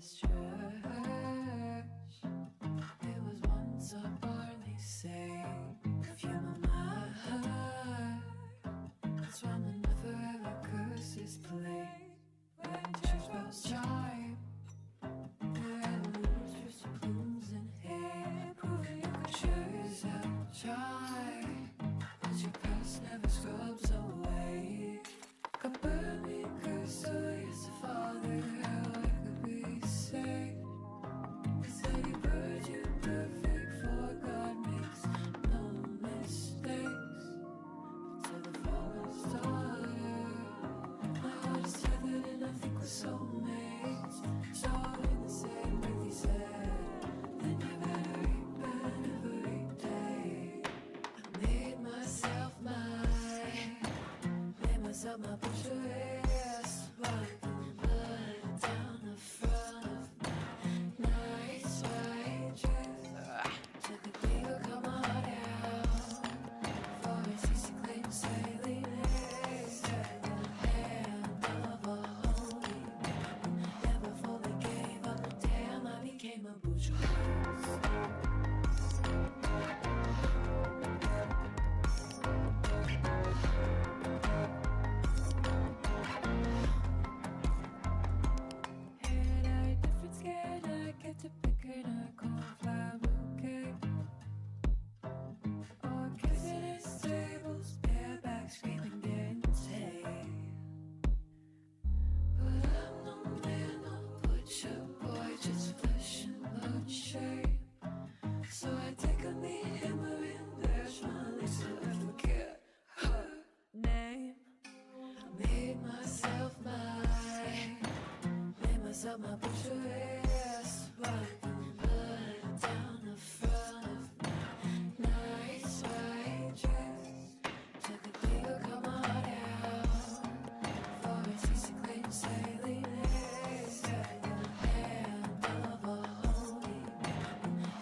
this church. It was once a bar, they say, perfume of my heart. That's when the never ever curses play. When church bells chime, there are roots, plumes in hair, proving you could choose a try. But your past never scrubs away. God burn me, curse, oh yes, Father, how I could be saved. He said he birds you perfect, for God makes no mistakes. But to the father's daughter, my heart is tethered and I think we're soulmates. So in the same breath he said, then you better repent every day. I made myself mine, made myself my butcheress, wiping blood down the front of my nice white dress. Typically you'll come on out, for it's easy claim sailing is at the hand of a holy man. Never fully gave up, damn I became a bourgeoise. Had a different skin, I get to picking a cornflower bouquet. Or kissing his tables, bareback screaming guarantee. But I'm no man, no butcher boy, just flesh and blood shape. So I take a meat hammer and dash my legs so I forget her name. I made myself mine, made myself my butcheress, wiping blood down the front of my nice white dress. Typically you'll come on out, for it's easy claim sailing is at the hand of a holy man.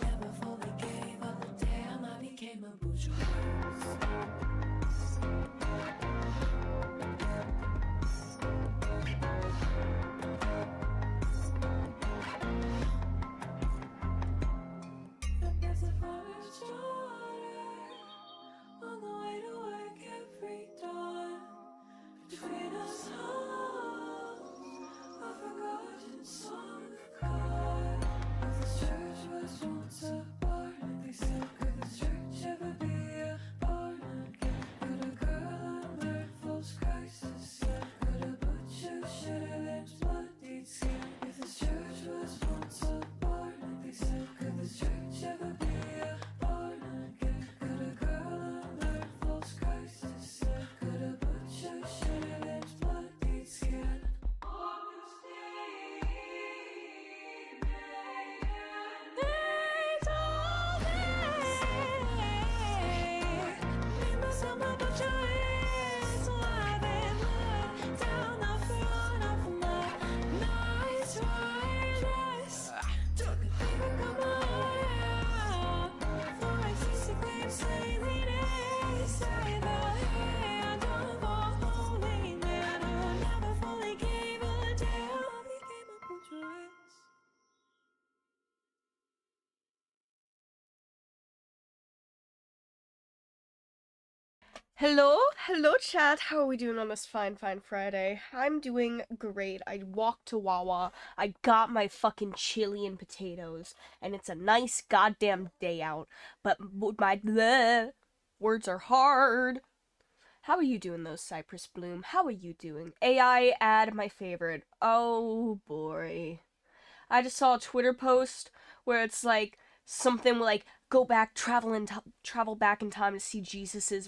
Never fully gave up, damn I became a bourgeoise. There's a farmer's daughter on the way to work every dawn. Between us homes, a forgotten song of God. If this church was once a barn, they said, could this church ever be a barn again? Could a girl unlearn false crisis said, could a butcher shed a lamb's bloodied skin? If this church was once a barn, they said, could this church ever be a barn again? Could a girl unlearn false crisis said, could a butcher shed a lamb's bloodied skin? Hello chat, how are we doing on this fine Friday? I'm doing great. I walked to Wawa, I got my fucking chili and potatoes, and it's a nice goddamn day out, but my bleh, words are hard. How are you doing though, Cypress Bloom? How are you doing? AI ad my favorite. Oh boy. I just saw a Twitter post where it's like something like go back, travel back in time to see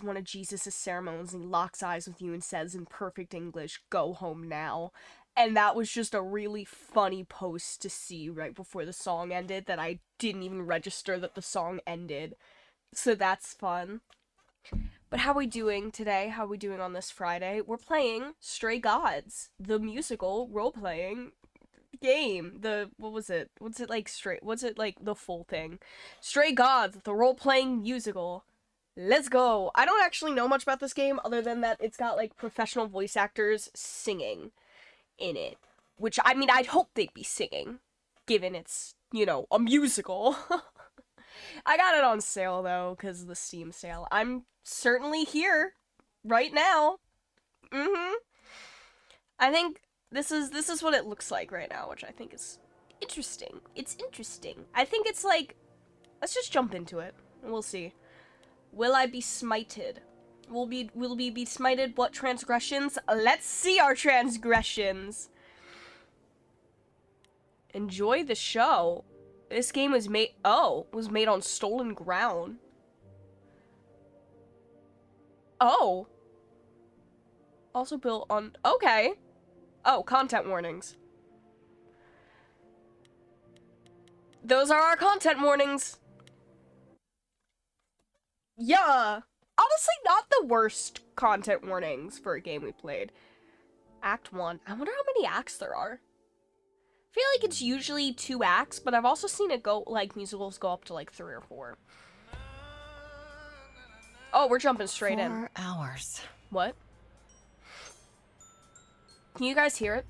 one of Jesus's ceremonies, and he locks eyes with you and says in perfect English, "Go home now." And that was just a really funny post to see right before the song ended that I didn't even register that the song ended. So that's fun. But how are we doing today? How are we doing on this Friday? We're playing Stray Gods, the musical role-playing game. What's it like the full thing? Stray Gods, the role-playing musical. Let's go. I don't actually know much about this game other than that it's got like professional voice actors singing in it, which I mean I'd hope they'd be singing given it's, you know, a musical. I got it on sale though, because of the Steam sale. I'm certainly here right now. I think this is what it looks like right now, which I think is interesting. It's interesting. I think it's like, let's just jump into it and we'll see. Will I be smited? Will we be smited? What transgressions? Let's see our transgressions. Enjoy the show. This game was made on stolen ground. Oh. Also built on, okay. Oh, content warnings. Those are our content warnings. Yeah. Honestly, not the worst content warnings for a game we played. Act 1. I wonder how many acts there are. I feel like it's usually 2 acts, but I've also seen it go, like, musicals go up to, like, 3 or 4. Oh, we're jumping straight in. 4 hours. What? Can you guys hear it?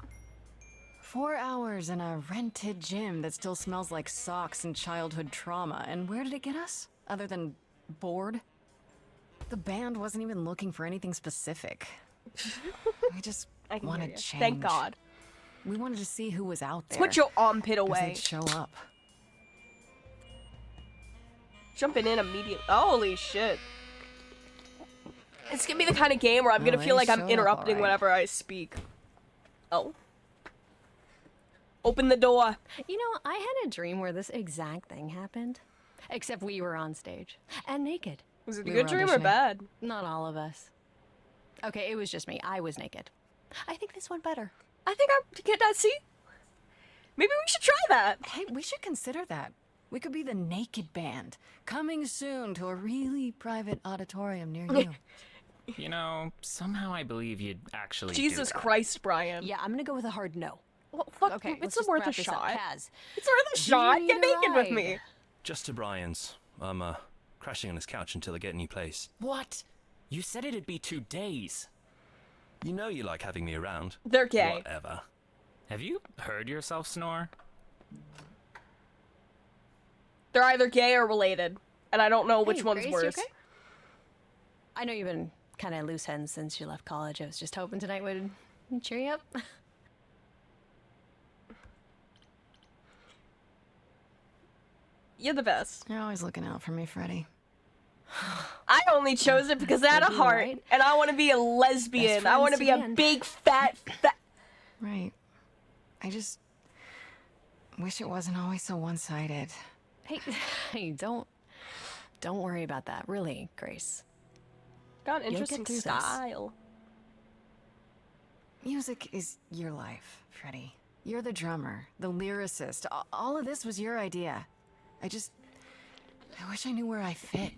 4 hours in a rented gym that still smells like socks and childhood trauma. And where did it get us? Other than bored? The band wasn't even looking for anything specific. We just I can hear wanted you. change. Thank God. We wanted to see who was out there. Put your armpit if away. they'd show up. Jumping in immediately. Holy shit. It's gonna be the kind of game where I'm gonna Well, feel they like I'm showed up interrupting alright. whenever I speak. Oh. Open the door. You know, I had a dream where this exact thing happened. Except we were on stage. And naked. Was it a We good were dream or auditioning. bad? Not all of us. Okay, it was just me. I was naked. I think this went better. I think I see. Maybe we should try that. Hey, we should consider that. We could be the Naked Band. Coming soon to a really private auditorium near you. You know, somehow I believe you'd actually Jesus do that. Christ, Brian. Yeah, I'm gonna go with a hard no. Well, fuck, Okay, it's let's worth just a wrap this up. shot. Kaz, It's worth a do shot. you Get need a naked with ride? me. Just to Brian's. I'm, crashing on his couch until I get a new place. What? You said it'd be 2 days. You know you like having me around. They're gay. Whatever. Have you heard yourself snore? They're either gay or related, and I don't know which Hey, one's Grace, you worse. okay? I know you've been kind of loose ends since you left college. I was just hoping tonight would cheer you up. You're the best. You're always looking out for me, Freddie. I only chose it because I had a Maybe, heart, right? and I want to be a lesbian. Best I want to friends be to the a end. big fat. Right. I just wish it wasn't always so one-sided. Hey, hey, don't worry about that. Really, Grace. Got an You'll interesting get through this. style. Music is your life, Freddie. You're the drummer, the lyricist. All of this was your idea. I wish I knew where I fit.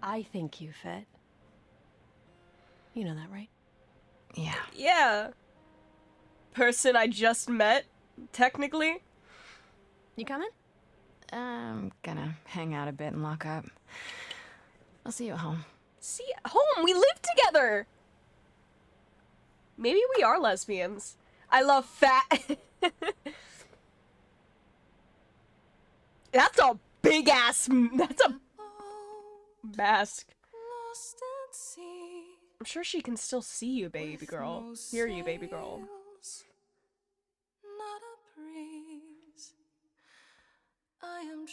I think you fit. You know that, right? Yeah. Yeah. Person I just met, technically. You coming? I'm gonna hang out a bit and lock up. I'll see you at home. See, home, we live together. Maybe we are lesbians. I love fat. That's a big ass. That's a mask. Lost at sea, I'm sure she can still see you, baby girl. no Hear you, baby girl. sails, not a breeze. I am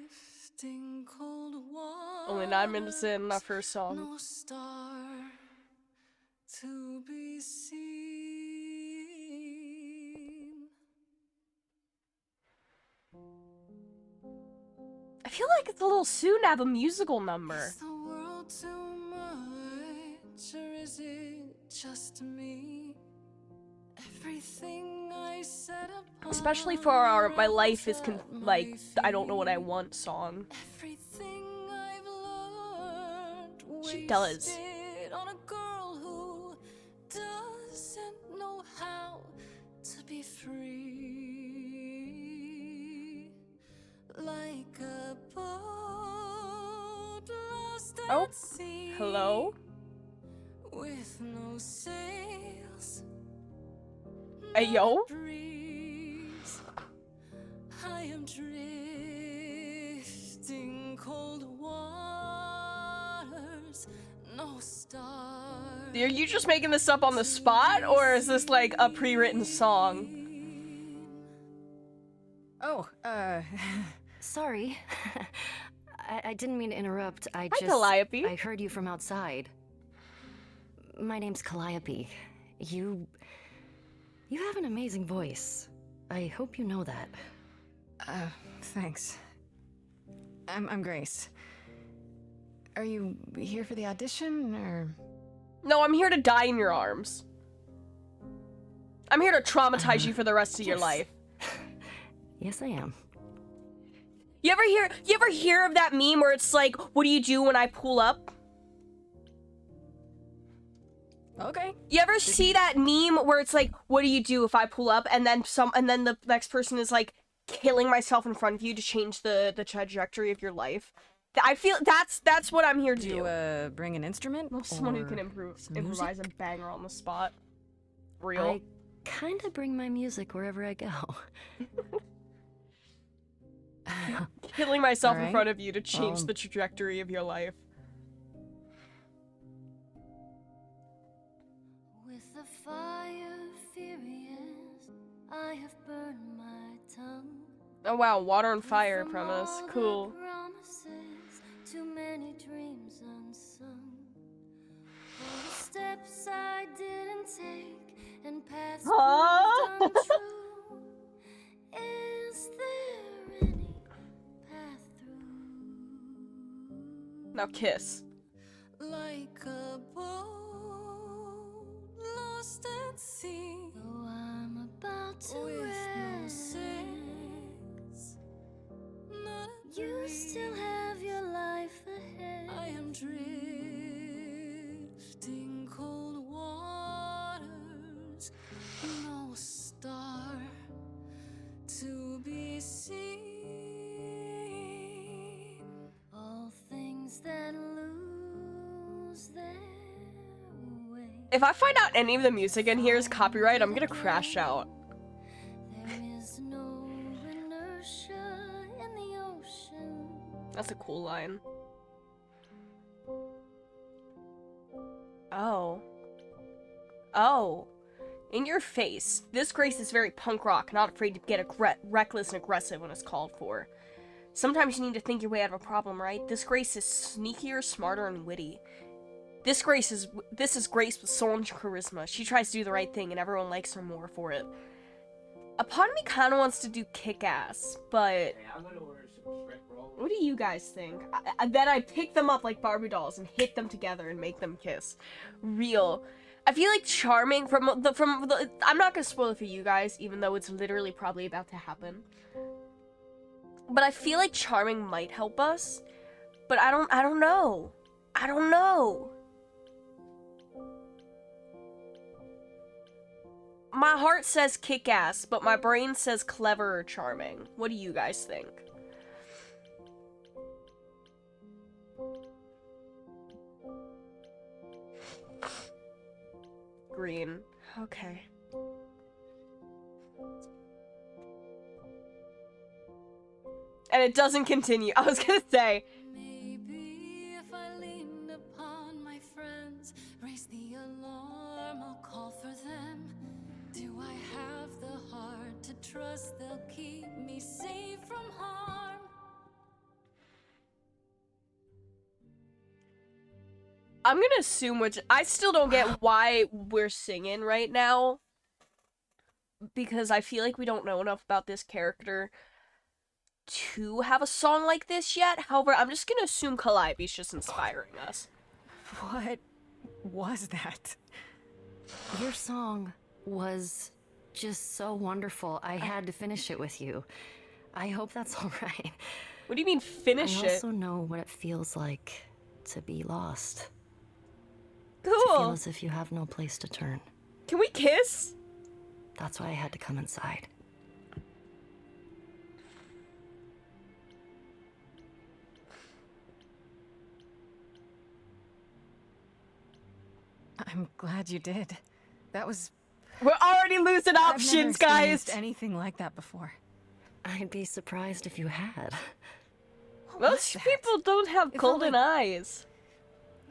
drifting cold water. Only 9 minutes in our first song. No star to be seen. I feel like it's a little soon to have a musical number. Is the world too much, or is it just me? Everything I said upon Especially for our My Life is like, I don't know what I want song. everything I've learned She does. wasted on a girl who doesn't know how to be free, like a boat lost Oh, at sea. Hello? With no sails, Hey, yo? breeze. Are you just making this up on the spot, or is this like a pre-written song? Oh, sorry. I didn't mean to interrupt. Hi, Calliope. I heard you from outside. My name's Calliope. You have an amazing voice. I hope you know that. Thanks. I'm Grace. Are you here for the audition, or...? No, I'm here to die in your arms. I'm here to traumatize you for the rest of your yes. life. Yes, I am. You ever hear of that meme where it's like, what do you do when I pull up? Okay. You ever see that meme where it's like, what do you do if I pull up, and then the next person is like, killing myself in front of you to change the trajectory of your life? I feel that's what I'm here to do. You bring an instrument? Well, someone who or can improvise a banger on the spot. Real. I kinda bring my music wherever I go. Killing myself in Alright. front of you to change the trajectory of your life. With the fire furious, I have burned my tongue. Oh wow, water and fire premise. From all the Cool. promises, too many dreams unsung. All the steps I didn't take and paths Huh? proved untrue. Is there any path through? Now kiss. Like a boat lost at sea. Though I'm about to with no sails, not a you still have your life ahead. I am drifting cold waters, no star to be seen. All things that lose their way. If I find out any of the music in here is copyright, I'm gonna crash out. There is no inertia in the ocean. That's a cool line. Oh. Oh. In your face. This Grace is very punk rock, not afraid to get reckless and aggressive when it's called for. Sometimes you need to think your way out of a problem, right? This Grace is sneakier, smarter, and witty. This is Grace with soul and charisma. She tries to do the right thing, and everyone likes her more for it. A part of me kind of wants to do Kick-Ass, but what do you guys think? Then I pick them up like Barbie dolls and hit them together and make them kiss. Real. I feel like Charming from the. I'm not gonna spoil it for you guys, even though it's literally probably about to happen. But I feel like Charming might help us, but I don't know. I don't know. My heart says Kick-Ass, but my brain says Clever or Charming. What do you guys think? Green. Okay. And it doesn't continue. I was gonna say. Maybe if I leaned upon my friends, raise the alarm, I'll call for them. Do I have the heart to trust they'll keep me safe from harm? I'm gonna assume which I still don't get why we're singing right now. Because I feel like we don't know enough about this character to have a song like this yet. However, I'm just gonna assume Calliope's just inspiring us. What was that? Your song was just so wonderful. I had to finish it with you. I hope that's all right. What do you mean finish I it? also know what it feels like to be lost. To feel Cool. as if you have no place to turn. Can we kiss? That's why I had to come inside. I'm glad you did. That was... We're already losing I've never options, guys. experienced anything like that before. I'd be surprised if you had. Most that? people don't have It felt golden like- eyes.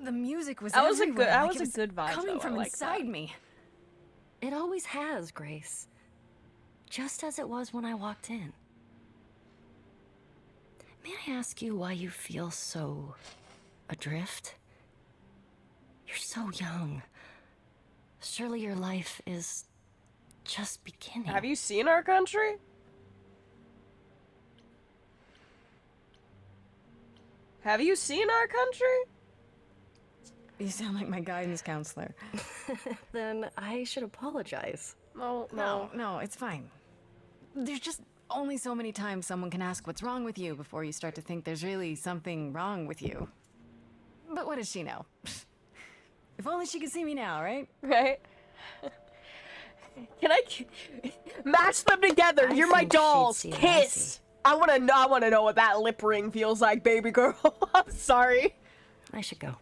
The music was That was a good- everywhere, that like was it a was good vibe, coming though. I from like that. inside me. It always has, Grace. Just as it was when I walked in. May I ask you why you feel so adrift? You're so young. Surely your life is just beginning. Have you seen our country? Have you seen our country? You sound like my guidance counselor. Then I should apologize. No, No, it's fine. There's just only so many times someone can ask what's wrong with you before you start to think there's really something wrong with you. But what does she know? If only she could see me now, right? Right? Can I match them together? I You're my think she'd dolls. see what I Kiss. see. I wanna know what that lip ring feels like, baby girl. I'm sorry. I should go.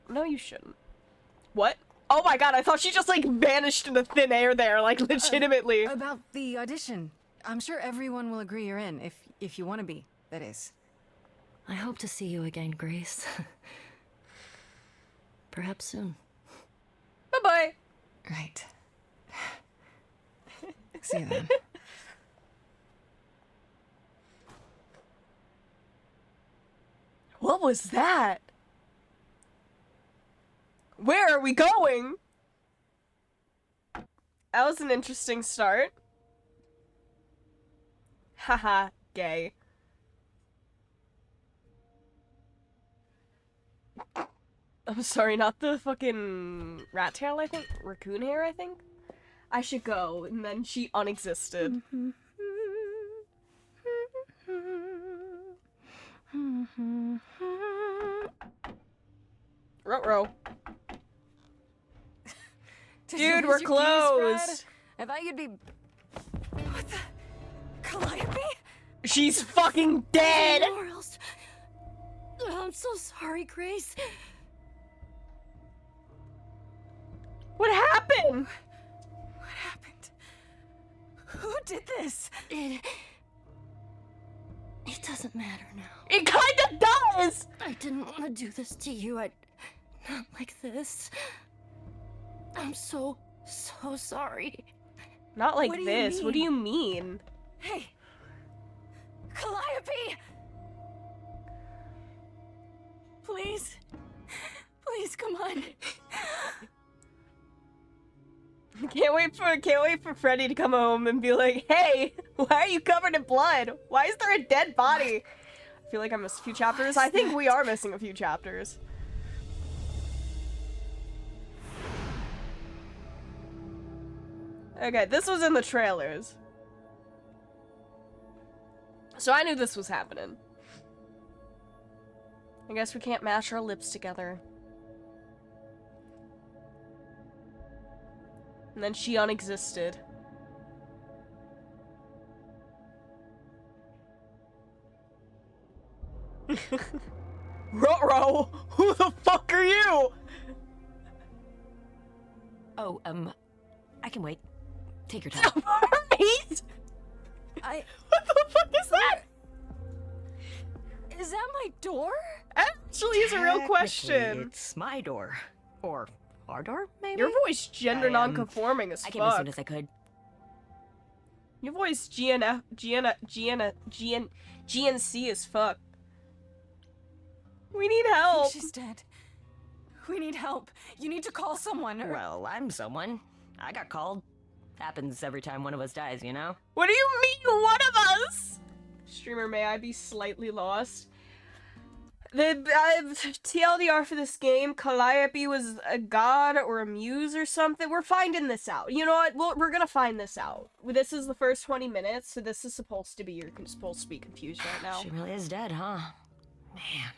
No, you shouldn't. What? Oh my god, I thought she just like vanished into thin air there, like legitimately. About the audition. I'm sure everyone will agree you're in, if you want to be, that is. I hope to see you again, Grace. Perhaps soon. Bye bye. Right. See you then. What was that? Where are we going? That was an interesting start. Haha, gay. I'm sorry, not the fucking rat tail, I think? Raccoon hair, I think? I should go, and then she unexisted. Ruh-roh. Did Dude, you lose we're your keys, closed. Fred? I thought you'd be... What the... Calliope? She's fucking dead! Nowhere else. I'm so sorry, Grace. What happened? What happened? Who did this? It doesn't matter now. It kinda does! I didn't want to do this to you. Not like this. I'm so sorry. Not like What do you this. What do mean? you mean? Hey! Calliope! Please. Please, come on. Can't wait for Freddy to come home and be like, "Hey, why are you covered in blood? Why is there a dead body?" I feel like I missed a few chapters. I think we are missing a few chapters. Okay, this was in the trailers. So I knew this was happening. I guess we can't mash our lips together. And then she unexisted. Ruh-roh! Who the fuck are you? Oh, I can wait. Take your time. Right? I... What the fuck is that? Is that my door? Actually, is a real Technically, question. It's my door. Or our door, maybe? Your voice gender I, non-conforming as I came as fuck. soon as I could. Your voice GNC as fuck. We need I help. think she's dead. We need help. You need to call someone or... Well, I'm someone. I got called. Happens every time one of us dies, you know? What do you mean, one of us? Streamer, may I be slightly lost? The TLDR for this game, Calliope was a god or a muse or something. We're finding this out. You know what? We're gonna find this out. This is the first 20 minutes, so this is supposed to be, you're supposed to be confused right now. She really is dead, huh? Man.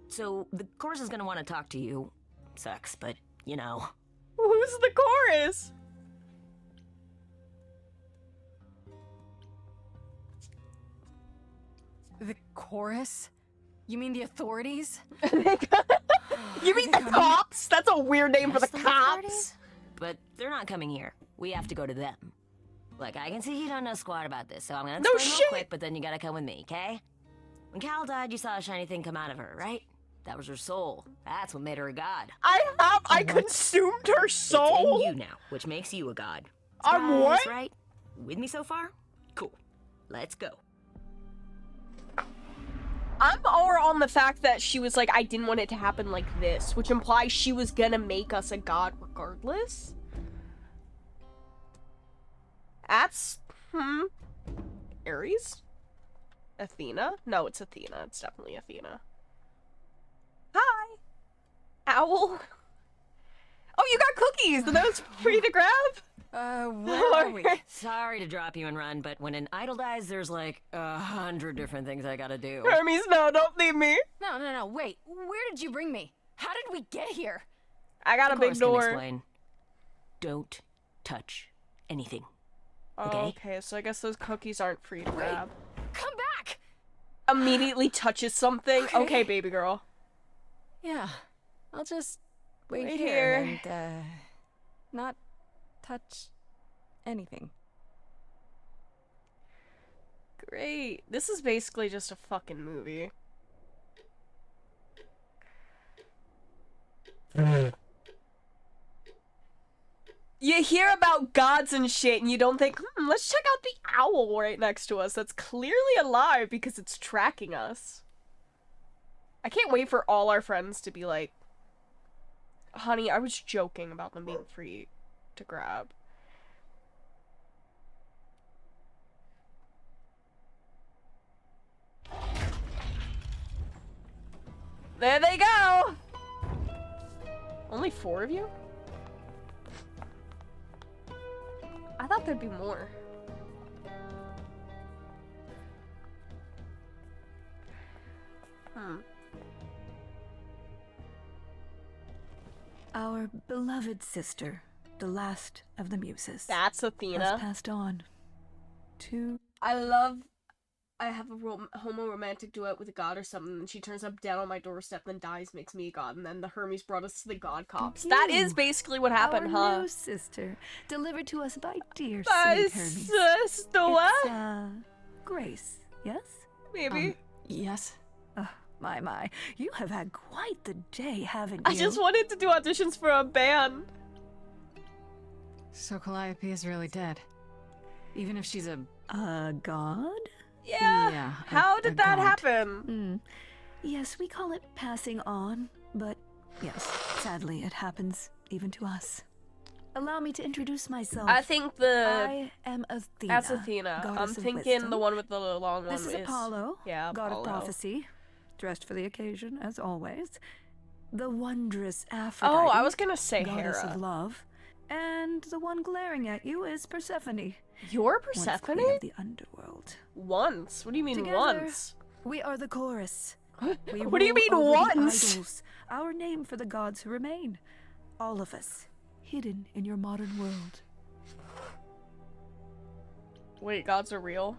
So, the chorus is gonna want to talk to you. Sucks, but, you know. Who's the chorus? The chorus? You mean the authorities? You mean the cops? That's a weird name for the Yes, cops. authorities? But they're not coming here. We have to go to them. Look, I can see you don't know squat about this, so I'm gonna No explain shit! real quick, but then you gotta come with me, okay? When Cal died, you saw a shiny thing come out of her, right? That was her soul. That's what made her a god. I consumed her It's soul. in you now, which makes you a god. I'm Surprise, what? Right? With me so far? Cool. Let's go. I'm more on the fact that she was like, I didn't want it to happen like this, which implies she was gonna make us a god regardless. That's, Ares? Athena? No, it's Athena. It's definitely Athena. Hi! Owl? Oh, you got cookies! Are those free to grab? Where are we? Sorry to drop you and run, but when an idol dies, there's like 100 different things I gotta do. Hermes, no, don't leave me. No, wait. Where did you bring me? How did we get here? I got a big Chorus can door. explain. Don't touch anything. Oh, okay? okay, so I guess those cookies aren't free to grab. Come back! Immediately touches something. Okay, baby girl. Yeah, I'll just wait Wait here here. and, not touch anything. Great. This is basically just a fucking movie. You hear about gods and shit and you don't think, let's check out the owl right next to us that's clearly alive because it's tracking us. I can't wait for all our friends to be like, honey, I was joking about them being free to grab. There they go! Only 4 of you? I thought there'd be more. Our beloved sister, the last of the muses, That's has Athena. passed on to I have a homo-romantic duet with a god or something, and she turns up dead on my doorstep, then dies, makes me a god, and then the Hermes brought us to the god cops. That is basically what happened, our huh? new sister, delivered to us by dear My sweet Hermes. sister, what? It's, Grace, yes? Maybe. Yes? My, you have had quite the day, haven't you? I just wanted to do auditions for a band. So Calliope is really dead. Even if she's a... A god? Yeah. Yeah, How a did that god. happen? Yes, we call it passing on, but yes, sadly it happens even to us. Allow me to introduce myself. I think I am Athena. that's Athena. I'm goddess of thinking wisdom. the one with the long one This is Apollo, yeah, god Apollo. of prophecy, dressed for the occasion as always. The wondrous Aphrodite. Oh, I was gonna say goddess Hera. of love, and the one glaring at you is Persephone. You're once Persephone? queen of the underworld. Once? What do you mean Together, once? We are the chorus. We What do you rule mean over the once? idols, our name for the gods who remain. All of us, hidden in your modern world. Wait, gods are real?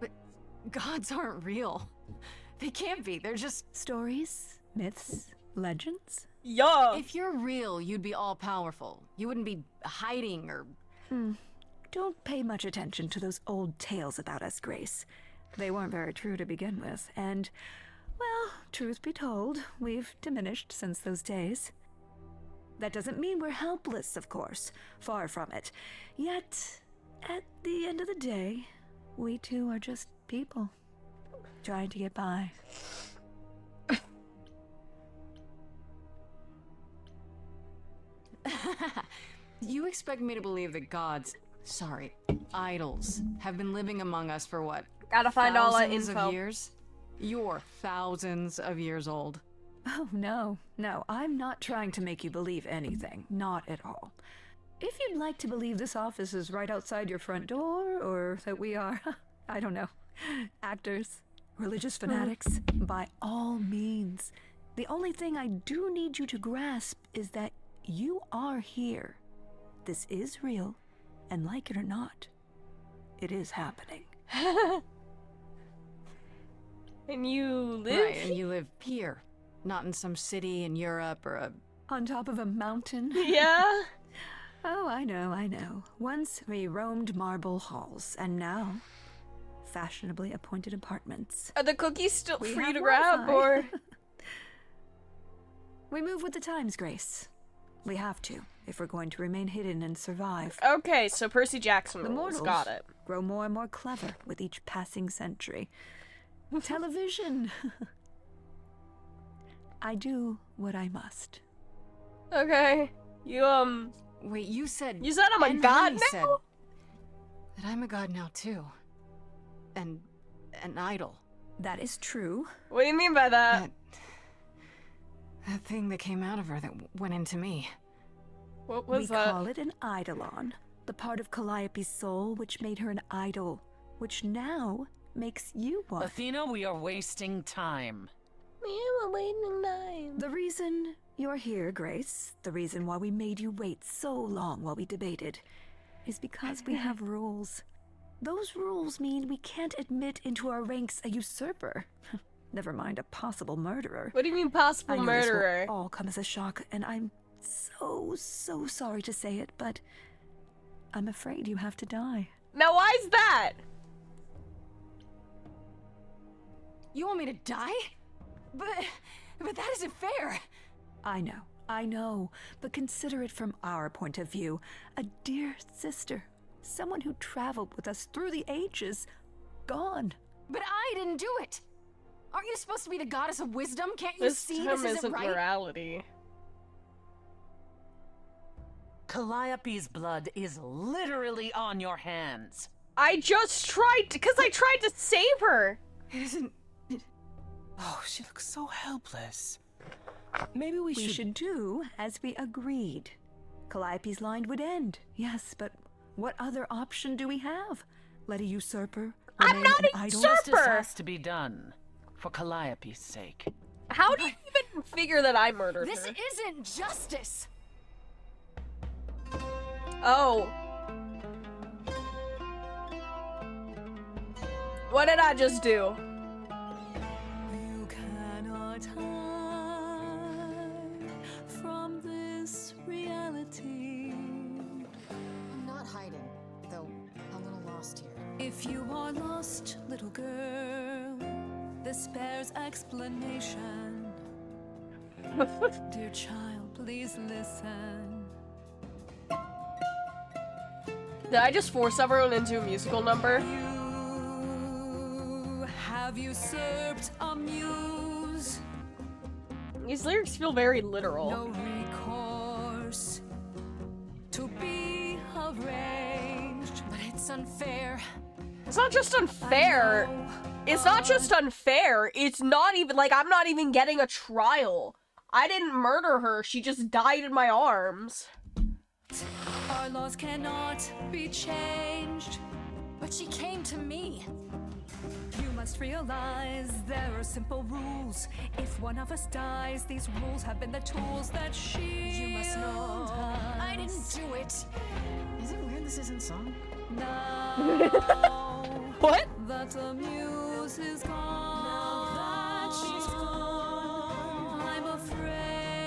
But gods aren't real. They can't be. They're just... Stories, myths, legends. Yeah. If you're real, you'd be all-powerful. You wouldn't be hiding or... Don't pay much attention to those old tales about us, Grace. They weren't very true to begin with, and, well, truth be told, we've diminished since those days. That doesn't mean we're helpless, of course. Far from it. Yet, at the end of the day, we too are just people, trying to get by. You expect me to believe that gods, sorry, idols, have been living among us for what? Gotta find all that Thousands info. of years? You're thousands of years old. Oh, no, I'm not trying to make you believe anything. Not at all. If you'd like to believe this office is right outside your front door, or that we are, I don't know, actors, religious fanatics, by all means. The only thing I do need you to grasp is that you are here. This is real, and like it or not, it is happening. And you live? Right, and you live here, not in some city in Europe or a... On top of a mountain? Yeah. Oh, I know. Once we roamed marble halls, and now fashionably appointed apartments. Are the cookies still We free have to grab, Wi-Fi. or? We move with the times, Grace. We have to, if we're going to remain hidden and survive. Okay, so Percy Jackson The rules. mortals Got it. grow more and more clever with each passing century. Television. I do what I must. Okay. Wait, you said I'm a and god Honey now? said that I'm a god now too. And an idol. That is true. What do you mean by that? That thing that came out of her that went into me. What was We that? call it an eidolon, the part of Calliope's soul which made her an idol, which now makes you one. Athena, we are wasting time. Yeah, we're waiting time. The reason you're here, Grace, the reason why we made you wait so long while we debated, is because we have rules. Those rules mean we can't admit into our ranks a usurper. Never mind a possible murderer. What do you mean possible I know murderer? This will all come as a shock, and I'm so sorry to say it, but I'm afraid you have to die. Now why's that? You want me to die? But that isn't fair. I know, but consider it from our point of view. A dear sister, someone who traveled with us through the ages, gone. But I didn't do it. Aren't you supposed to be the goddess of wisdom? Can't you This see term this isn't isn't right? morality. Calliope's blood is literally on your hands. I just tried because I tried to save her. It isn't. Oh, she looks so helpless. Maybe we We should do as we agreed. Calliope's line would end, yes, but what other option do we have? Let a usurper I'm remain not an a idol? Justice usurper. has to be done. For Calliope's sake. How do you even figure that I murdered This her? isn't justice. Oh. What did I just do? You cannot hide from this reality. I'm not hiding, though a little lost here. If you are lost, little girl, this bears explanation. Dear child, please listen. Did I just force everyone into a musical number? You have usurped a muse. These lyrics feel very literal. No recourse to be arranged. But it's unfair. It's not just unfair. It's not just unfair. It's not even like I'm not even getting a trial. I didn't murder her. She just died in my arms. Our laws cannot be changed. But she came to me. You must realize there are simple rules. If one of us dies, these rules have been the tools that shield You must know us. I didn't do it. Is it weird this isn't sung? Now What? that the muse is gone, now that she's gone, I'm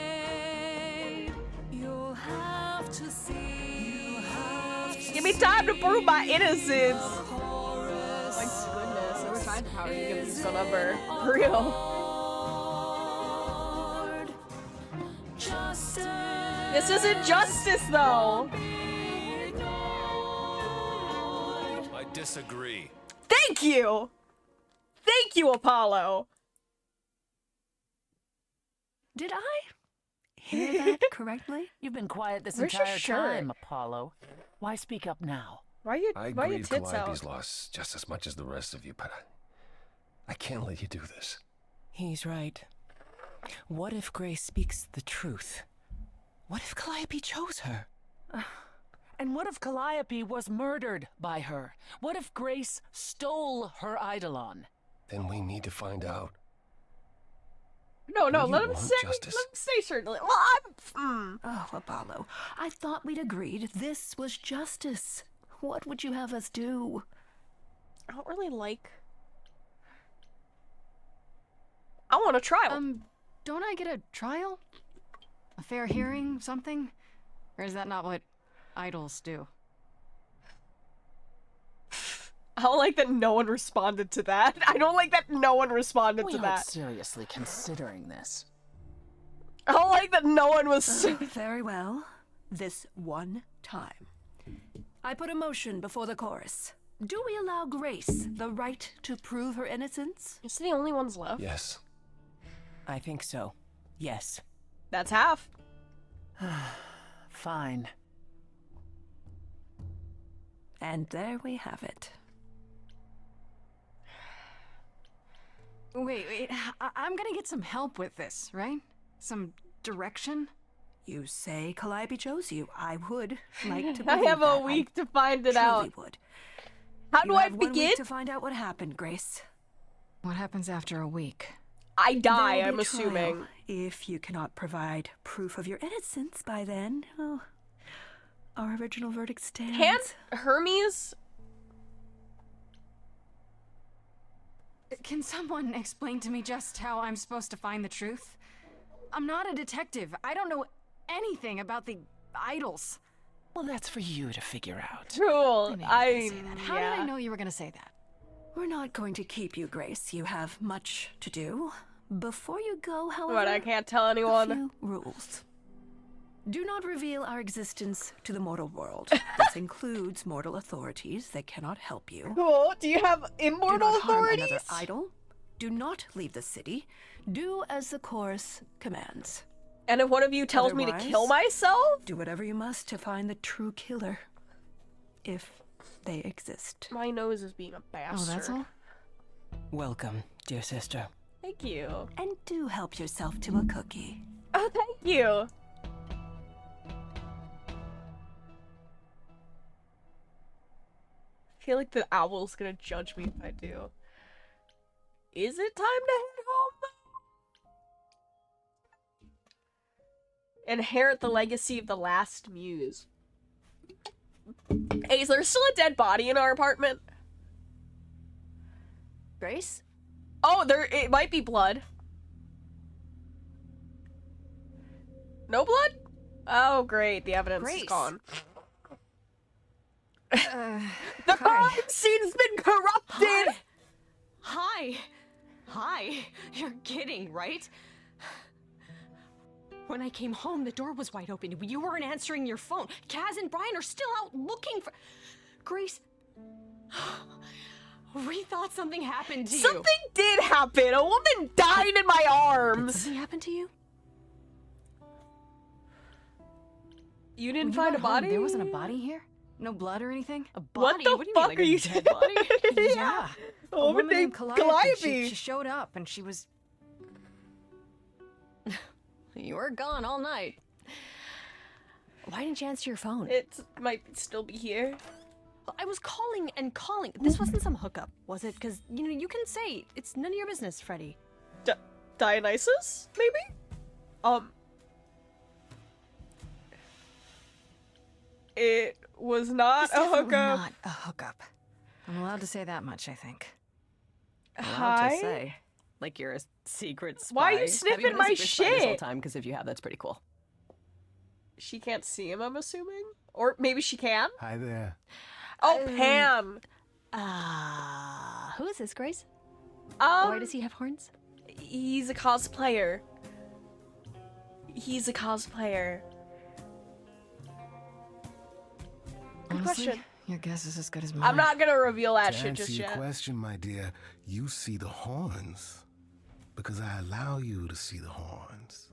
afraid you'll have to see. Give me time to prove my innocence. Chorus. My goodness, I wish I had the power to give a musical number. For real. Lord, justice. This isn't justice though. I disagree. Thank you. Thank you, Apollo. Did I hear that correctly? You've been quiet this Where's your entire shirt? time, Apollo. Why speak up now? Why are you I why are your grieve tits Calliope's out? loss just as much as the rest of you, but I can't let you do this. He's right. What if Grace speaks the truth? What if Calliope chose her? And what if Calliope was murdered by her? What if Grace stole her eidolon? Then we need to find out. No, Do you let him want say. justice? Let him say certainly. Well, I'm. Oh, Apollo, I thought we'd agreed this was justice. What would you have us do? I don't really like. I want a trial. Don't I get a trial? A fair hearing, something? Or is that not what idols do? I don't like that no one responded to that. I don't like that no one responded We to aren't that. seriously considering this. I don't like that no one was. Very well. This one time. I put a motion before the chorus. Do we allow Grace the right to prove her innocence? Is the only ones left? Yes. I think so. Yes. That's half. Fine. And there we have it. Wait, I'm gonna get some help with this, right? Some direction? You say Calliope chose you. I would like to I believe have that. a week to find it truly out. Would. How do You I have 1 begin? week to find out what happened, Grace. What happens after a week? I There die, will be I'm a trial. assuming. If you cannot provide proof of your innocence by then, oh, our original verdict stands. Can't Hermes? Can someone explain to me just how I'm supposed to find the truth? I'm not a detective. I don't know anything about the idols. Well, that's for you to figure out. Cool. How yeah. did I know you were gonna say that? We're not going to keep you, Grace. You have much to do. Before you go, however, What, I can't tell a anyone? few rules. Do not reveal our existence to the mortal world. This includes mortal authorities. They cannot help you. Cool. Do you have Do immortal not harm authorities? another idol. Do not leave the city. Do as the chorus commands. And if one of you tells me to kill Otherwise, myself? Do whatever you must to find the true killer. If they exist. My nose is being a bastard. Oh, that's all? Welcome, dear sister. Thank you. And do help yourself to a cookie. Oh, thank you. I feel like the owl's gonna judge me if I do. Is it time to head home? Inherit the legacy of the last muse. Hey, is there still a dead body in our apartment? Grace? Oh, it might be blood. No blood? Oh, great. The evidence is Grace. gone. Uh, The crime scene's been corrupted! Hi. You're kidding, right? When I came home, the door was wide open. You weren't answering your phone. Kaz and Brian are still out looking for... Grace... We thought something happened to you. Something did happen. A woman died in my Did arms. something happen to you? You when didn't you find a got home, body? there wasn't a body here? No blood or anything? A What body? the do you fuck mean, are like you a dead body? Yeah. A woman woman named named Calliope. Calliope. She showed up and she was... You were gone all night. Why didn't you answer your phone? It might still be here. I was calling and calling. This wasn't some hookup, was it? Because, you can say it's none of your business, Freddy. Dionysus? Maybe? It was not a Definitely hookup. not a hookup. I'm allowed to say that much, I think. Allowed Hi? to say. Like you're a secret spy. Why are you Have sniffing been a my secret spy this whole shit? time? Because if you have, that's pretty cool. She can't see him, I'm assuming? Or maybe she can? Hi there. Oh, Pam! Who is this, Grace? Why does he have horns? He's a cosplayer. He's a cosplayer. Good Honestly, question. your guess is as good as mine. I'm not gonna reveal that To shit answer just your yet. question, my dear, you see the horns because I allow you to see the horns.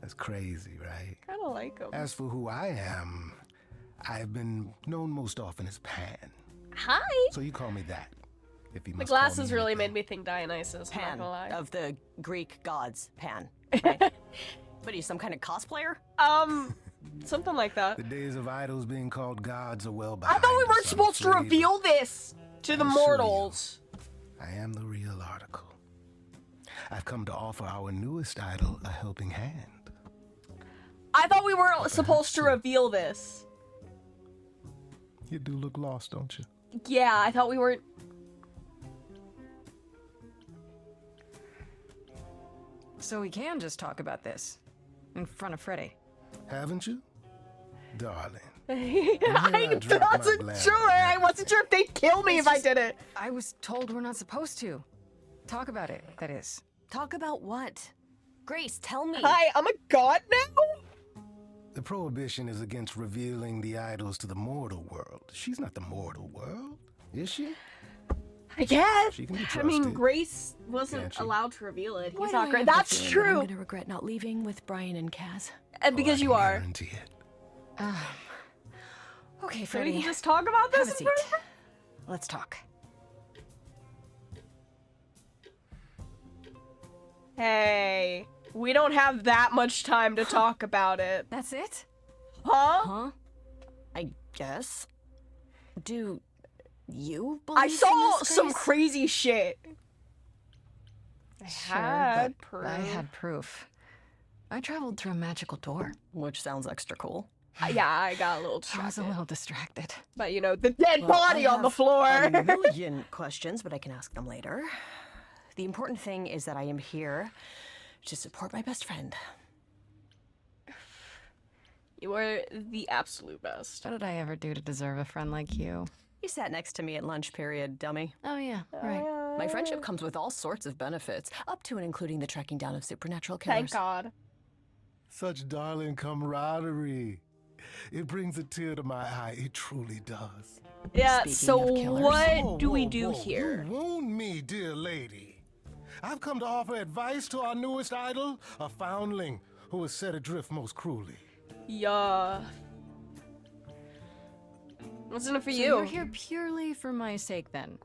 That's crazy, right? Kinda like him. As for who I am, I've been known most often as Pan. Hi! So you call me that. If you The must call glasses me really anything. made me think Dionysus, I'm not Pan gonna lie. of the Greek gods. Pan. Right? What are you, some kind of cosplayer? Something like that. The days of idols being called gods are well I behind thought we us, weren't I'm supposed to afraid, reveal this to the I assure you. mortals. I am the real article. I've come to offer our newest idol a helping hand. I thought we weren't supposed to reveal this. You do look lost, don't you? Yeah, I thought we weren't. So we can just talk about this in front of Freddy. Haven't you? Darling. I dropped my wasn't blabber. sure. I wasn't sure if they'd kill me if I did it. I was told we're not supposed to. Talk about it, that is. Talk about what? Grace, tell me. Hi, I'm a god now? The prohibition is against revealing the idols to the mortal world. She's not the mortal world, is she? I guess. She can be I mean, trusted. Grace wasn't Can't she? allowed to reveal it. Why He's do I not great. have the That's feeling that true. I'm gonna regret not leaving with Brian and Kaz. And because you are. Guarantee it. Okay, So we Freddie. can just talk about Have this a seat. further? Let's talk. Hey, we don't have that much time to talk about it. That's it? Huh? Huh? I guess. Do you believe I saw in this, some Grace? crazy shit. I Sure, had but proof. I had proof. I traveled through a magical door. Which sounds extra cool. Yeah, I got a little I was distracted. a little distracted. But you know, the dead Well, body I on the have floor. A million questions, but I can ask them later. The important thing is that I am here to support my best friend. You are the absolute best. What did I ever do to deserve a friend like you? You sat next to me at lunch period, dummy. Oh, yeah, right. My friendship comes with all sorts of benefits, up to and including the tracking down of supernatural killers. Thank God. Such darling camaraderie. It brings a tear to my eye. It truly does. Yeah, Speaking so of killers. what do we Whoa, do whoa, here? You wound me, dear lady. I've come to offer advice to our newest idol, a foundling who was set adrift most cruelly. Yeah. What's in it for So you? you're here purely for my sake, then?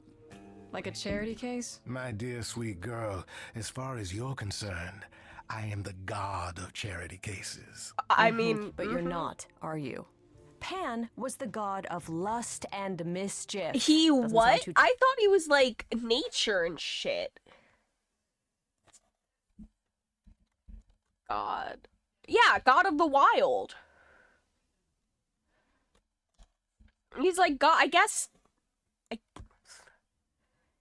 Like a charity case? My dear sweet girl, as far as you're concerned, I am the god of charity cases. I mean, But you're not, are you? Pan was the god of lust and mischief. He Doesn't sound what? too- I thought he was like nature and shit. God. Yeah, god of the wild. He's like god, I guess.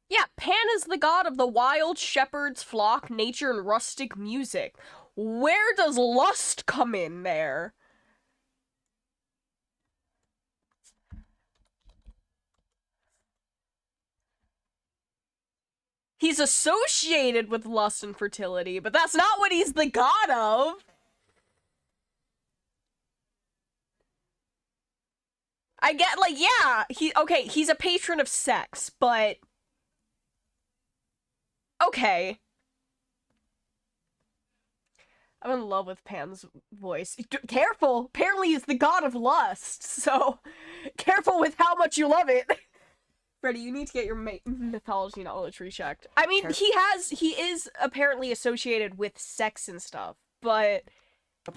Yeah, Pan is the god of the wild, shepherds, flock, nature, and rustic music. Where does lust come in there? He's associated with lust and fertility, but that's not what he's the god of. I get, like, yeah, okay, he's a patron of sex, but okay. I'm in love with Pan's voice. Careful! Apparently he's the god of lust, so careful with how much you love it. Freddie, you need to get your mythology knowledge rechecked. I mean, he is apparently associated with sex and stuff, but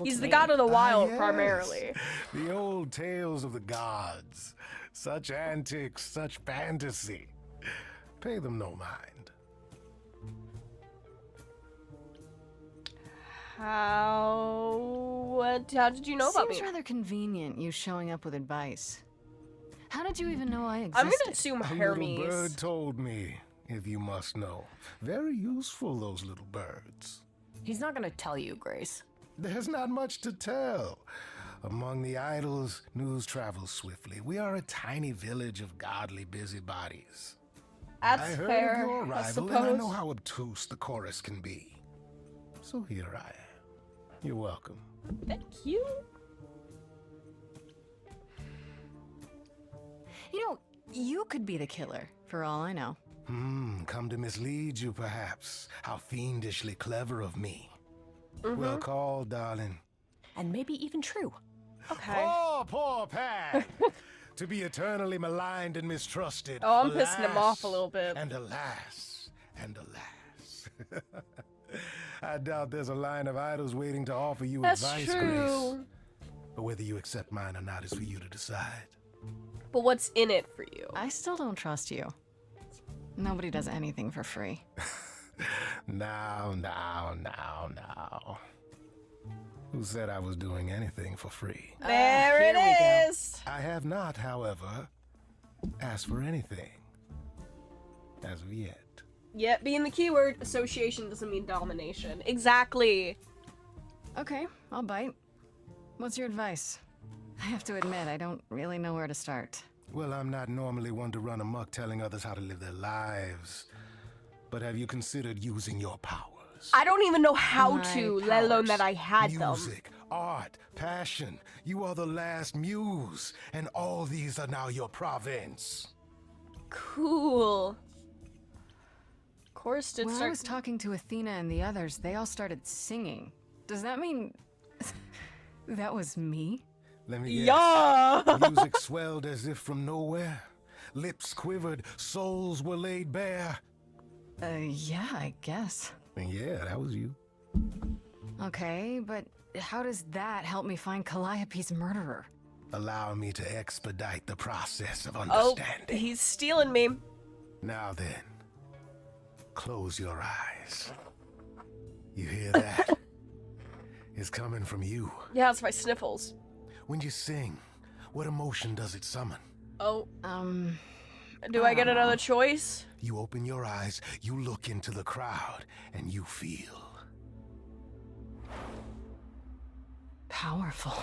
he's the god of the wild yes. primarily. The old tales of the gods. Such antics, such fantasy. Pay them no mind. How did you know about me? Seems rather convenient, you showing up with advice. How did you even know I existed? I'm gonna assume A little Hermes. bird told me, if you must know. Very useful, those little birds. He's not gonna tell you, Grace. There's not much to tell. Among the idols, news travels swiftly. We are a tiny village of godly busybodies. That's I heard fair, of your I arrival, and I know suppose. how obtuse the chorus can be. So here I am. You're welcome. Thank you. You know, you could be the killer, for all I know. Come to mislead you, perhaps. How fiendishly clever of me. Well called, darling. And maybe even true. Okay. Poor Pan! To be eternally maligned and mistrusted. Oh, I'm pissing him off a Alas, little bit. And alas, and alas. I doubt there's a line of idols waiting to offer you That's advice, true. Grace. But whether you accept mine or not is for you to decide. But what's in it for you? I still don't trust you. Nobody does anything for free. Now. Who said I was doing anything for free? There here we go. it is. I have not, however, asked for anything. As of yet. Yep, being the keyword, association doesn't mean domination. Exactly. Okay, I'll bite. What's your advice? I have to admit, I don't really know where to start. Well, I'm not normally one to run amok telling others how to live their lives. But have you considered using your powers? I don't even know how My to, let alone that I had them. Music, art, passion. You are the last muse, and all these are now your province. Cool. Chorus did When I start. was talking to Athena and the others, they all started singing. Does that mean that was me? Let me guess. Yeah. Music swelled as if from nowhere. Lips quivered, souls were laid bare. Yeah, I guess. And yeah, that was you. Okay, but how does that help me find Calliope's murderer? Allow me to expedite the process of Oh, understanding. he's stealing me. Now then, close your eyes. You hear that? It's coming from you. Yeah, it's my sniffles. When you sing, what emotion does it summon? Oh. Do I get another choice? You open your eyes, you look into the crowd, and you feel powerful.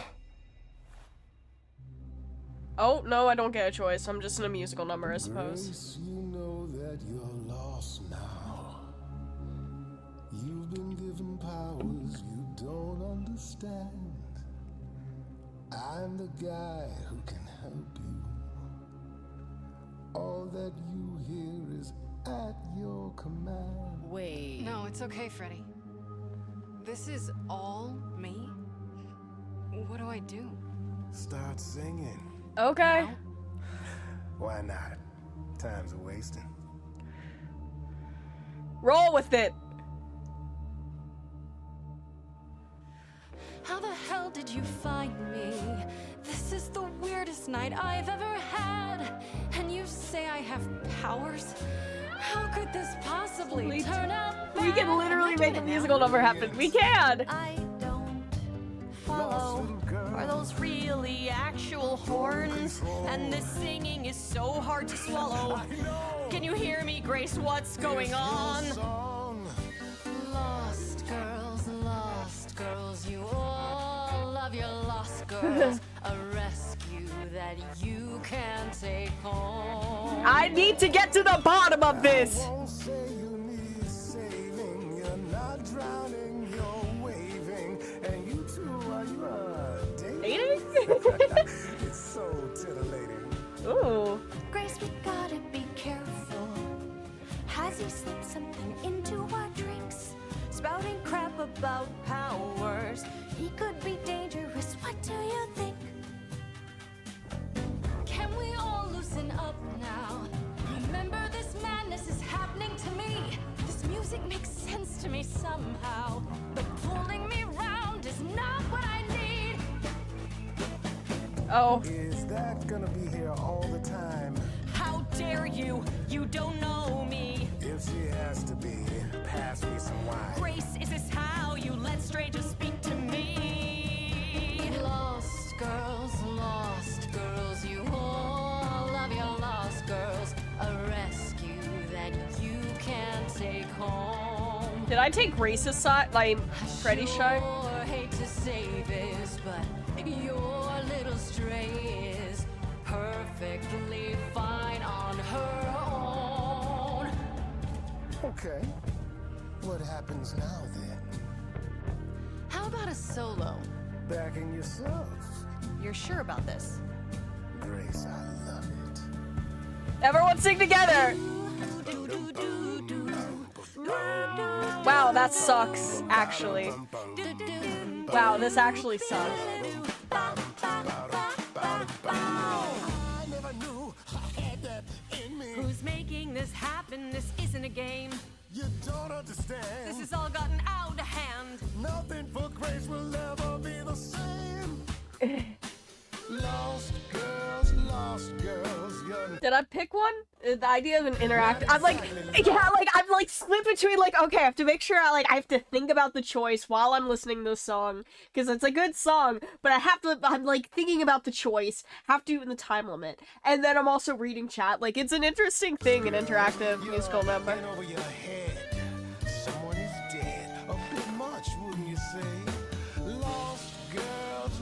Oh, no, I don't get a choice. I'm just in a musical number, I suppose. Grace, you know that you're lost now. You've been given powers you don't understand. I'm the guy who can help you. All that you hear is at your command. Wait. No, it's okay, Freddy. This is all me? What do I do? Start singing. Okay. Now? Why not? Time's a wasting. Roll with it. How the hell did you find me? This is the weirdest night I've ever had. And you say I have powers? How could this possibly turn out bad? We can literally make a musical number happen. We can. I don't follow. Are those really actual horns? And this singing is so hard to swallow. Can you hear me, Grace? What's going on? Lost girls, you all love your lost girls. A rescue that you can take home. I need to get to the bottom of this. Won't say you need saving. You're not drowning, you're waving. And you two, are you dating? It's so titillating. Ooh. Grace, we gotta be careful. Has he slipped something into our drinks? Spouting crap about powers. He could be dangerous. What do you think? Can we all loosen up now? Remember, this madness is happening to me. This music makes sense to me somehow. But pulling me round is not what I need. Oh. Is that gonna be here all the time? How dare you? You don't know me. If she has to be, pass me some wine. Grace, is this how you let strangers speak to me? Lost girls, you all love your lost girls. A rescue that you can take home. Did I take Grace's side? Like, Freddy's side? Sure hate to say this, but your little stray is perfectly fine on her own. Okay. What happens now then? How about a solo? Backing yourself. You're sure about this? Grace, I love it. Everyone sing together. Wow, that sucks, actually. Wow, this actually sucks. Who's making this happen? This isn't a game. You don't understand. This has all gotten out of hand. Nothing for Grace will ever be the same. Lost girls, you're Did I pick one? The idea of an interactive. I'm like, yeah, like I'm like split between like, okay, I have to make sure I have to think about the choice while I'm listening to the song because it's a good song, but I'm like thinking about the choice, have to do it in the time limit, and then I'm also reading chat. Like it's an interesting thing, an interactive musical number. over your head. Someone is dead. A bit much, wouldn't you say?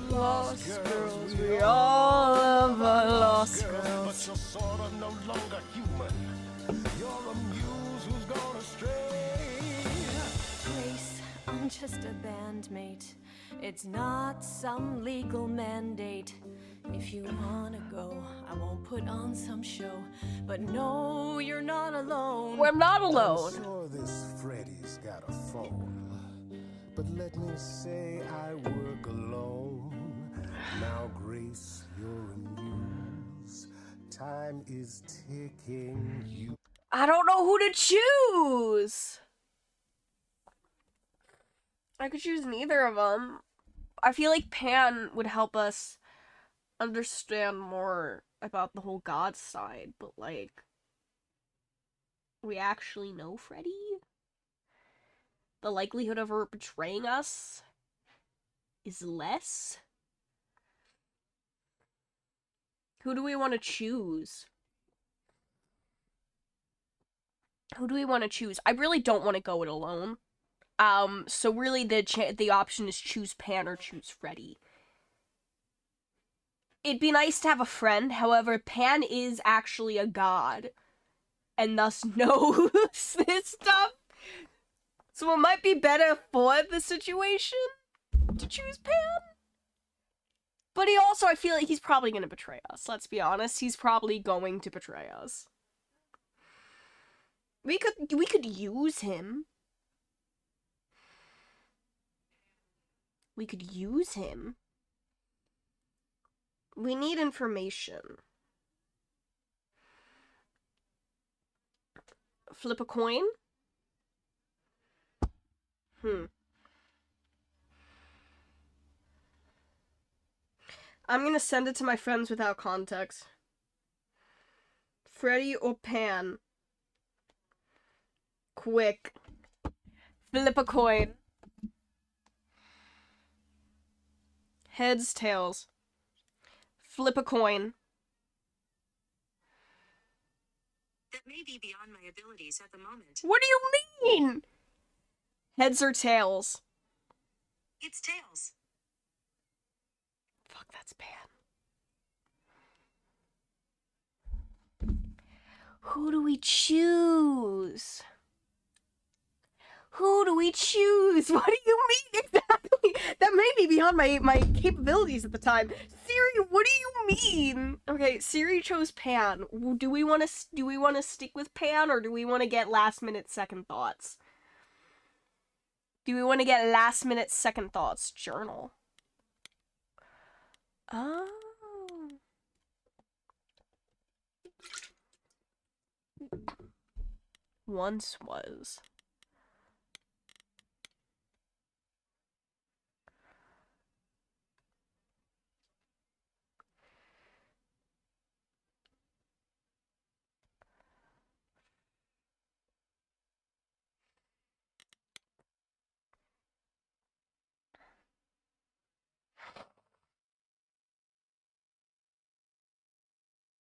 Lost girls, we all love our lost girls. But you're sort of no longer human. You're a muse who's gone astray. I'm just a bandmate. It's not some legal mandate. If you wanna go, I won't put on some show. But no, you're not alone. We're not I'm alone. sure this Freddy's got a phone, but let me say I work alone. Now, Grace, you're a muse. Time is ticking. You. I don't know who to choose. I could choose neither of them. I feel like Pan would help us understand more about the whole God side, but like, we actually know Freddy? The likelihood of her betraying us is less? Who do we want to choose? Who do we want to choose? I really don't want to go it alone. So really the option is choose Pan or choose Freddy. It'd be nice to have a friend, however, Pan is actually a god, and thus knows this stuff. So it might be better for the situation to choose Pan. But he also, I feel like he's probably gonna betray us, let's be honest. He's probably going to betray us. We could use him. We could use him. We need information. Flip a coin? I'm gonna send it to my friends without context. Freddy or Pan? Quick. Flip a coin. Heads, tails. Flip a coin. That may be beyond my abilities at the moment. What do you mean? Heads or tails? It's tails. Fuck, that's bad. Who do we choose? Who do we choose? What do you mean exactly? That may be beyond my capabilities at the time. Siri, what do you mean? Okay, Siri chose Pan. Do we want to stick with Pan, or do we want to get last minute second thoughts? Do we want to get last minute second thoughts? Journal. Oh. Once was.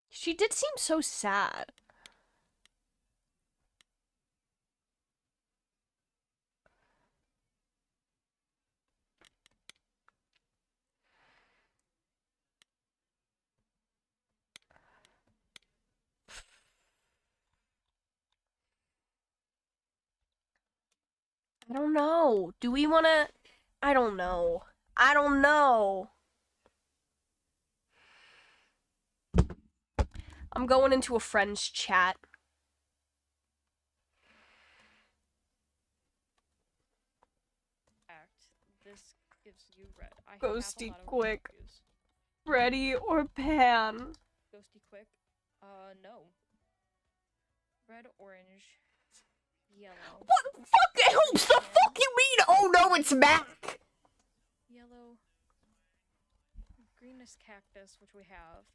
She did seem so sad. I don't know. Do we want to... I don't know. I don't know. I'm going into a friend's chat. This gives you red. I have Ghosty a lot of quick. confused. Freddy or Pan? Ghosty quick. No. Red, orange, yellow. What the fuck? Who the fuck you mean? Oh no, it's Mac! Yellow. Green is cactus, which we have.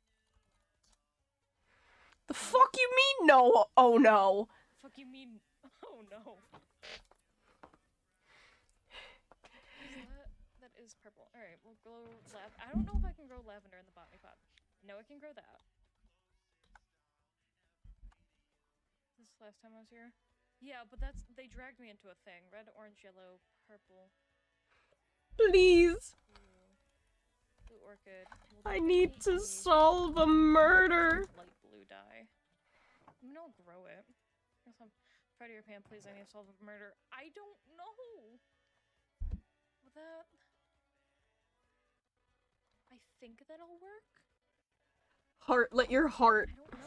The fuck you mean no? Oh no. Fuck you mean? Oh no. That is purple. All right, we'll grow I don't know if I can grow lavender in the botany pot. No, I can grow that. This is the last time I was here. Yeah, but they dragged me into a thing. Red, orange, yellow, purple. Please. Blue orchid. I need to solve a murder. Light blue dye. I mean, I'll grow it. Freddy or Pan, please, I need to solve a murder. I don't know. that. I think that'll work. Heart, let your heart. I don't know.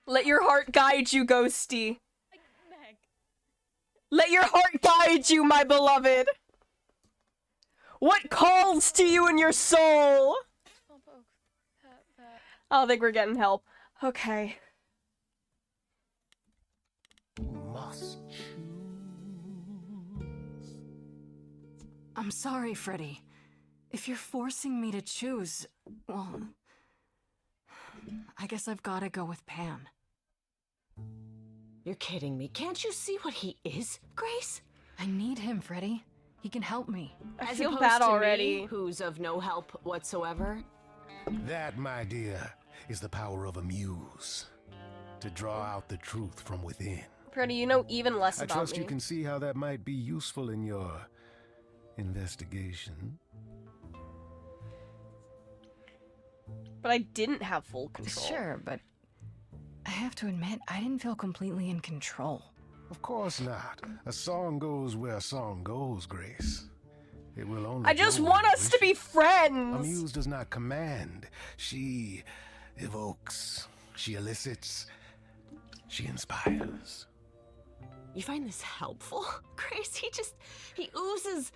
Let your heart guide you, Ghosty. Meg. Let your heart guide you, my beloved. What calls to you in your soul? I don't think we're getting help. Okay. Must I'm sorry, Freddy. If you're forcing me to choose, well, I guess I've gotta go with Pan. You're kidding me. Can't you see what he is, Grace? I need him, Freddy. He can help me. I As feel opposed bad to already. me, who's of no help whatsoever. That, my dear, is the power of a muse. To draw out the truth from within. Freddy, you know even less I about trust me. you can see how that might be useful in your investigation. But I didn't have full control. Sure, but I have to admit, I didn't feel completely in control. Of course not. A song goes where a song goes, Grace. It will only I just go want where us to be friends. A muse does not command. She evokes. She elicits. She inspires. You find this helpful, Grace? He oozes.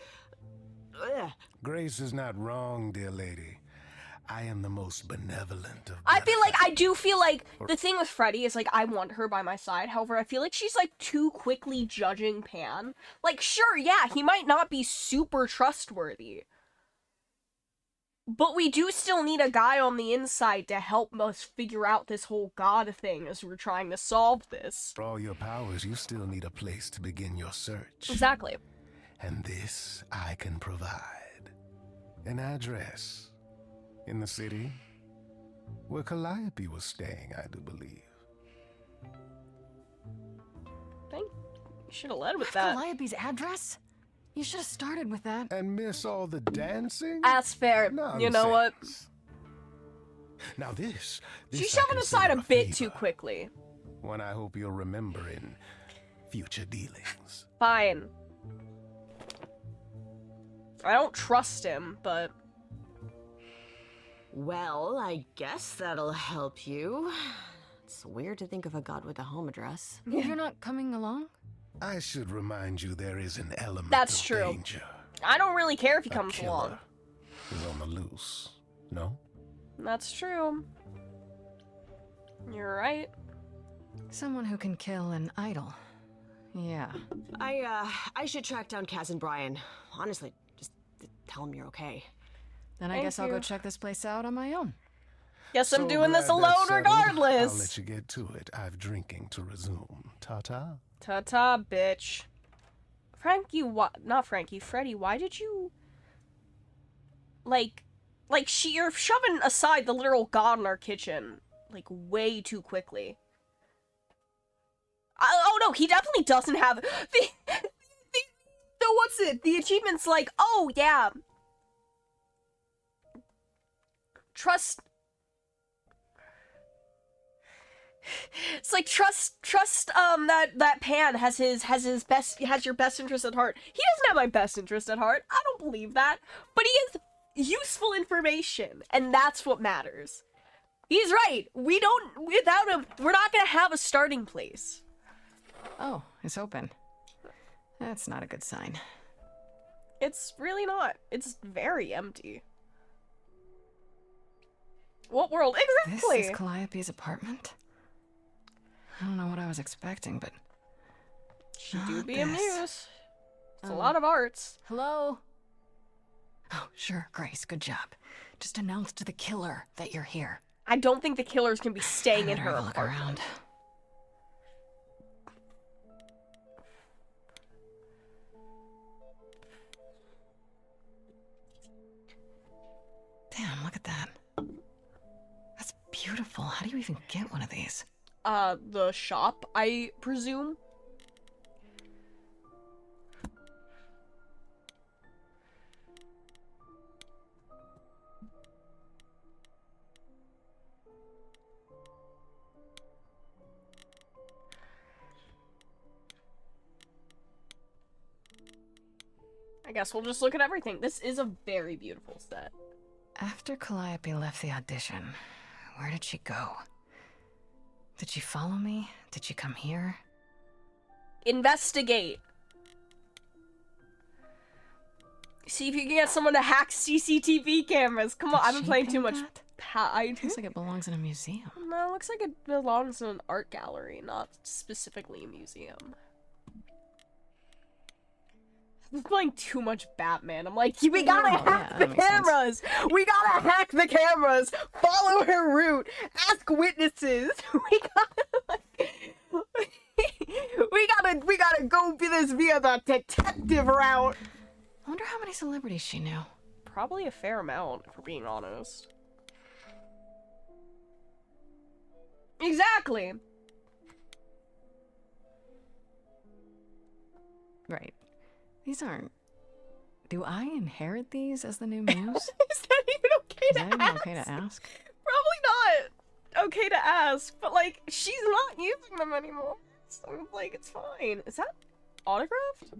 Ugh. Grace is not wrong, dear lady. I am the most benevolent of I do feel like the thing with Freddy is like I want her by my side. However, I feel like she's like too quickly judging Pan. Like, sure, yeah, he might not be super trustworthy. But we do still need a guy on the inside to help us figure out this whole God thing as we're trying to solve this. For all your powers, you still need a place to begin your search. Exactly. And this I can provide. An address. In the city, where Calliope was staying, I do believe. You should have led with Have that. Calliope's address? You should have started with that. And miss all the dancing? That's fair. You know what? Now this She's I shoving aside a consider bit too favor, quickly. one I hope you'll remember in future dealings. Fine. I don't trust him, but... Well, I guess that'll help you. It's weird to think of a god with a home address. You're not coming along? I should remind you there is an element That's of true. danger. I don't really care if he A comes killer along. is on the loose, no? That's true. You're right. Someone who can kill an idol. Yeah. I should track down Kaz and Brian. Honestly, just tell them you're okay. Then I Thank guess I'll go you. check this place out on my own. Guess I'm So doing this glad alone that's settled. I'll regardless. let you get to it. I've drinking to resume. Ta-ta. Ta-ta, bitch. Frankie, not Frankie, Freddy, why did you... Like, you're shoving aside the literal god in our kitchen, like, way too quickly. Oh no, he definitely doesn't have... what's it? The achievement's like, oh yeah. Trust... It's like trust that Pan has your best interest at heart. He doesn't have my best interest at heart. I don't believe that. But he has useful information, and that's what matters. He's right. Without him, we're not gonna have a starting place. Oh, it's open. That's not a good sign. It's really not. It's very empty. What world? Exactly. This is Calliope's apartment? I don't know what I was expecting, but... She do not be this. amused. It's a lot of arts. Hello? Oh, sure, Grace, good job. Just announce to the killer that you're here. I don't think the killer's gonna be staying in Better her have a look apartment. around. Damn, look at that. That's beautiful. How do you even get one of these? The shop, I presume. I guess we'll just look at everything. This is a very beautiful set. After Calliope left the audition, where did she go? Did she follow me? Did she come here? Investigate. See if you can get someone to hack CCTV cameras. Come on, I've been playing too much. Looks like it belongs in a museum. No, it looks like it belongs in an art gallery, not specifically a museum. I'm playing too much Batman. I'm like, we gotta hack the cameras! We gotta hack the cameras! Follow her route! Ask witnesses! We gotta go this via the detective route! I wonder how many celebrities she knew. Probably a fair amount, if we're being honest. Exactly! Right. These aren't... Do I inherit these as the new muse? Is that even okay Is that even okay to ask? Probably not okay to ask, but like, she's not using them anymore. So like, it's fine. Is that autographed?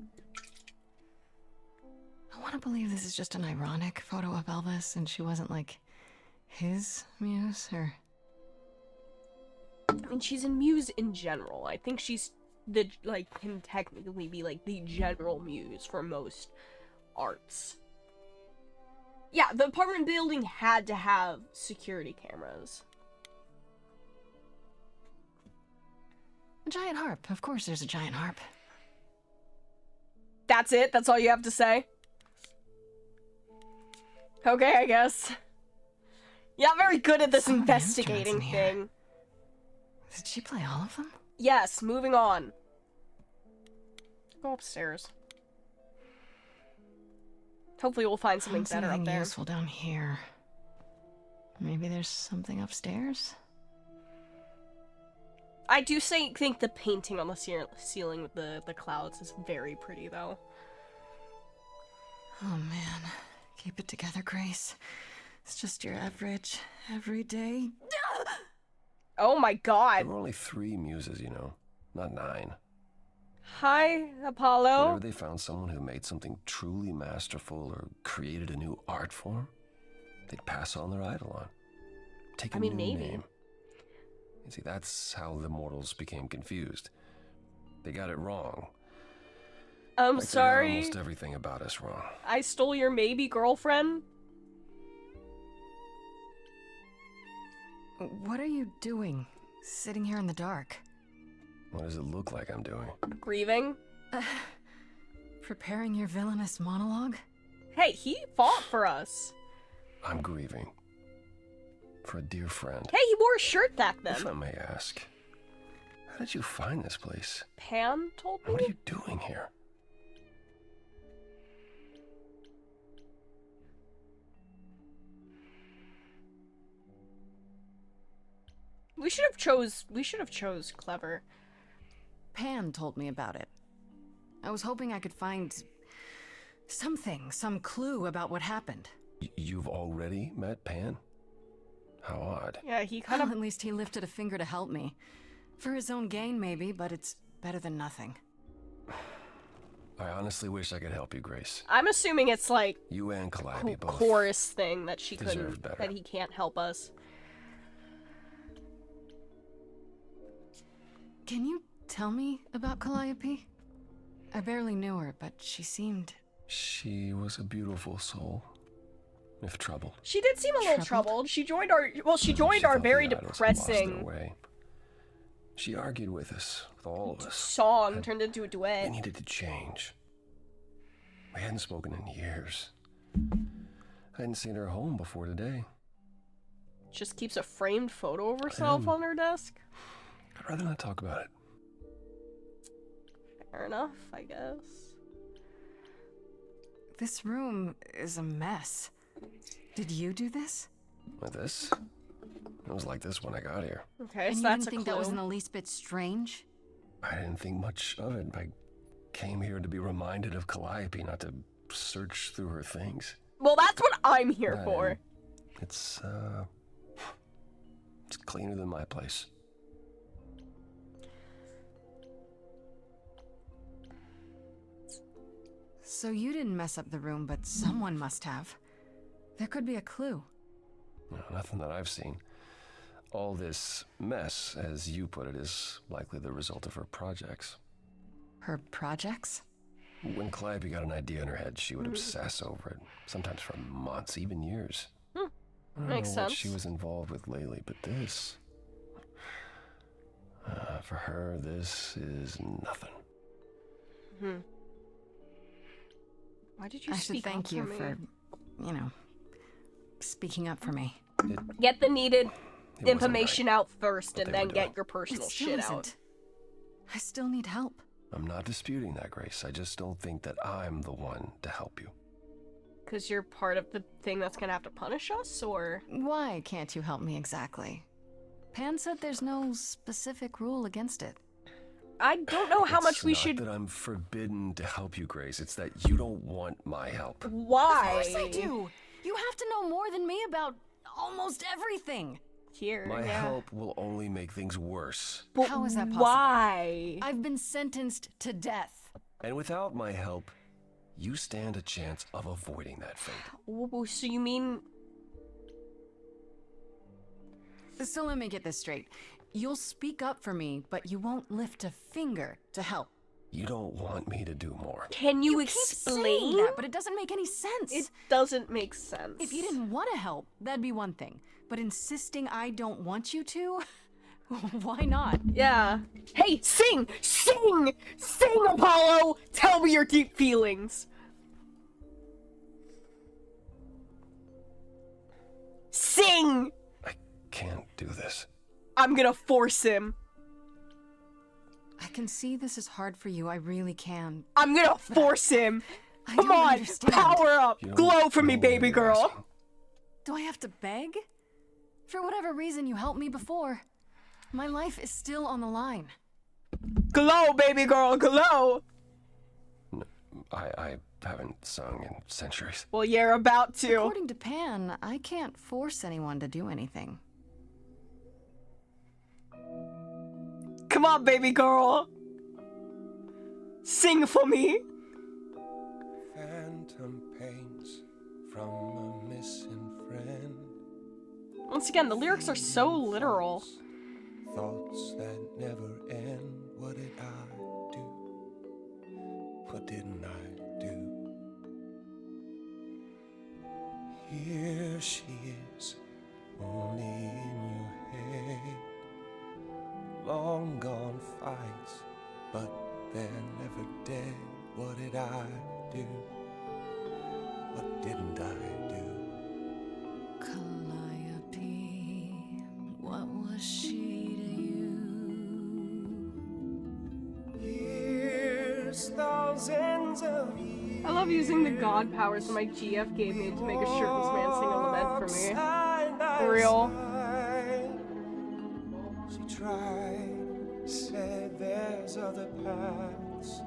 I want to believe this is just an ironic photo of Elvis and she wasn't like his muse or... I mean, she's in muse in general. I think she's the, like, can technically be like the general muse for most arts. Yeah, the apartment building had to have security cameras. A giant harp. Of course there's a giant harp. That's it? That's all you have to say? Okay, I guess. Yeah, I'm very good at this investigating thing. Did she play all of them? Yes, moving on. Go upstairs. Hopefully we'll find something better up there. Useful down here. Maybe there's something upstairs? I do think the painting on the ceiling with the clouds is very pretty, though. Oh man. Keep it together, Grace. It's just your average, everyday... Oh my god! There were only 3 muses, you know, not 9. Hi, Apollo. Whenever they found someone who made something truly masterful or created a new art form, they'd pass on their eidolon. Take a new name. You see, that's how the mortals became confused. They got it wrong. I'm like sorry. They got almost everything about us wrong. I stole your maybe girlfriend? What are you doing? Sitting here in the dark? What does it look like I'm doing? Grieving? Preparing your villainous monologue? Hey, he fought for us. I'm grieving. For a dear friend. Hey, he wore a shirt back then. If I may ask, how did you find this place? Pan told me? What are you doing here? We should have chose clever. Pan told me about it. I was hoping I could find something, some clue about what happened. You've already met Pan? How odd. Yeah, he kind of... At least he lifted a finger to help me. For his own gain, maybe, but it's better than nothing. I honestly wish I could help you, Grace. I'm assuming it's like... You and Calliope both chorus thing that she couldn't... deserve better. That he can't help us. Can you tell me about Calliope? I barely knew her, but she seemed... She was a beautiful soul. If troubled. She did seem a little troubled. She joined our... Well, she joined our very depressing... She argued with us, with all of us. Song turned into a duet. We needed to change. We hadn't spoken in years. I hadn't seen her home before today. Just keeps a framed photo of herself on her desk. I'd rather not talk about it. Fair enough, I guess. This room is a mess. Did you do this? With this? It was like this when I got here. Okay, and so you that's didn't a think clue. that was in the least bit strange? I didn't think much of it. I came here to be reminded of Calliope, not to search through her things. Well, that's what I'm here for. It's cleaner than my place. So you didn't mess up the room, but someone must have. There could be a clue. No, nothing that I've seen. All this mess, as you put it, is likely the result of her projects. Her projects? When Calliope got an idea in her head, she would obsess over it, sometimes for months, even years. I don't Makes know what sense. she was involved with lately, but this... for her, this is nothing. Why did you I speak should thank up you for, for, me? speaking up for me. Get the needed wasn't information out first, What and they then were get doing. your personal It still shit isn't. out. I still need help. I'm not disputing that, Grace. I just don't think that I'm the one to help you. Because you're part of the thing that's gonna have to punish us, or? Why can't you help me exactly? Pan said there's no specific rule against it. I don't know how much we It's should. not that I'm forbidden to help you, Grace. It's that you don't want my help. Why? Of course I do. You have to know more than me about almost everything. Here, My yeah. help will only make things worse. But How is that possible? why? I've been sentenced to death. And without my help, you stand a chance of avoiding that fate. So you mean So let me get this straight. You'll speak up for me, but you won't lift a finger to help. You don't want me to do more. Can you Keep saying explain? that, but it doesn't make any sense. It doesn't make sense. If you didn't want to help, that'd be one thing. But insisting I don't want you to? Why not? Yeah. Hey, sing! Sing! Sing, Apollo! Tell me your deep feelings. Sing! I can't do this. I'm gonna force him. I can see this is hard for you, I really can. I'm gonna force him. I Come don't on, understand. power up. You don't Glow for me, know baby what you're girl. asking. Do I have to beg? For whatever reason you helped me before. My life is still on the line. Glow, baby girl, glow. I haven't sung in centuries. Well, you're about to. According to Pan, I can't force anyone to do anything. Come on, baby girl. Sing for me. Phantom pains from a missing friend. Once again, the lyrics are so literal. Thoughts that never end. What did I do? What didn't I do? Here she is, only in your head. Long gone fights, but they're never dead. What did I do? What didn't I do? Calliope, what was she to you? Years, thousands of years. I love using the god powers that my GF gave me to make a shirtless man sing a lament for me. Side by For real. side. She tried, said there's other paths.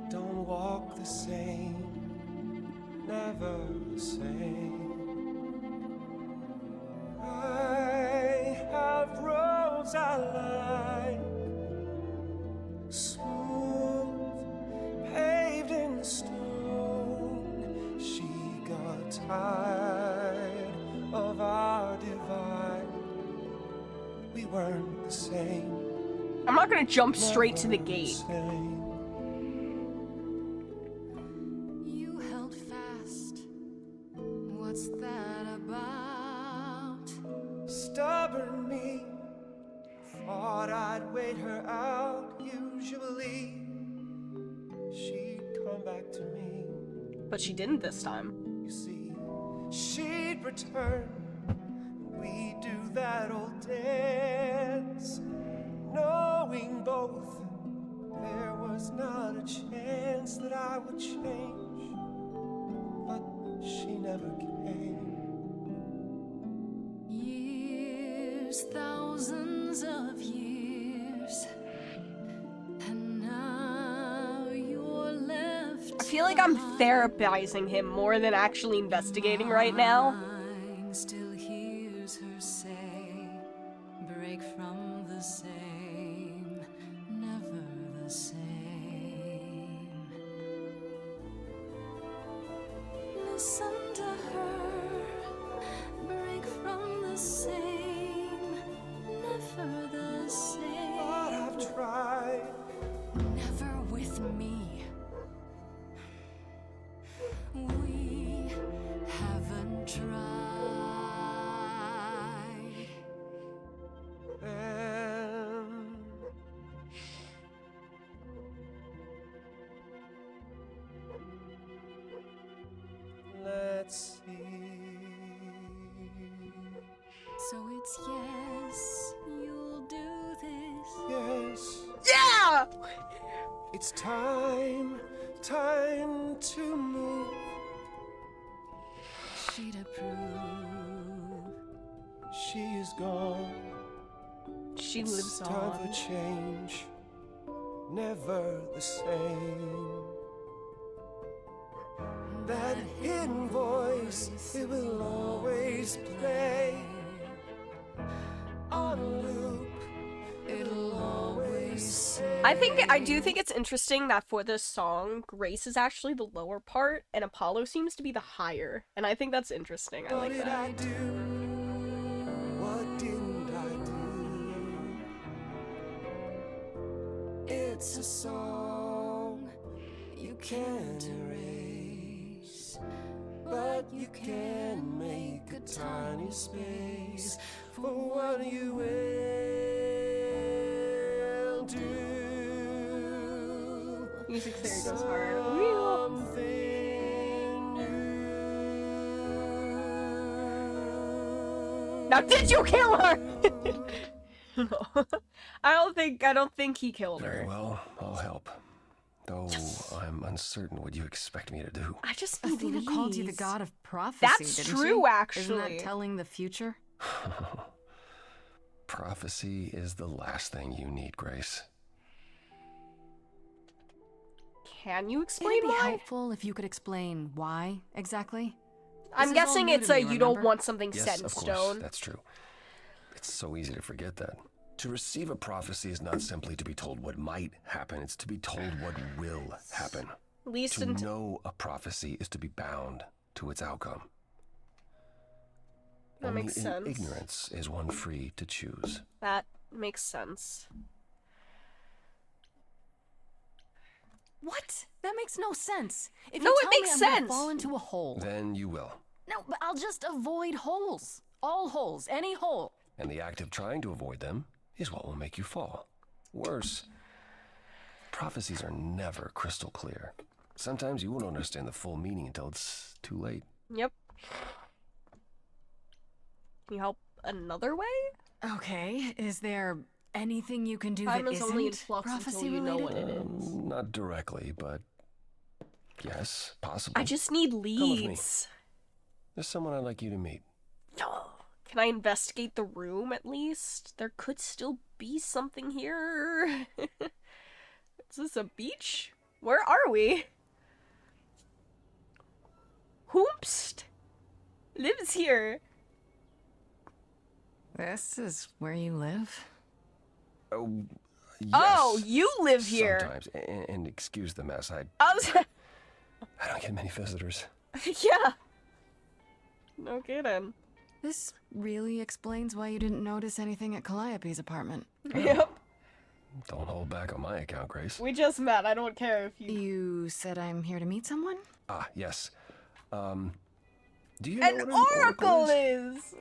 Don't walk the same, never the same. I have roads I like, smooth, paved in stone. She got tired of our divide. We weren't the same. I'm not gonna jump straight to the gate. You held fast. What's that about? Stubborn me, thought I'd wait her out. Usually, she'd come back to me. But she didn't this time. You see, she'd return. We do that old dance, knowing both there was not a chance that I would change. But she never came. Years, thousands of years. And now you're left. I feel like I'm therapizing him more than actually investigating right now. Mine still hears her say, break from the same, never the same. asunder her, break from the same, never the same. But I've tried. Never with me. We haven't tried. And let's see. So it's yes, you'll do this. Yes. Yeah! It's time to move. She'd approve. She is gone. She It's lives time on. for change. Never the same. That hidden voice, it will always play. On a loop, it'll always say. I do think it's interesting that for this song, Grace is actually the lower part and Apollo seems to be the higher. And I think that's interesting. I What like did that. I do? What didn't I do? It's a song you can't erase, but you can make a tiny space for what you will do. Music theory goes hard. Something new. Now did you kill her? No. I don't think he killed Very her. well, I'll help. Though I'm uncertain what you expect me to do. I just need Athena called you the leads. god of prophecy, That's didn't true, she? Isn't actually. that telling the future? Prophecy is the last thing you need, Grace. Can you explain It'd be why? helpful if you could explain why exactly. I'm This is all guessing new it's to a me, you don't remember? want something Yes, set in of course, stone. that's true. It's so easy to forget that. To receive a prophecy is not simply to be told what might happen, it's to be told what will happen. At least To in know a prophecy is to be bound to its outcome. That Only makes in sense. ignorance is one free to choose. That makes sense. What? That makes no sense. If No, you it tell makes me I'm gonna sense. fall into a hole. Then you will. No, but I'll just avoid holes. All holes, any hole. And the act of trying to avoid them is what will make you fall. Worse, prophecies are never crystal clear. Sometimes you won't understand the full meaning until it's too late. Yep. Can you help another way? Okay, is there anything you can do Time that is isn't only in flux prophecy until you know related? what it is. Not directly, but yes, possibly. I just need with me. leads. There's someone I'd like you to meet. Can I investigate the room at least? There could still be something here. Is this a beach? Where are we? Whoomst lives here. This is where you live? Oh, yes. Oh, you live here. Sometimes. And excuse the mess. I I don't get many visitors. yeah. No kidding. This really explains why you didn't notice anything at Calliope's apartment. Yep. Don't hold back on my account, Grace. We just met. I don't care if you. You said I'm here to meet someone? Ah, yes. Do you know An what an oracle is.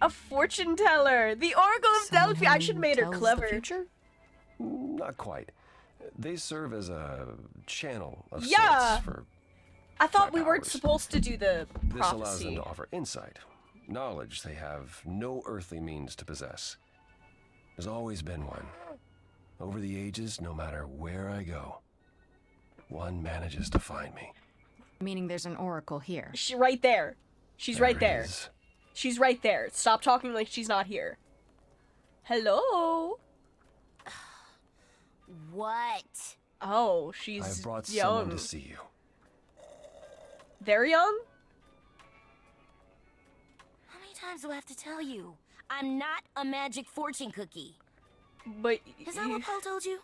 A fortune teller. The Oracle of Delphi. I should have made her tells the clever. future? Not quite. They serve as a channel of Yeah. sorts for. I thought we weren't powers. supposed to do the This allows them prophecy. to offer insight, knowledge they have no earthly means to possess. There's always been one. Over the ages, no matter where I go, one manages to find me. Meaning there's an oracle here. She right there. She's right it there. is. She's right there. Stop talking like she's not here. Hello. What? Oh, she's I've brought young. someone to see you. Very young? How many times do I have to tell you? I'm not a magic fortune cookie. But Is that what Paul told you?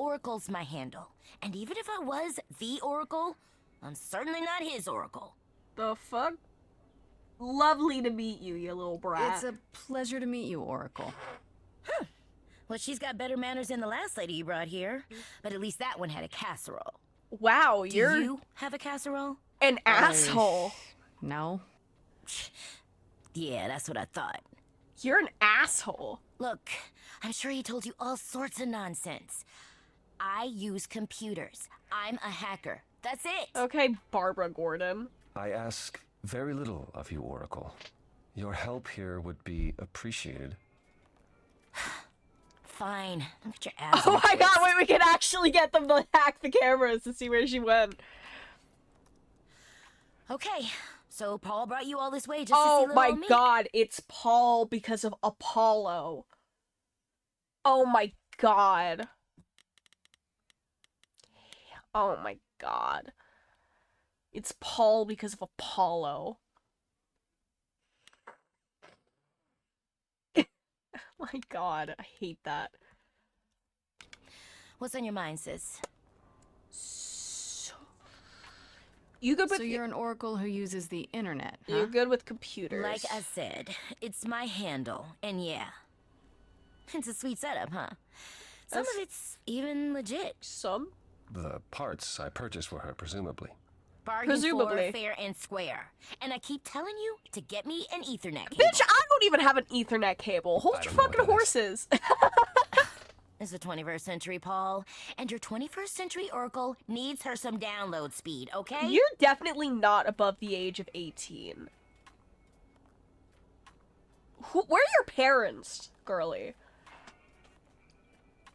Oracle's my handle. And even if I was the Oracle, I'm certainly not his Oracle. The fuck? Lovely to meet you, you little brat. It's a pleasure to meet you, Oracle. Huh. Well, she's got better manners than the last lady you brought here. But at least that one had a casserole. Wow, Do you have a casserole? an asshole. No. Yeah, that's what I thought. You're an asshole. Look, I'm sure he told you all sorts of nonsense. I use computers. I'm a hacker. That's it. Okay, Barbara Gordon. I ask very little of you, Oracle. Your help here would be appreciated. Fine. Don't get your ass. Oh my god, wait, we can actually get them to hack the cameras to see where she went. Okay, so Paul brought you all this way just to see Oh little my old me? god, it's Paul because of Apollo. Oh my god. Oh my god. It's Paul because of Apollo. My god, I hate that. What's on your mind, sis? You good with So you're an oracle who uses the internet, huh? You're good with computers. Like I said, it's my handle, and yeah. It's a sweet setup, huh? Some of it's even legit. Some? The parts I purchased for her, presumably. Bargain Presumably. for fair and square. And I keep telling you to get me an Ethernet cable. Bitch, I don't even have an Ethernet cable. Hold your fucking horses. It's the 21st century, Paul. And your 21st century Oracle needs her some download speed, okay? You're definitely not above the age of 18. Where are your parents, girly?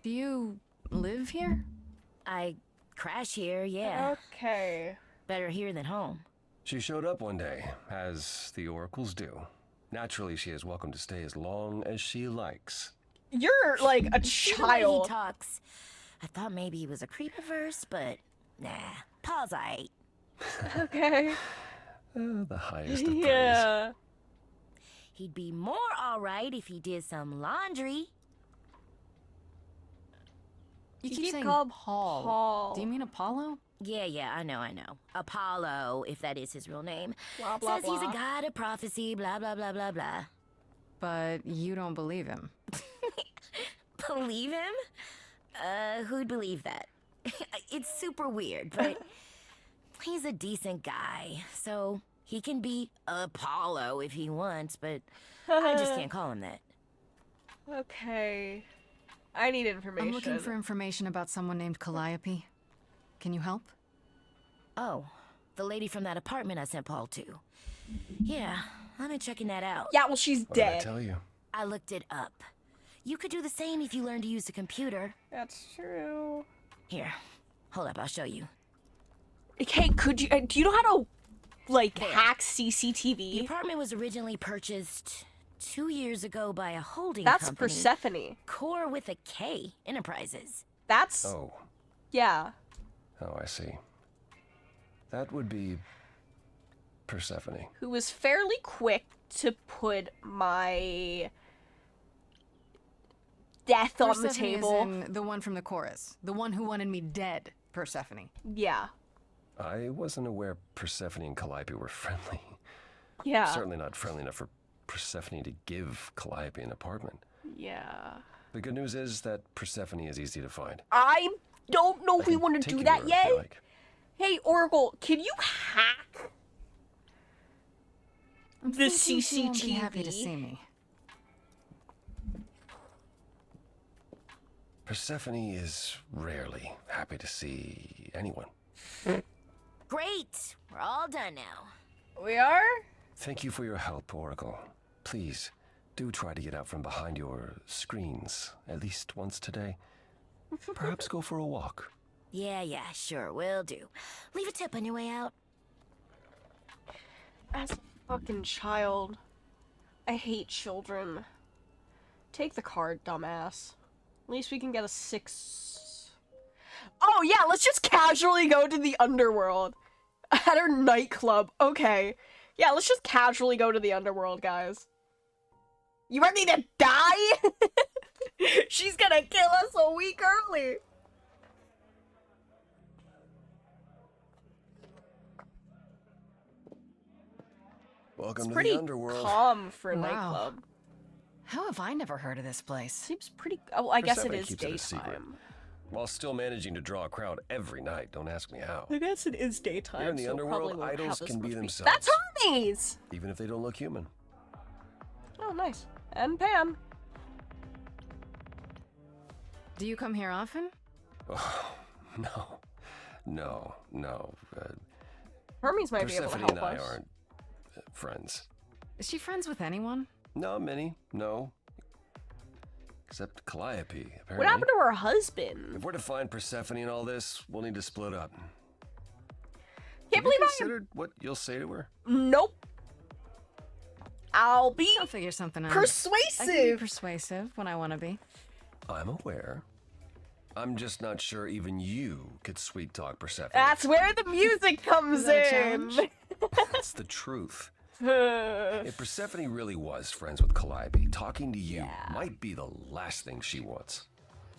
Do you live here? I crash here, yeah. Okay. Better here than home. She showed up one day, as the oracles do. Naturally, she is welcome to stay as long as she likes. You're like a See the way child. he talks. I thought maybe he was a creep at first, but nah. Paul's aight. Okay. The highest of praise. Yeah. He'd be more alright if he did some laundry. You You keep keep saying calling Paul. Paul. Do you mean Apollo? Yeah, I know. Apollo, if that is his real name. Blah, blah, Says he's blah. a god of prophecy, blah, blah, blah, blah, blah. But you don't believe him. Believe him? Who'd believe that? It's super weird, but he's a decent guy, so he can be Apollo if he wants, but I just can't call him that. Okay. I need information. I'm looking for information about someone named Calliope. Can you help? Oh, the lady from that apartment I sent Paul to. Yeah, I've been checking that out. Yeah, well, she's What did I dead. tell you? I looked it up. You could do the same if you learn to use the computer. That's true. Here, hold up, I'll show you. Okay, could you? Do you know how to, like, There. hack The CCTV? apartment was originally purchased 2 years ago by a holding That's company. Persephone. Core with a K Enterprises. That's Oh, yeah. I see. That would be Persephone. Who was fairly quick to put my death on the Persephone table. Is in the one from the chorus. The one who wanted me dead, Persephone. Yeah. I wasn't aware Persephone and Calliope were friendly. Yeah. Certainly not friendly enough for Persephone to give Calliope an apartment. Yeah. The good news is that Persephone is easy to find. I don't know if I we can want to take do you that there if yet. you like. Hey, Oracle, can you hack I'm the thinking she won't be CCTV? happy to see me. Persephone is rarely happy to see anyone. Great! We're all done now. We are? Thank you for your help, Oracle. Please, do try to get out from behind your screens at least once today. Perhaps go for a walk. Yeah, sure, will do. Leave a tip on your way out. As a fucking child, I hate children. Take the card, dumbass. At least we can get a 6. Oh yeah, let's just casually go to the underworld. At our nightclub. Okay. Yeah, let's just casually go to the underworld, guys. You ready to die? She's gonna kill us a week early. Welcome It's to pretty the underworld. calm for a Wow. nightclub. How have I never heard of this place? Seems pretty. Oh, I guess it Persephone is keeps it a secret, daytime. while still managing to draw a crowd every night. Don't ask me how. I guess it is daytime. Here in the so underworld, probably won't have idols this can be much themselves. That's Hermes. Even if they don't look human. Oh, nice. And Pan. Do you come here often? Oh, no. Hermes might be able to Persephone help and I us. aren't friends. Is she friends with anyone? No, Minnie, no. Except Calliope, apparently. What happened to her husband? If we're to find Persephone in all this, we'll need to split up. Can't Have believe you I considered what you'll say to her? Nope. I'll figure something out. persuasive. I can be persuasive when I want to be. I'm aware. I'm just not sure even you could sweet talk Persephone. That's where the music comes Is that a in. challenge? That's the truth. If Persephone really was friends with Calliope, talking to you might be the last thing she wants.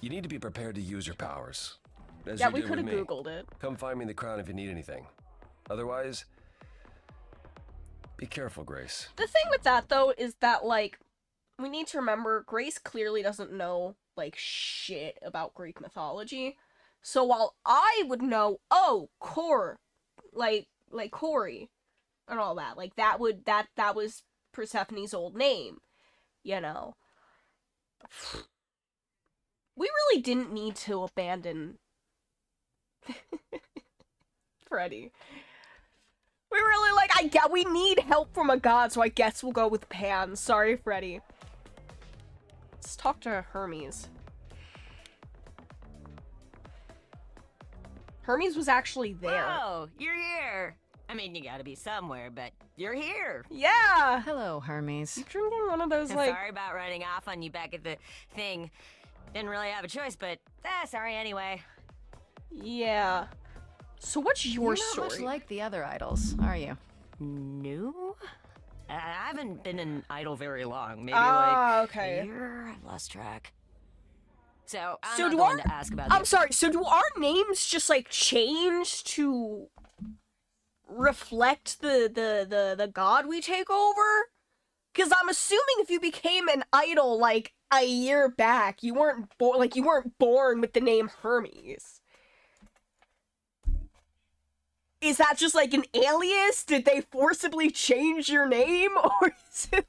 You need to be prepared to use your powers. As Yeah, you we did could with have me. Googled it. Come find me in the crown if you need anything. Otherwise, be careful, Grace. The thing with that though is that like we need to remember Grace clearly doesn't know like shit about Greek mythology. So while I would know, oh, like Corey and all that, like that was Persephone's old name, you know. We really didn't need to abandon Freddy. We really we need help from a god, so I guess we'll go with Pan. Sorry, Freddy. Let's talk to Hermes. Hermes was actually there. Oh, you're here. I mean, you gotta be somewhere, but you're here. Yeah. Hello, Hermes. You drinking one of those I'm like? sorry about running off on you back at the thing. Didn't really have a choice, but sorry anyway. Yeah. So what's your You're story? not much like the other idols, are you? No? I haven't been an idol very long. Maybe okay. a year. I've lost track. So I'm So not do the one our- to ask about. I'm sorry. So do our names just like change to reflect the god we take over? Because I'm assuming if you became an idol like a year back, you weren't born with the name Hermes. Is that just like an alias? Did they forcibly change your name, or is it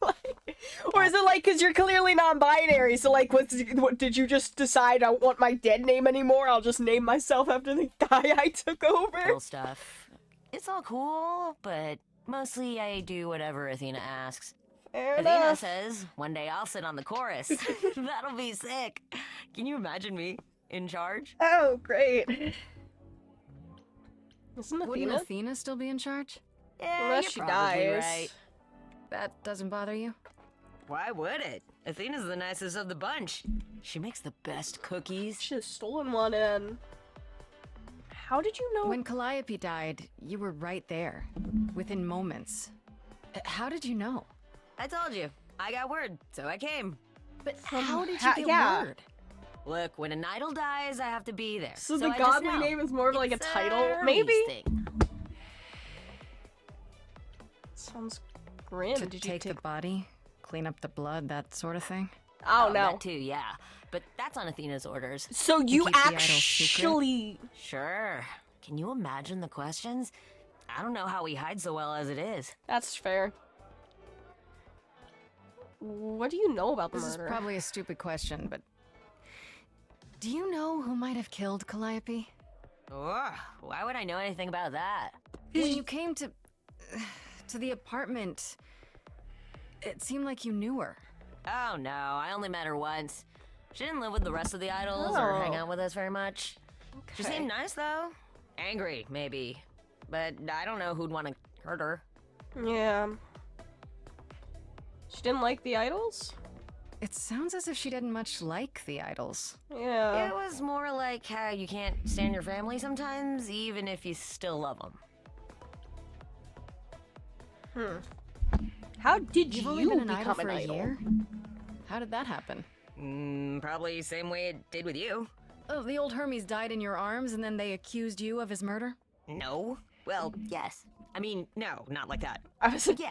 like because you're clearly non-binary? So like, what did you just decide? I don't want my dead name anymore. I'll just name myself after the guy I took over. Cool stuff. It's all cool, but mostly I do whatever Athena asks. Fair Athena enough. says one day I'll sit on the chorus. That'll be sick. Can you imagine me in charge? Oh, great. Isn't Wouldn't Athena? Athena still be in charge? Yeah, Unless you're she probably dies. right. That doesn't bother you? Why would it? Athena's the nicest of the bunch. She makes the best cookies. Should have stolen one and. How did you know? When Calliope died, you were right there, within moments. How did you know? I told you. I got word, so I came. But how did you get yeah. word? Look, when an idol dies, I have to be there. So the I just godly know. name is more of like a It's title, Hermes maybe? thing. Sounds grim. To Did you take the body, clean up the blood, that sort of thing? Oh, no. That too, yeah. But that's on Athena's orders. So you keep the idol secret? actually. Sure. Can you imagine the questions? I don't know how he hides so well as it is. That's fair. What do you know about the This murder? is probably a stupid question, but do you know who might have killed Calliope? Ugh, why would I know anything about that? When you came to the apartment, it seemed like you knew her. Oh no, I only met her once. She didn't live with the rest of the idols or hang Oh. out with us very much. She Okay. seemed nice though. Angry, maybe. But I don't know who'd want to hurt her. Yeah. She didn't like the idols? It sounds as if she didn't much like the idols. Yeah. It was more like how you can't stand your family sometimes, even if you still love them. How did You've you only been an idol become for an a idol? year? How did that happen? Probably same way it did with you. Oh, the old Hermes died in your arms and then they accused you of his murder? No. Well, yes. I mean, no, not like that. I was Yeah.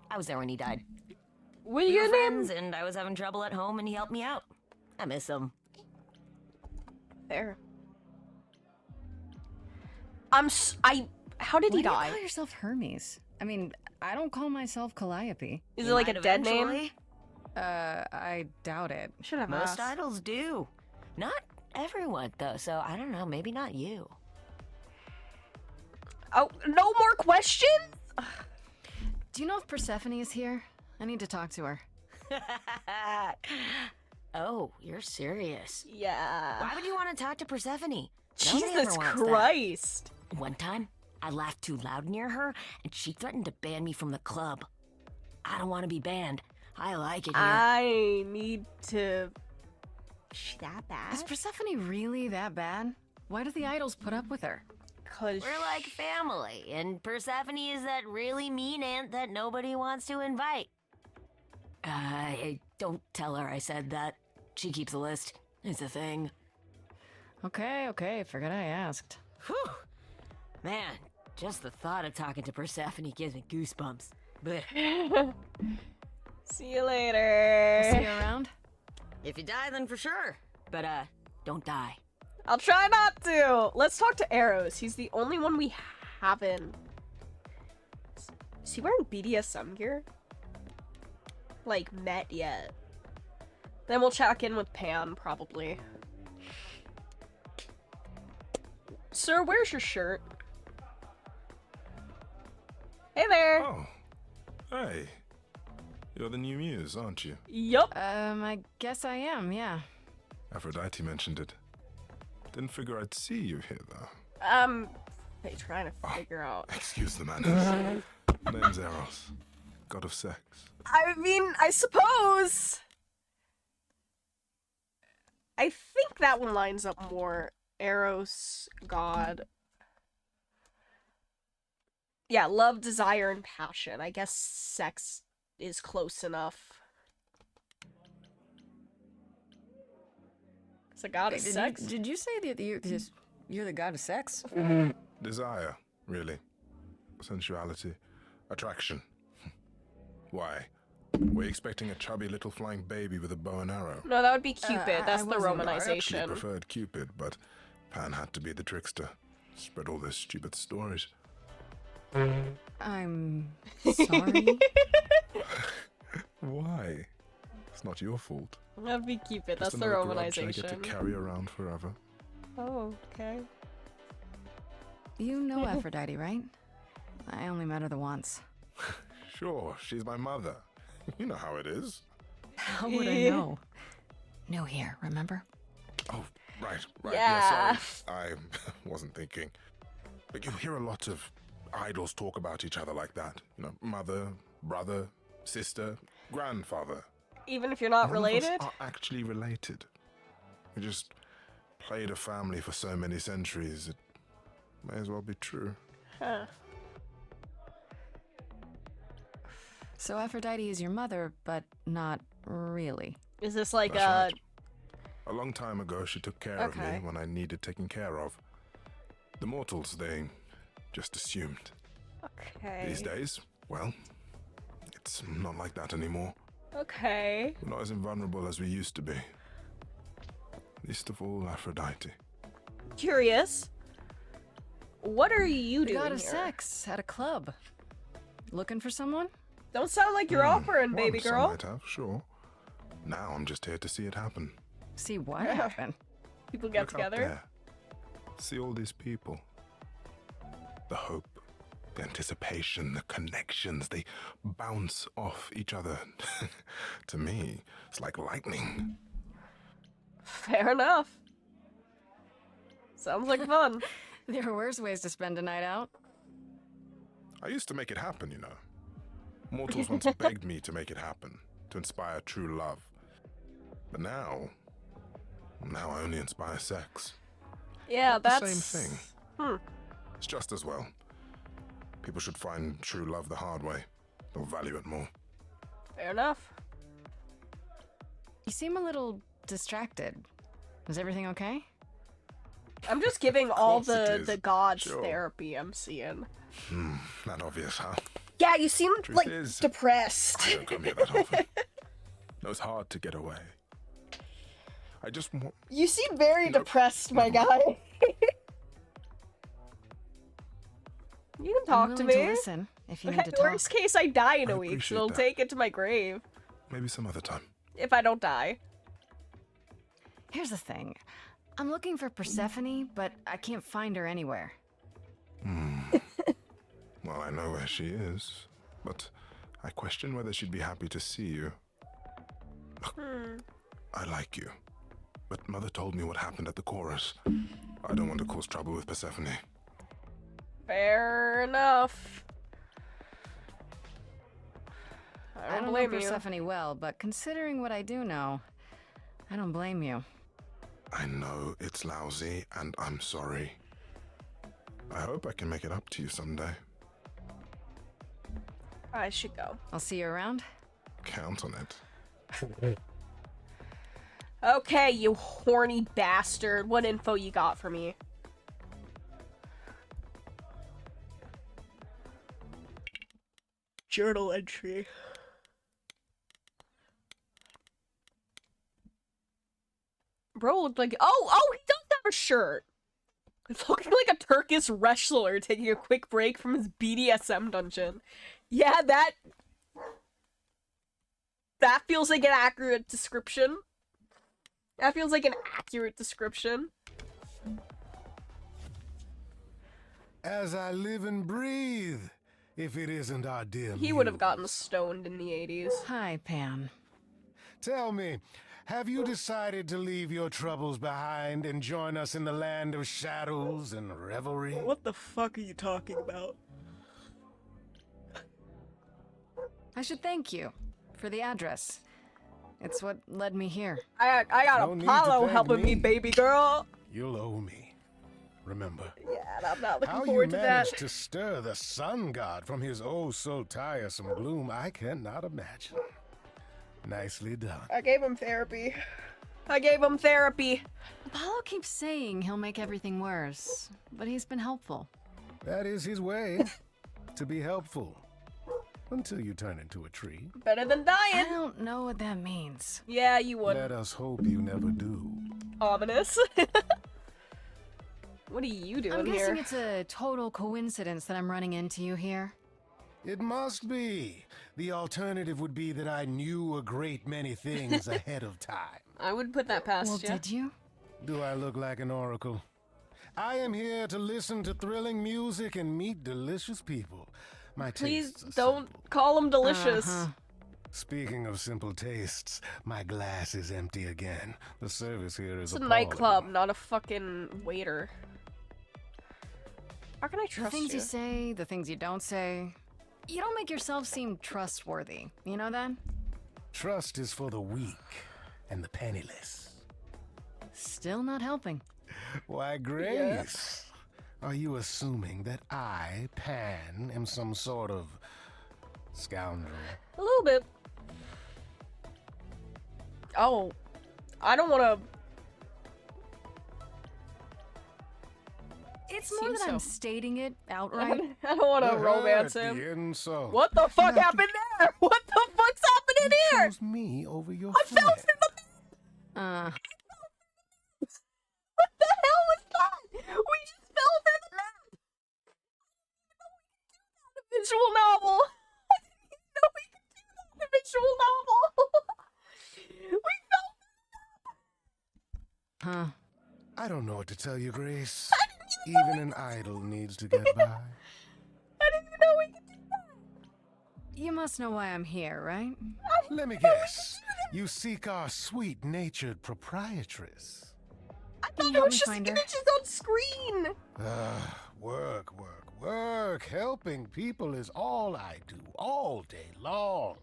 I was there when he died. What are We you were gonna name? friends, and I was having trouble at home, and he helped me out. I miss him. There. How did he Why do you die? call yourself Hermes? I mean, I don't call myself Calliope. Is it like a dead name? I doubt it. Should have Most asked. idols do. Not everyone, though, so I don't know. Maybe not you. Oh, no more questions? Do you know if Persephone is here? I need to talk to her. Oh, you're serious. Yeah. Why would you want to talk to Persephone? Nobody Jesus ever wants that. Christ. One time, I laughed too loud near her, and she threatened to ban me from the club. I don't want to be banned. I like it here. I need to... She that bad? Is Persephone really that bad? Why do the idols put up with her? Cause We're like family, and Persephone is that really mean aunt that nobody wants to invite. Don't tell her I said that. She keeps a list. It's a thing. Okay, forget I asked. Whew! Man, just the thought of talking to Persephone gives me goosebumps. Blech. See you later. See you around? If you die, then for sure. But, don't die. I'll try not to. Let's talk to Eros. He's the only one we haven't. Is he wearing BDSM gear? Like, met yet. Then we'll check in with Pan, probably. Sir, where's your shirt? Hey there. Oh. Hey. You're the new muse, aren't you? Yup. I guess I am, yeah. Aphrodite mentioned it. Didn't figure I'd see you here, though. Hey, trying to figure out. Excuse the manners. Name's Eros. God of sex. I mean, I suppose. I think that one lines up more. Eros, God. Yeah, love, desire, and passion. I guess sex is close enough. It's a god of sex. Did you say that you're the god of sex? Desire, really. Sensuality. Attraction. Why? We're expecting a chubby little flying baby with a bow and arrow. No, that would be Cupid. That's the I actually romanization. preferred Cupid, but Pan had to be the trickster. Spread all those stupid stories. I'm sorry. Why? It's not your fault. That'd be Cupid. That's Just the another grudge I get to romanization. carry around forever. Oh, okay. You know Aphrodite, right? I only met her the once. Sure, she's my mother. You know how it is. How would I know? No here, remember? Oh, right. Yeah. Yeah, sorry. I wasn't thinking. But you hear a lot of idols talk about each other like that. You know, mother, brother, sister, grandfather. Even if you're not None of us related? are actually related. We just played a family for so many centuries. It may as well be true. Huh. So Aphrodite is your mother, but not really. Is this like That's right. A long time ago, she took care of Okay. me when I needed taking care of. The mortals, they just assumed. Okay. These days, well, it's not like that anymore. Okay. We're not as invulnerable as we used to be. Least of all, Aphrodite. Curious. What are you The doing god of here? sex at a club. Looking for someone? Don't sound like you're offering, baby Once I girl. might have, sure. Now I'm just here to see it happen. See what happened? People get Look out together. there. See all these people. The hope, the anticipation, the connections, they bounce off each other. To me, it's like lightning. Fair enough. Sounds like fun. There are worse ways to spend a night out. I used to make it happen, you know. Mortals once begged me to make it happen, to inspire true love. But now I only inspire sex. Yeah, Not the that's same thing. It's just as well. People should find true love the hard way. They'll value it more. Fair enough. You seem a little distracted. Is everything okay? I'm just giving all course it the is. gods Sure. therapy I'm seeing. Not obvious, huh? Yeah, you seem Truth like is, depressed. I don't come here that often. No, it's hard to get away. I just want. You seem very depressed, my guy. You can talk to willing me. to listen if you need to talk. Worst case, I die in a week, so appreciate I'll that. take it to my grave. Maybe some other time. If I don't die. Here's the thing. I'm looking for Persephone, but I can't find her anywhere. Well, I know where she is, but I question whether she'd be happy to see you. I like you, but Mother told me what happened at the chorus. I don't want to cause trouble with Persephone. Fair enough. I don't know blame you. Persephone well, but considering what I do know, I don't blame you. I know it's lousy, and I'm sorry. I hope I can make it up to you someday. I should go. I'll see you around. Count on it. Okay, you horny bastard. What info you got for me? Journal entry. Bro looked like... Oh, he does have a shirt. He's looking like a Turkish wrestler taking a quick break from his BDSM dungeon. Yeah, that feels like an accurate description. That feels like an accurate description. As I live and breathe, if it isn't our dear He would have gotten stoned in the 80s. Hi, Pam. Tell me, have you decided to leave your troubles behind and join us in the land of shadows and revelry? What the fuck are you talking about? I should thank you for the address. It's what led me here. I got No need to Apollo thank helping me, me. baby girl. You'll owe me. Remember. Yeah, and I'm not looking How you forward to that. managed to stir the sun god from his oh so tiresome gloom, I cannot imagine. Nicely done. I gave him therapy. I gave him therapy. Apollo keeps saying he'll make everything worse, but he's been helpful. That is his way, to be helpful. Until you turn into a tree. Better than I dying. don't know what that means. Yeah, you would. Let us hope you never do. Ominous. What are you doing I'm here? guessing it's a total coincidence that I'm running into you here. It must be. The alternative would be that I knew a great many things ahead of time. I would put that past Well, you. did you? Do I look like an oracle? I am here to listen to thrilling music and meet delicious people. My Please tastes are don't call him delicious. Uh-huh. Speaking of simple tastes, my glass is empty again. The service here is It's a appalling. nightclub, not a fucking waiter. How can I The trust things you? you say, the things you don't say. You don't make yourself seem trustworthy. You know that? Trust is for the weak and the penniless. Still not helping. Why, Grace? Are you assuming that I, Pan, am some sort of scoundrel? A little bit. Oh, I don't want to. It's more that I'm stating it outright. I don't want to The romance hurt, him. the insult. What the fuck happened there? What the fuck's happening here? Chose me over your I fell friend. through the. What the hell was that? We just fell through the map. A visual novel. I didn't even know we could do that in a visual novel. We fell. Huh. I don't know what to tell you, Grace. Even an idol needs to get by. I didn't even know we could do that. You must know why I'm here, right? Let me guess. You seek our sweet-natured proprietress. I Can thought you it help was me just find her? images on screen. Work. Helping people is all I do, all day long.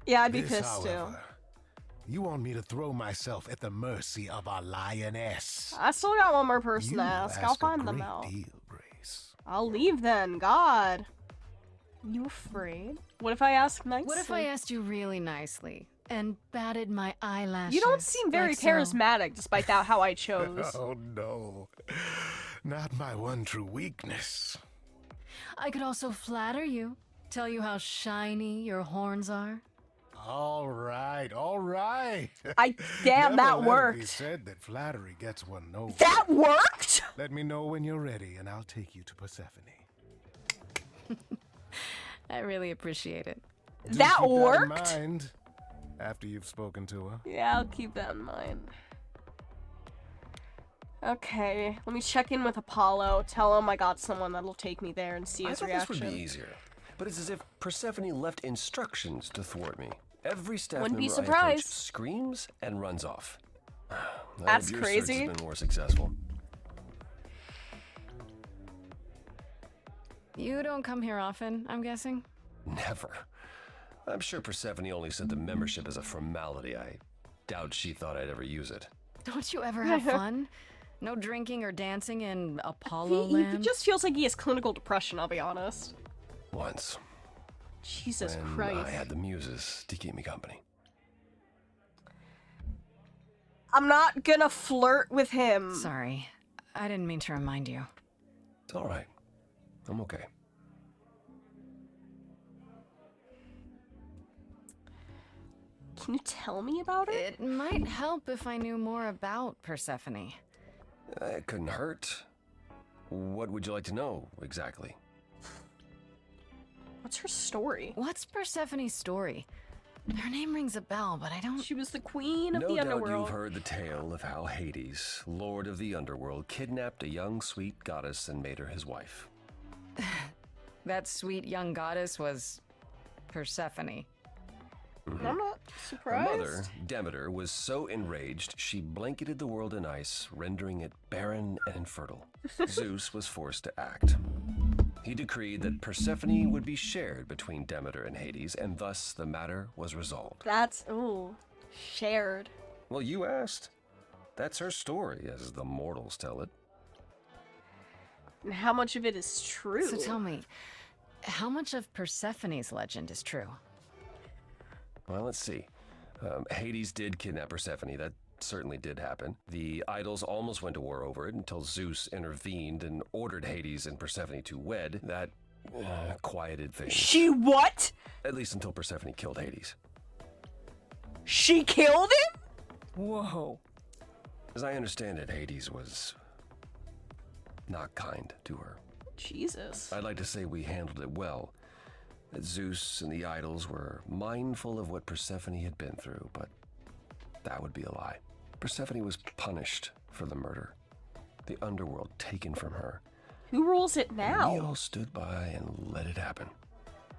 Yeah, I'd be This, pissed too. however, you want me to throw myself at the mercy of our lioness. I still got one more person to You ask. I'll ask a find them great out. deal, Grace. I'll leave then. God. You afraid? What if I ask nicely? What if I asked you really nicely and batted my eyelashes? You don't seem very like so? charismatic, despite that how I chose. Oh no, not my one true weakness. I could also flatter you, tell you how shiny your horns are. All right, all right. Damn, Never that let it be worked. said that flattery gets one nose. That worked? Let me know when you're ready, and I'll take you to Persephone. I really appreciate it. Do That keep worked? That in mind after you've spoken to her. Yeah, I'll keep that in mind. Okay, let me check in with Apollo, tell him I got someone that'll take me there and see I his thought reaction. this would be easier, but it's as if Persephone left instructions to thwart me. Every staff Wouldn't be member I approach surprised. screams and runs off. I That's hope your crazy. search has been more successful. You don't come here often, I'm guessing? Never. I'm sure Persephone only sent the membership as a formality. I doubt she thought I'd ever use it. Don't you ever have fun? No drinking or dancing in Apollo He land? just feels like he has clinical depression, I'll be honest. Once. Jesus when Christ. I had the muses to keep me company. I'm not gonna flirt with him. Sorry. I didn't mean to remind you. It's all right. I'm okay. Can you tell me about it? It might help if I knew more about Persephone. It couldn't hurt. What would you like to know, exactly? What's her story? What's Persephone's story? Her name rings a bell, but I don't... She was the queen of No the doubt underworld. you've heard the tale of how Hades, lord of the underworld, kidnapped a young sweet goddess and made her his wife. That sweet young goddess was Persephone. Mhm. I'm not Her surprised. mother, Demeter, was so enraged she blanketed the world in ice, rendering it barren and infertile. Zeus was forced to act. He decreed that Persephone would be shared between Demeter and Hades, and thus the matter was resolved. That's, ooh, shared. Well, you asked. That's her story, as the mortals tell it. And how much of it is true? So tell me, how much of Persephone's legend is true? Well, let's see. Hades did kidnap Persephone. That certainly did happen. The idols almost went to war over it until Zeus intervened and ordered Hades and Persephone to wed. That quieted things. She what? At least until Persephone killed Hades. She killed him? Whoa. As I understand it, Hades was not kind to her. Jesus. I'd like to say we handled it well. That Zeus and the idols were mindful of what Persephone had been through, but that would be a lie. Persephone was punished for the murder. The underworld taken from her. Who rules it now? We all stood by and let it happen.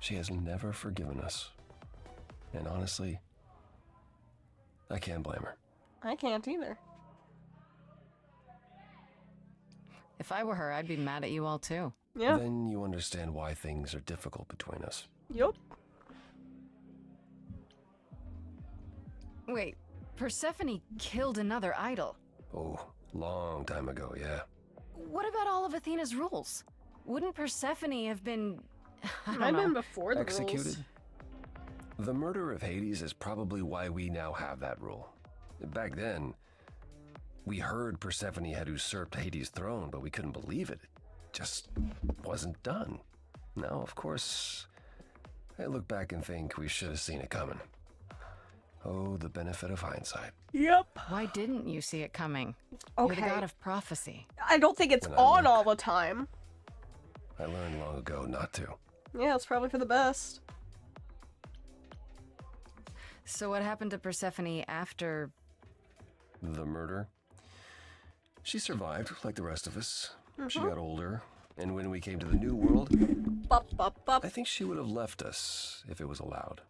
She has never forgiven us. And honestly, I can't blame her. I can't either. If I were her, I'd be mad at you all too. Yeah. Then you understand why things are difficult between us. Yup. Wait, Persephone killed another idol. Oh, long time ago, yeah. What about all of Athena's rules? Wouldn't Persephone have been... I don't I've been know, before the Executed? rules. The murder of Hades is probably why we now have that rule. Back then, we heard Persephone had usurped Hades' throne, but we couldn't believe it. It just wasn't done. Now, of course, I look back and think we should have seen it coming. Oh, the benefit of hindsight. Yep. Why didn't you see it coming? Okay. You're the god of prophecy. I don't think it's When I on look. all the time. I learned long ago not to. Yeah, it's probably for the best. So what happened to Persephone after... The murder? She survived, like the rest of us. She Mhm. got older, and when we came to the new world, Bup. I think she would have left us if it was allowed.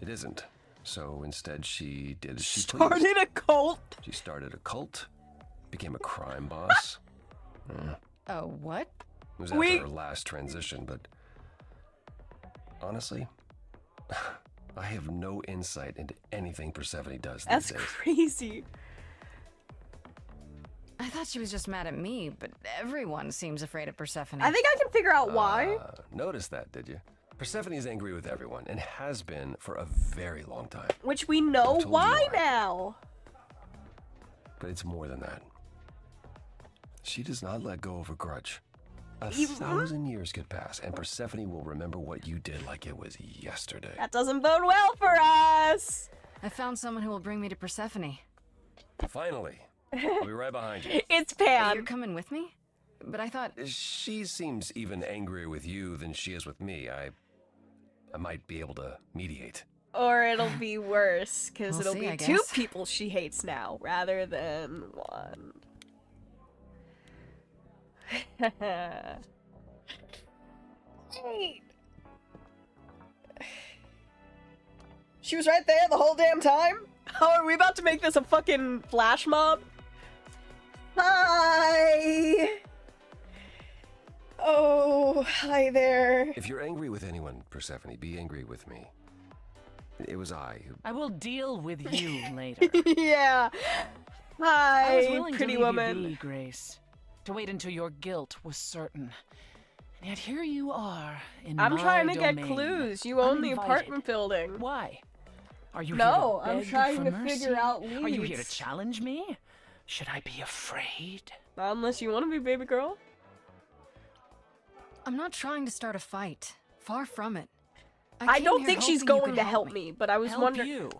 It isn't. So instead, she did as she pleased. Started a cult. She started a cult, became a crime boss. Oh, what? It was after her last transition, but honestly, I have no insight into anything Persephone does these That's days. crazy. I thought she was just mad at me, but everyone seems afraid of Persephone. I think I can figure out why. Notice that, did you? Persephone is angry with everyone and has been for a very long time. Which we know I told you why why. now. But it's more than that. She does not let go of a grudge. 1,000 years could pass, and Persephone will remember what you did like it was yesterday. That doesn't bode well for us. I found someone who will bring me to Persephone. Finally. I'll be right behind you. It's Pam. You're coming with me? But I thought... She seems even angrier with you than she is with me. I might be able to mediate. Or it'll be worse, because We'll it'll see, be I two guess. people she hates now, rather than one. Wait. She was right there the whole damn time? How are we about to make this a fucking flash mob? Hi! Oh, hi there. If you're angry with anyone, Persephone, be angry with me. It was I who... I will deal with you later. Yeah. I was Hi, willing pretty to leave woman. you be, Grace. To wait until your guilt was certain. And yet here you are in I'm my trying to domain, get clues. You own the uninvited. apartment building. Why? Are you No, here to I'm beg trying for to mercy? figure out Are you here to leads. challenge me? Should I be afraid? Not unless you want to be baby girl. I'm not trying to start a fight. Far from it. I came don't here think she's hoping you going could to help me, but I was Help wondering. you?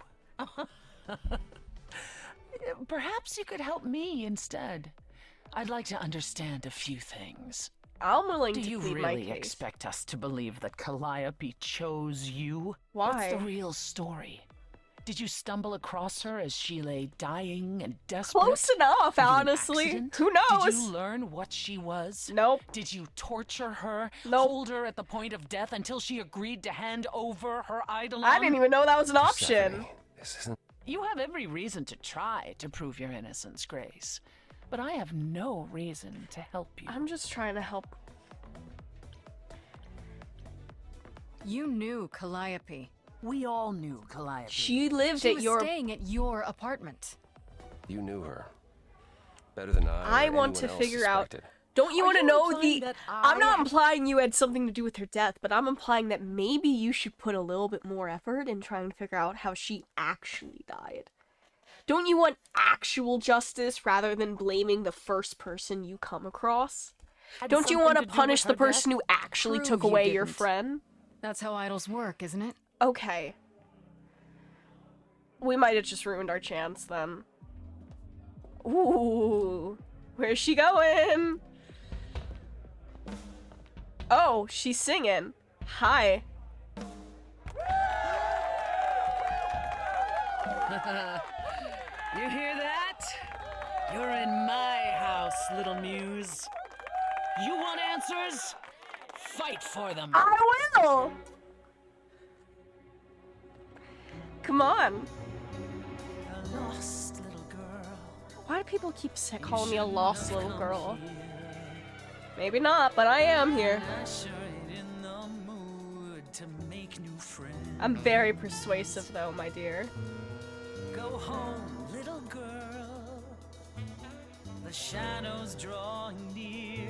Perhaps you could help me instead. I'd like to understand a few things. I'm willing Do to you plead my really case. expect us to believe that Calliope chose you? Why? What's the real story? Did you stumble across her as she lay dying and desperate? Close enough, Through an honestly. accident? Who knows? Did you learn what she was? Nope. Did you torture her? Nope. Hold her at the point of death until she agreed to hand over her Eidolon? I didn't even know that was an option. Persephone, this isn't... You have every reason to try to prove your innocence, Grace. But I have no reason to help you. I'm just trying to help. You knew Calliope. We all knew Calliope. She lived She at was your. staying at your apartment. You knew her. Better than I I or want to anyone else figure out. suspected. Don't you Are want to you know implying the? that I'm not I- implying you had something to do with her death, but I'm implying that maybe you should put a little bit more effort in trying to figure out how she actually died. Don't you want actual justice rather than blaming the first person you come across? Had Don't you something want to to do punish with the her person death? who actually Prove took you away your didn't. friend? That's how idols work, isn't it? Okay. We might have just ruined our chance then. Ooh. Where's she going? Oh, she's singing. Hi. You hear that? You're in my house, little muse. You want answers? Fight for them. I will! Come on. A lost little girl. Why do people keep calling me a lost little girl? Maybe not, but I am here. In the mood to make new friends. I'm very persuasive though, my dear. Go home, little girl. The shadows drawing near,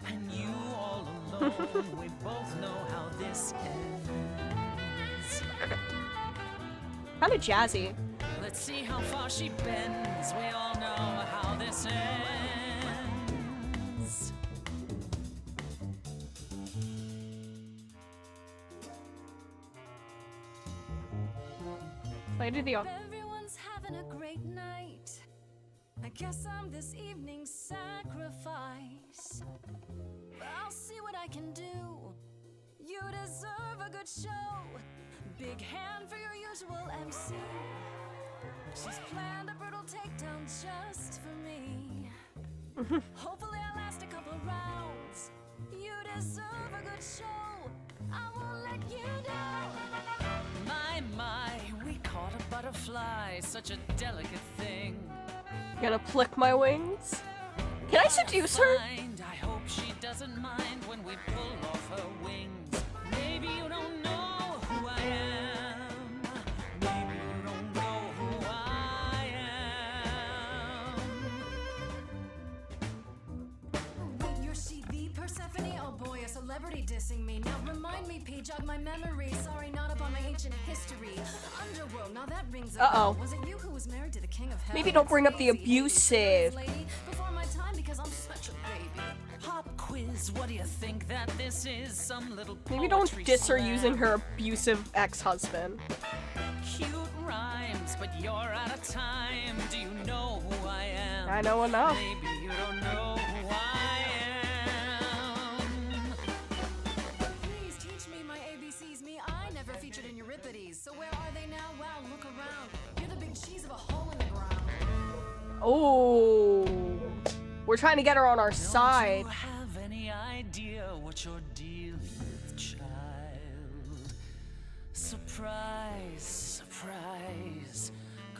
and you all alone. We both know how this ends. Kinda jazzy. Let's see how far she bends. We all know how this ends. Play to the Everyone's having a great night. I guess I'm this evening's sacrifice. But I'll see what I can do. You deserve a good show. Big hand for your usual MC. She's planned a brutal takedown just for me. Hopefully I'll last a couple rounds. You deserve a good show. I won't let you down. My, we caught a butterfly, such a delicate thing. Gonna flick my wings? Can I seduce her? I hope she doesn't mind when we pull off her wings. Maybe you don't know who I am. Maybe you don't know who I am. Wait, you're she the Persephone? Oh boy, a celebrity dissing me. Now remind me, P, jog my memory. Sorry, not up on my ancient history. Underworld. Whoa, now that rings a Uh-oh. bell. Was it you who was married to the king of hell? Maybe don't bring up the abusive. Before my time because I'm such a baby. Pop quiz, what do you think that this is? Some little Maybe don't poetry diss her slam. using her abusive ex-husband. Cute rhymes, but you're out of time. Do you know who I am? I know enough. Maybe you don't know who I am. Please teach me my ABCs. Me, I never featured in Euripides. So where are they now? Wow, look around. You're the big cheese of a hole in the ground. Oh. We're trying to get her on our side. Do you have any idea what you're dealing with, child? Surprise, surprise.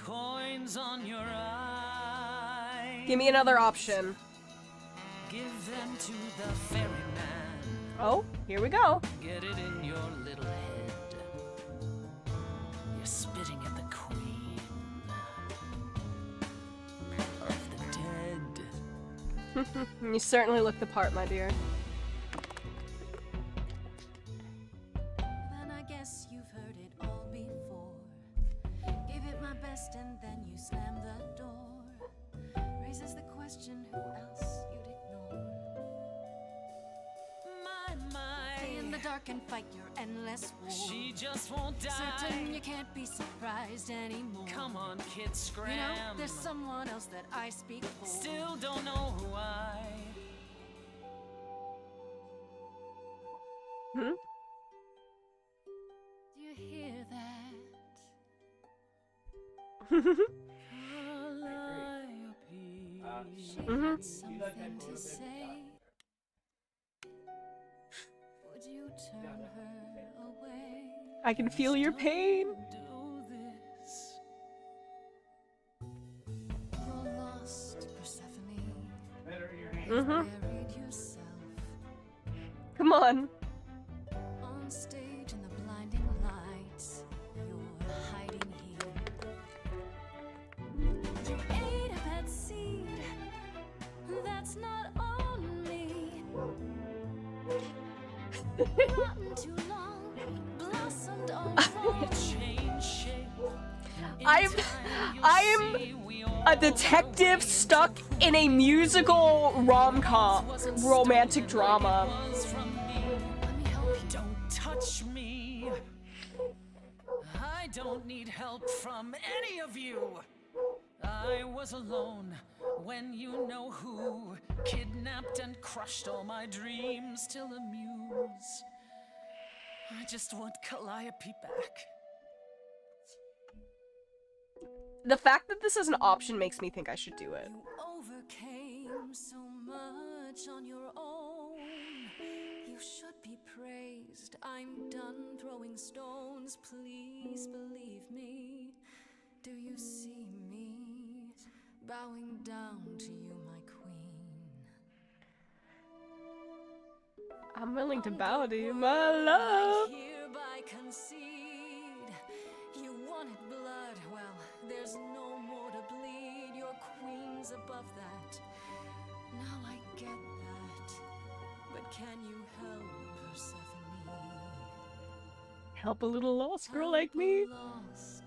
Coins on your eye. Give me another option. Give them to the ferryman. Oh, here we go. Get it in your little head. You're spitting at the queen of the dead. You certainly look the part, my dear. Then I guess you've heard it all before. Gave it my best and then you slammed the door. Raises the question, who else you'd ignore? Stay in the dark and fight your endless war. She just won't die. Certain you can't be surprised anymore. Come on, kid, scram. You know, there's someone else that I speak for. Still don't know who I. Hmm? Do you hear that? She had something to say. Would you turn her away? I can feel your pain. You're lost, Persephone. Mhm. Buried yourself Come on. on stage in the blinding lights. You're hiding here. You ate a pet seed. That's not on me. Rotten too long, blossomed all wrong. I'm a detective stuck in a musical rom-com, romantic drama. Don't touch me. I don't need help from any of you. I was alone when you know who kidnapped and crushed all my dreams till amuse. I just want Calliope back. The fact that this is an option makes me think I should do it. Overcame so much on your own. You should be praised. I'm done throwing stones. Please believe me. Do you see me bowing down to you, my queen? I'm willing to bow to you, my love. I hereby concede. You wanted blood, well, there's no more to bleed. Your queen's above that. Now I get that. But can you help, Persephone? Help a little lost girl like me. Lost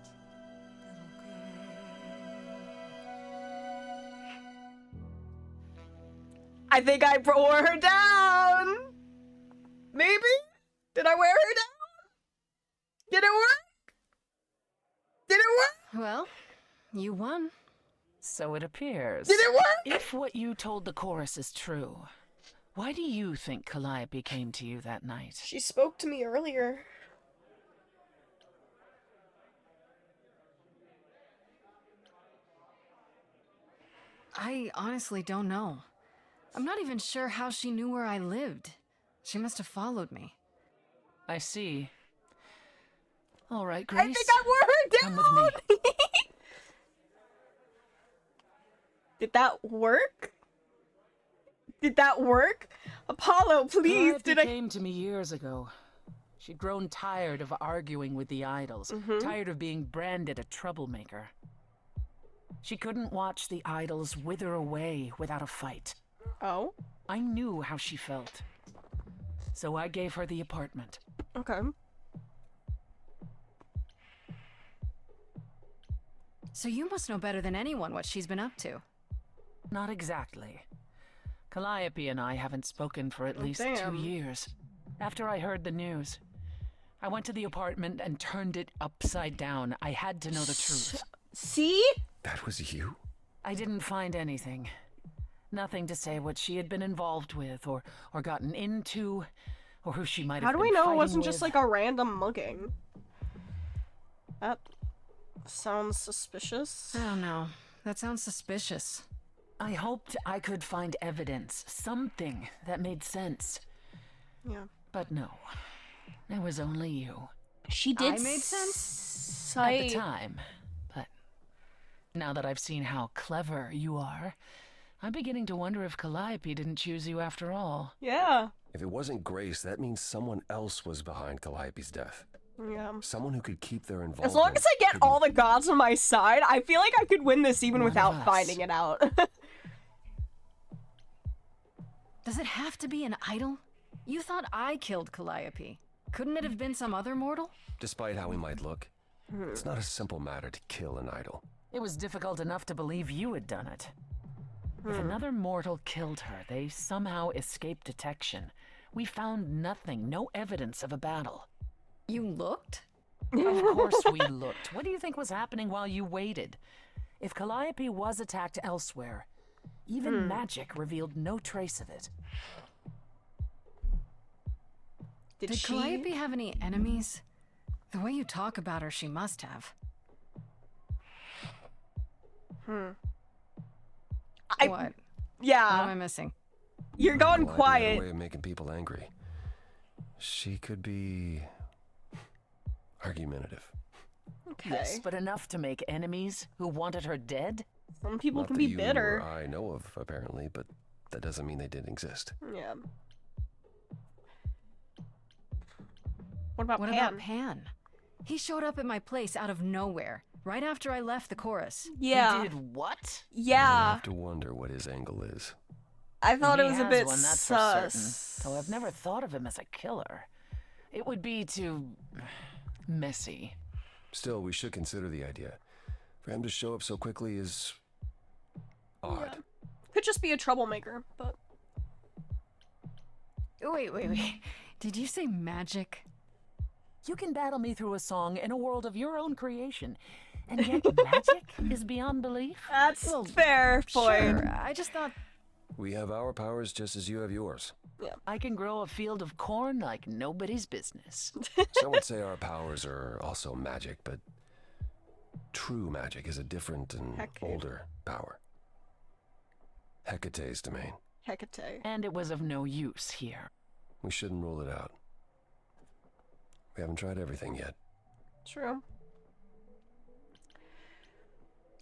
I think I wore her down. Maybe? Did I wear her down? Did it work? Did it work? Well, you won. So it appears. Did it work? If what you told the chorus is true, why do you think Calliope came to you that night? She spoke to me earlier. I honestly don't know. I'm not even sure how she knew where I lived. She must have followed me. I see. All right, Grace. I think I wore her down. Come with me. Did that work? Did that work? Apollo, please, Calliope came to me years ago. She'd grown tired of arguing with the idols, tired of being branded a troublemaker. She couldn't watch the idols wither away without a fight. Oh? I knew how she felt. So I gave her the apartment. Okay. So you must know better than anyone what she's been up to. Not exactly. Calliope and I haven't spoken for at least 2 years. After I heard the news, I went to the apartment and turned it upside down. I had to know the truth. See? That was you? I didn't find anything. Nothing to say what she had been involved with or gotten into, or who she might have been How do we know it fighting wasn't with. just like a random mugging? That sounds suspicious. I don't know. That sounds suspicious. I hoped I could find evidence, something that made sense. Yeah. But no, it was only you. She did I made sense? At the time, but now that I've seen how clever you are, I'm beginning to wonder if Calliope didn't choose you after all. Yeah. If it wasn't Grace, that means someone else was behind Calliope's death. Yeah. Someone who could keep their involvement. As long as I get all the gods on my side, I feel like I could win this even One of without us. finding it out. Does it have to be an idol? You thought I killed Calliope. Couldn't it have been some other mortal? Despite how we might look, it's not a simple matter to kill an idol. It was difficult enough to believe you had done it. If another mortal killed her, they somehow escaped detection. We found nothing, no evidence of a battle. You looked? Of course we looked. What do you think was happening while you waited? If Calliope was attacked elsewhere, even magic revealed no trace of it. Did Calliope have any enemies? The way you talk about her, she must have. What? Yeah. What am I missing? You're going Calliope had a quiet. way of making people angry. She could be argumentative. Okay. Yes, but enough to make enemies who wanted her dead? Some people Not can that be you bitter. or I know of, apparently, but that doesn't mean they didn't exist. Yeah. What about What Pan? about Pan? He showed up at my place out of nowhere, right after I left the chorus. Yeah. He did what? I Yeah. have to wonder what his angle is. I thought He it was a has bit one, that's sus. for certain. Though I've never thought of him as a killer. It would be too messy. Still, we should consider the idea. For him to show up so quickly is odd. Could just be a troublemaker, but Wait. Did you say magic? You can battle me through a song in a world of your own creation, and yet magic is beyond belief? that's fair point. Sure, I just thought... We have our powers just as you have yours. I can grow a field of corn like nobody's business. Some would say our powers are also magic, but true magic is a different and older power. Hecate's domain. Hecate. And it was of no use here. We shouldn't rule it out. We haven't tried everything yet. True.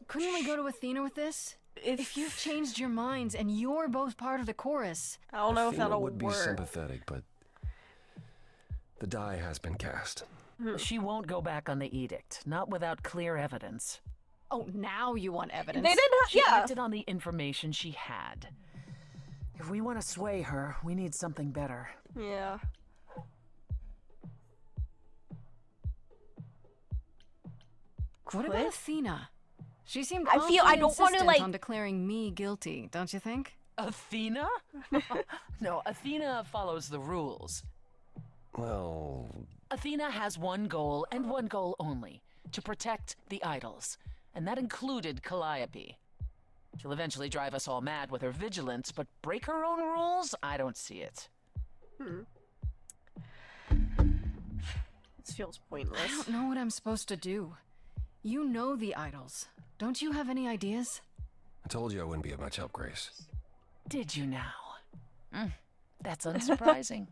Couldn't we go to Athena with this? If you've changed your minds and you're both part of the chorus. I don't know if Athena that'll would be work. sympathetic, but the die has been cast. She won't go back on the edict, not without clear evidence. Oh, now you want evidence. They didn't She yeah. acted on the information she had. If we want to sway her, we need something better. Yeah. What about Athena? She seemed I feel I awfully don't want to insistent like on declaring me guilty, don't you think? Athena? No, Athena follows the rules. Well, Athena has one goal and one goal only, to protect the idols. And that included Calliope. She'll eventually drive us all mad with her vigilance, but break her own rules? I don't see it. This feels pointless. I don't know what I'm supposed to do. You know the idols. Don't you have any ideas? I told you I wouldn't be of much help, Grace. Did you now? That's unsurprising.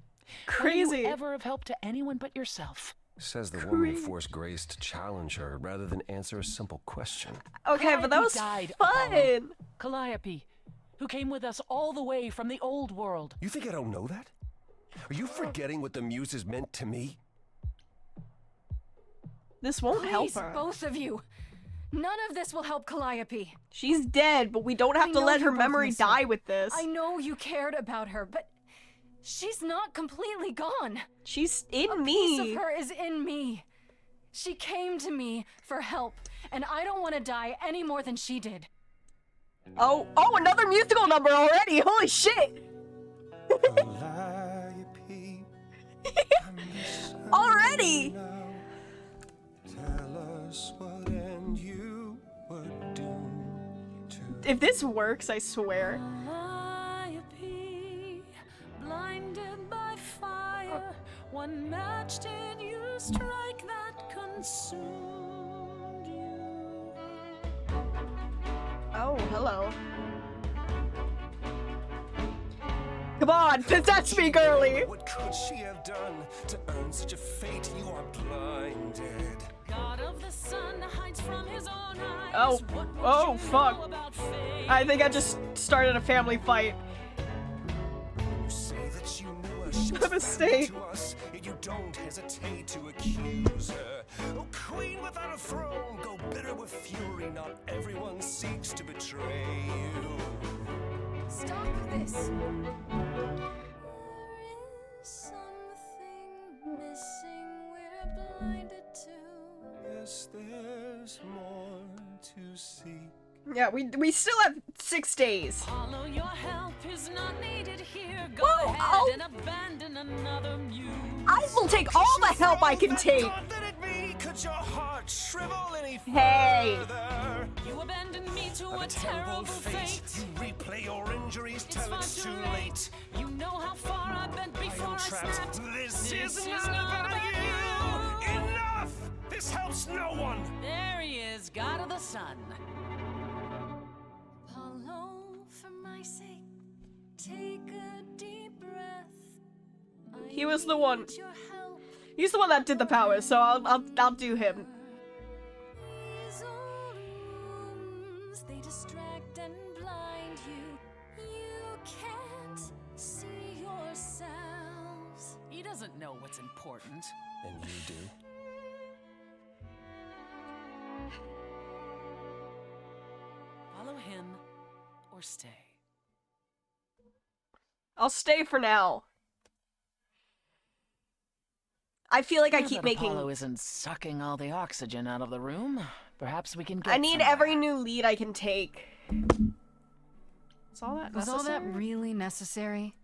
Crazy. Would you ever have helped to anyone but yourself? Says the woman who forced Grace to challenge her rather than answer a simple question. Okay, but that Calliope was died, fun. Apollo. Calliope, who came with us all the way from the old world. You think I don't know that? Are you forgetting what the muses meant to me? This won't help Please, her. both of you. None of this will help Calliope. She's dead, but we don't have I to know let you her both memory miss her. die with this. I know you cared about her, but she's not completely gone. She's in a me. piece of her is in me. She came to me for help, and I don't want to die any more than she did. Oh, another musical number already! Holy shit! Already! If this works, I swear. Calliope, blinded by fire, one match did you strike that consumed you. Oh, hello. Come on, possess me, girly! What could she have done to earn such a fate? You are blinded. God of the sun hides from his own eyes. Oh, fuck. I think I just started a family fight. You say that you knew her. She A was mistake. family to us, yet you don't hesitate to accuse her. Oh, queen without a throne, go bitter with fury. Not everyone seeks to betray you. Stop this. There is something missing we're blinded to. Yes, there's more to seek. Yeah, we still have 6 days. Follow your help is not needed here. Go Well, ahead and abandon another muse. I will take all the help I can take. Could your heart shrivel any Hey. further? You abandoned me to Of a terrible fate. You replay your injuries till far it's too too late. late. You know how far I've been before I trapped. snapped. This is not about you. Enough! This helps no one. There he is, God of the sun. Apollo, for my sake, take a deep breath. He was the one. Need your help. He's the one that did the powers, so I'll do him. These old wounds, they distract and blind you. You can't see yourselves. He doesn't know what's important. And you do? Follow him or stay. I'll stay for now. I feel like I Now keep that making. Apollo isn't sucking all the oxygen out of the room, perhaps we can get I need somewhere. every new lead I can take. Is all that Was all that necessary? really necessary?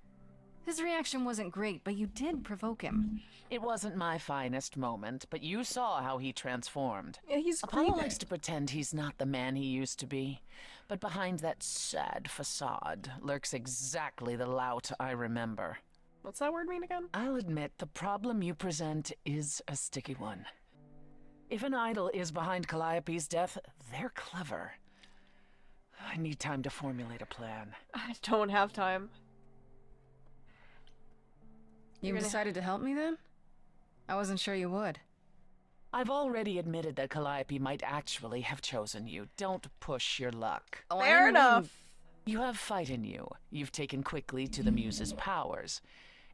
His reaction wasn't great, but you did provoke him. It wasn't my finest moment, but you saw how he transformed. Yeah, he's Apollo grieving. likes to pretend he's not the man he used to be, but behind that sad facade lurks exactly the lout I remember. What's that word mean again? I'll admit the problem you present is a sticky one. If an idol is behind Calliope's death, they're clever. I need time to formulate a plan. I don't have time. You You're gonna- decided to help me then? I wasn't sure you would. I've already admitted that Calliope might actually have chosen you. Don't push your luck. Oh, Fair enough. You have fight in you. You've taken quickly to the Muse's powers.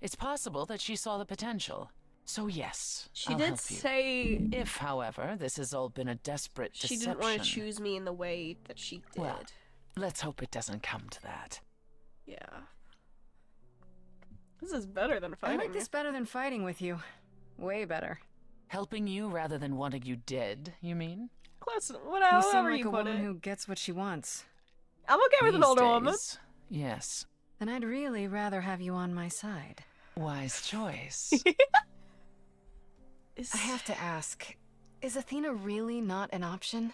It's possible that she saw the potential. So yes, She I'll did help you. say If, however, this has all been a desperate she deception. didn't want to choose me in the way that she did. Well, let's hope it doesn't come to that. Yeah. This is better than I fighting. like this better than fighting with you. Way better. Helping you rather than wanting you dead, you mean? Close. You Whatever seem like you a put woman it. who gets what she wants. I'm okay with an These older woman. days, yes. Then I'd really rather have you on my side. Wise choice. I have to ask, is Athena really not an option?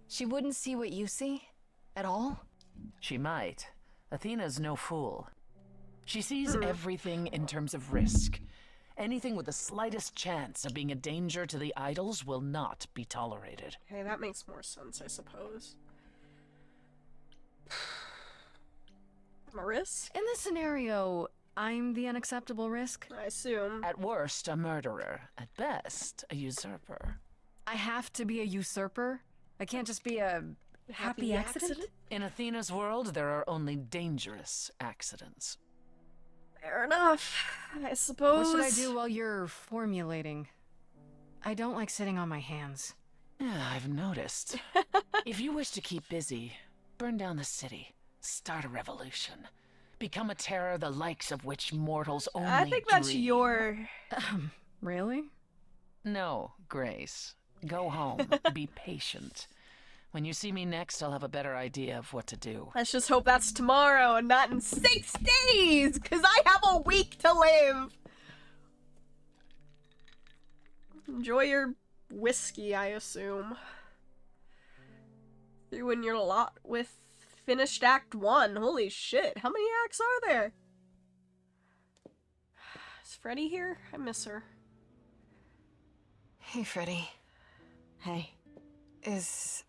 She wouldn't see what you see? At all? She might. Athena's no fool. She sees everything in terms of risk. Anything with the slightest chance of being a danger to the idols will not be tolerated. Okay, that makes more sense, I suppose. I'm a risk? In this scenario, I'm the unacceptable risk? I assume. At worst, a murderer. At best, a usurper. I have to be a usurper? I can't just be a happy accident? In Athena's world, there are only dangerous accidents. Fair enough, I suppose. What should I do while you're formulating? I don't like sitting on my hands. Yeah, I've noticed. If you wish to keep busy, burn down the city, start a revolution, become a terror the likes of which mortals only I think that's dream. your... Really? No, Grace. Go home. Be patient. When you see me next, I'll have a better idea of what to do. Let's just hope that's tomorrow and not in 6 days, because I have a week to live. Enjoy your whiskey, I assume. Through in your lot with finished Act 1. Holy shit, how many acts are there? Is Freddy here? I miss her. Hey, Freddy. Hey. Is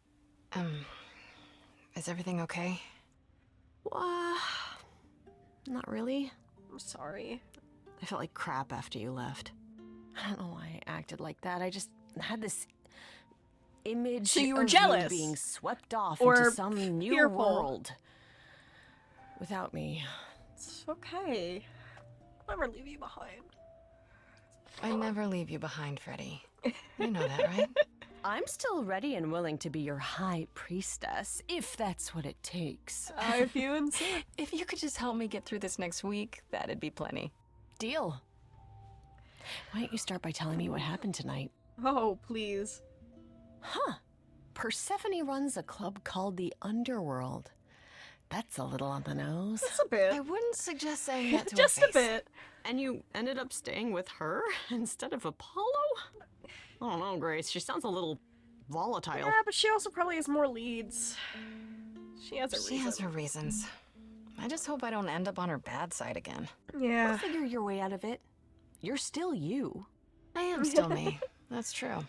everything okay? Not really. I'm sorry. I felt like crap after you left. I don't know why I acted like that. I just had this image So you were of jealous? you being swept off Or into some new fearful? world without me. It's okay. I'll never leave you behind. I never leave you behind, Freddy. You know that, right? I'm still ready and willing to be your high priestess, if that's what it takes. If you insist. If you could just help me get through this next week, that'd be plenty. Deal. Why don't you start by telling me what happened tonight? Oh, please. Huh. Persephone runs a club called the Underworld. That's a little on the nose. Just a bit. I wouldn't suggest saying that to Just her a face. bit. And you ended up staying with her instead of Apollo? I don't know, Grace. She sounds a little volatile. Yeah, but she also probably has more leads. She has a reason. She has her reasons. I just hope I don't end up on her bad side again. Yeah. You'll figure your way out of it. You're still you. I am still me. That's true.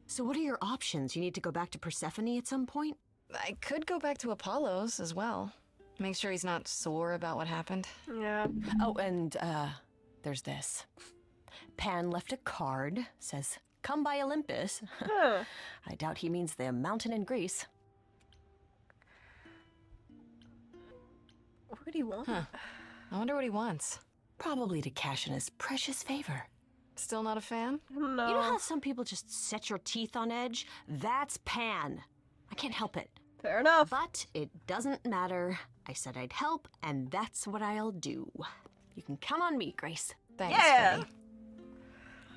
So what are your options? You need to go back to Persephone at some point? I could go back to Apollo's as well. Make sure he's not sore about what happened. Yeah. Oh, and, there's this. Pan left a card, says, "Come by Olympus." Huh. I doubt he means the mountain in Greece. What do you want? Huh. I wonder what he wants. Probably to cash in his precious favor. Still not a fan? No. You know how some people just set your teeth on edge? That's Pan. I can't help it. Fair enough. But it doesn't matter. I said I'd help, and that's what I'll do. You can count on me, Grace. Thanks, Yeah. Freddy.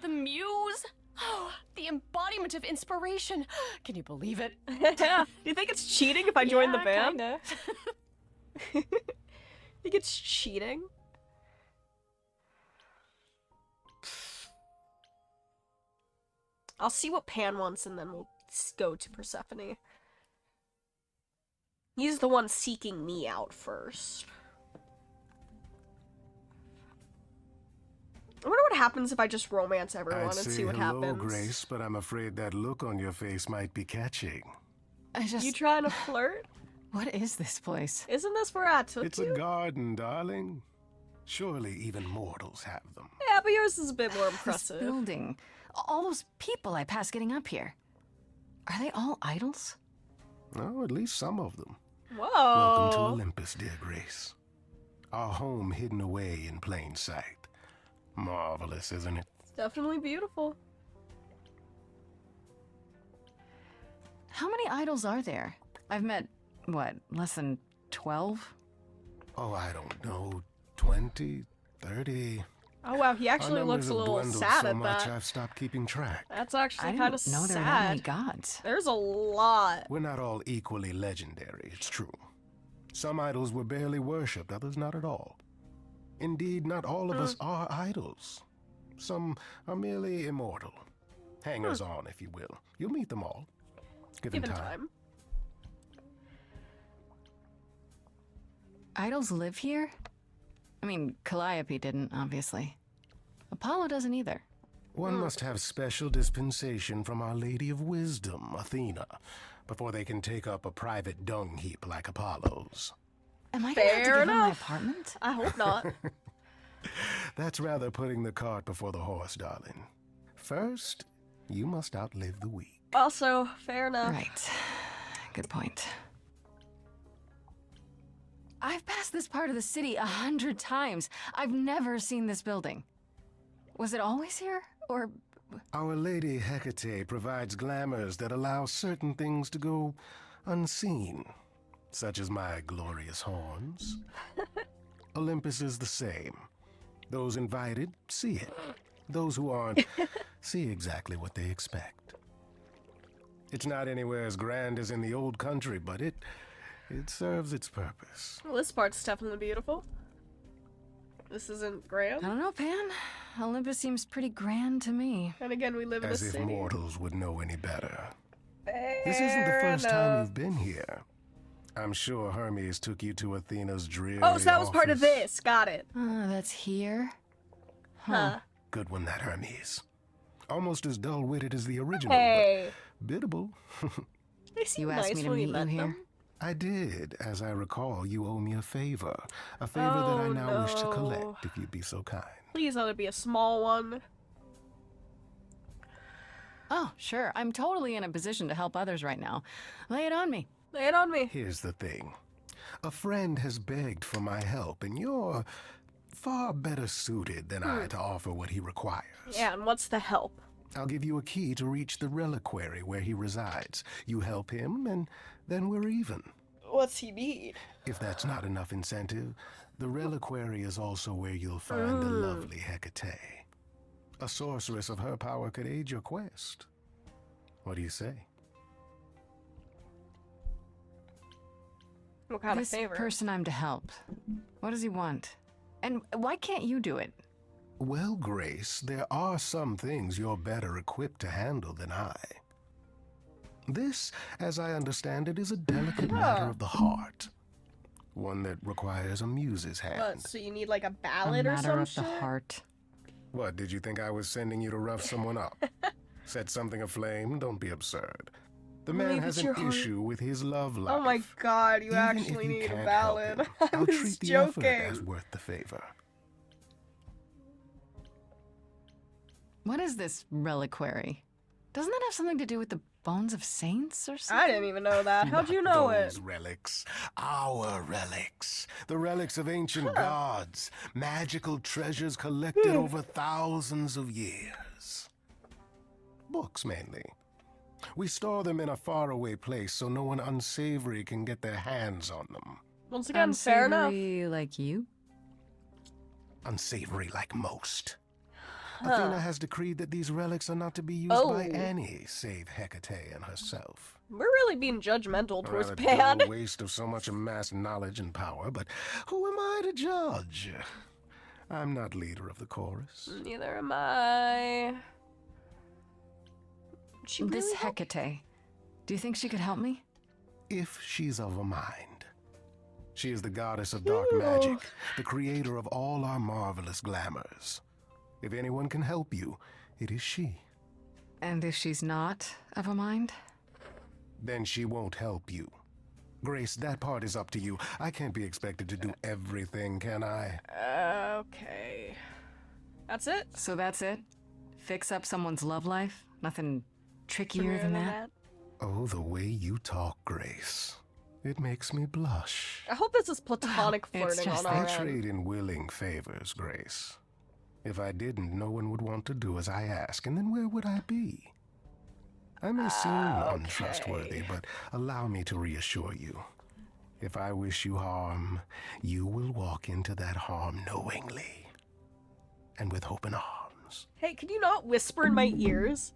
The muse? Oh, the embodiment of inspiration. Can you believe it? Do you think it's cheating if I join the band? Kinda. Think it's cheating? I'll see what Pan wants and then we'll go to Persephone. He's the one seeking me out first. I wonder what happens if I just romance everyone I'd and say see what hello, happens. Grace, but I'm afraid that look on your face might be catching. You trying to flirt? What is this place? Isn't this where I took It's you? a garden, darling. Surely even mortals have them. Yeah, but yours is a bit more This impressive. building. All those people I pass getting up here. Are they all idols? Oh, at least some of them. Whoa. Welcome to Olympus, dear Grace. Our home hidden away in plain sight. Marvelous, isn't it? It's definitely beautiful. How many idols are there? I've met, what, less than 12? Oh, I don't know. 20, 30. Oh wow, he actually Our looks numbers a have little dwindled sad so at much that. I've stopped keeping track. That's actually I kind of didn't know sad. there were that many gods. There's a lot. We're not all equally legendary, it's true. Some idols were barely worshipped, others not at all. Indeed, not all of us are idols. Some are merely immortal. Hangers on, if you will. You'll meet them all. Given time. Idols live here? I mean, Calliope didn't, obviously. Apollo doesn't either. One must have special dispensation from Our Lady of Wisdom, Athena, before they can take up a private dung heap like Apollo's. Am I gonna have to Fair give up my enough. apartment? I hope not. That's rather putting the cart before the horse, darling. First, you must outlive the week. Also, fair enough. Right. Good point. I've passed this part of the city 100 times. I've never seen this building. Was it always here? Or... Our Lady Hecate provides glamours that allow certain things to go unseen, such as my glorious horns. Olympus is the same. Those invited see it. Those who aren't see exactly what they expect. It's not anywhere as grand as in the old country, but it serves its purpose. Well, this part's definitely beautiful. This isn't grand. I don't know, Pan. Olympus seems pretty grand to me. And again, we live in a As if city. mortals would know any better. This isn't the first time you've been here. I'm sure Hermes took you to Athena's dreary Oh, so that was part of office. this. Got it. That's here? Huh. Good one, that Hermes. Almost as dull-witted as the original, Hey. but biddable. They seem You asked nice me to when meet you you met here? them. I did. As I recall, you owe me a favor. A favor that I now wish to no. collect, if you'd be so kind. Please let it be a small one. Oh, sure. I'm totally in a position to help others right now. Lay it on me. Lay it on me. Here's the thing. A friend has begged for my help, and you're far better suited than I to offer what he requires. Yeah, and what's the help? I'll give you a key to reach the reliquary where he resides. You help him, and then we're even. What's he need? If that's not enough incentive, the reliquary is also where you'll find the lovely Hecate. A sorceress of her power could aid your quest. What do you say? What kind This of favor? person I'm to help. What does he want? And why can't you do it? Well, Grace, there are some things you're better equipped to handle than I. This, as I understand it, is a delicate matter of the heart. One that requires a muse's hand. What, so you need like a A ballad or matter some of shit? the heart. What, did you think I was sending you to rough someone up? Set something aflame? Don't be absurd. The man Believe has it's an your heart. issue with his love life. Oh my god, you Even actually if you need a can't ballad. help him, I I'll was treat the effort joking. as worth the favor. What is this reliquary? Doesn't that have something to do with the bones of saints or something? I didn't even know that. How'd you know it? Those relics. Our relics. The relics of ancient gods. Magical treasures collected over thousands of years. Books, mainly. We store them in a faraway place so no one unsavory can get their hands on them. Once again, fair enough. Unsavory like you? Unsavory like most. Athena has decreed that these relics are not to be used by any save Hecate and herself. We're really being judgmental A towards rather Pan. dull waste of so much amassed knowledge and power, but who am I to judge? I'm not leader of the chorus. Neither am I. She This really help- Hecate. Do you think she could help me? If she's of a mind. She is the goddess of dark magic, the creator of all our marvelous glamours. If anyone can help you, it is she. And if she's not of a mind? Then she won't help you. Grace, that part is up to you. I can't be expected to do everything, can I? Okay. That's it? So that's it? Fix up someone's love life? Nothing trickier than that? Oh, the way you talk, Grace. It makes me blush. I hope this is platonic It's flirting just on I our end. trade in willing favors, Grace. If I didn't, no one would want to do as I ask, and then where would I be? I may seem untrustworthy, but allow me to reassure you. If I wish you harm, you will walk into that harm knowingly, and with open arms. Hey, can you not whisper in my ears?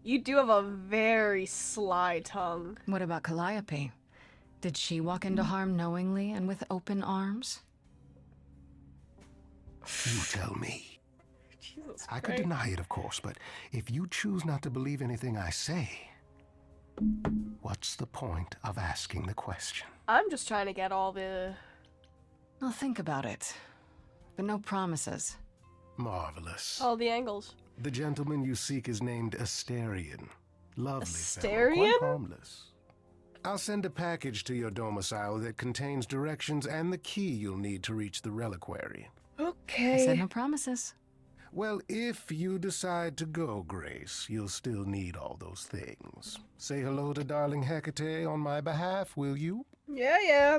You do have a very sly tongue. What about Calliope? Did she walk into harm knowingly and with open arms? You tell me. Jesus I could Christ. deny it, of course, but if you choose not to believe anything I say, what's the point of asking the question? I'm just trying to get all the... I'll think about it. But no promises. Marvelous. all the angles. The gentleman you seek is named Asterion. Lovely fellow, Asterion? quite harmless. I'll send a package to your domicile that contains directions and the key you'll need to reach the reliquary. Okay. I said no promises. Well, if you decide to go, Grace, you'll still need all those things. Say hello to darling Hecate on my behalf, will you? Yeah, yeah.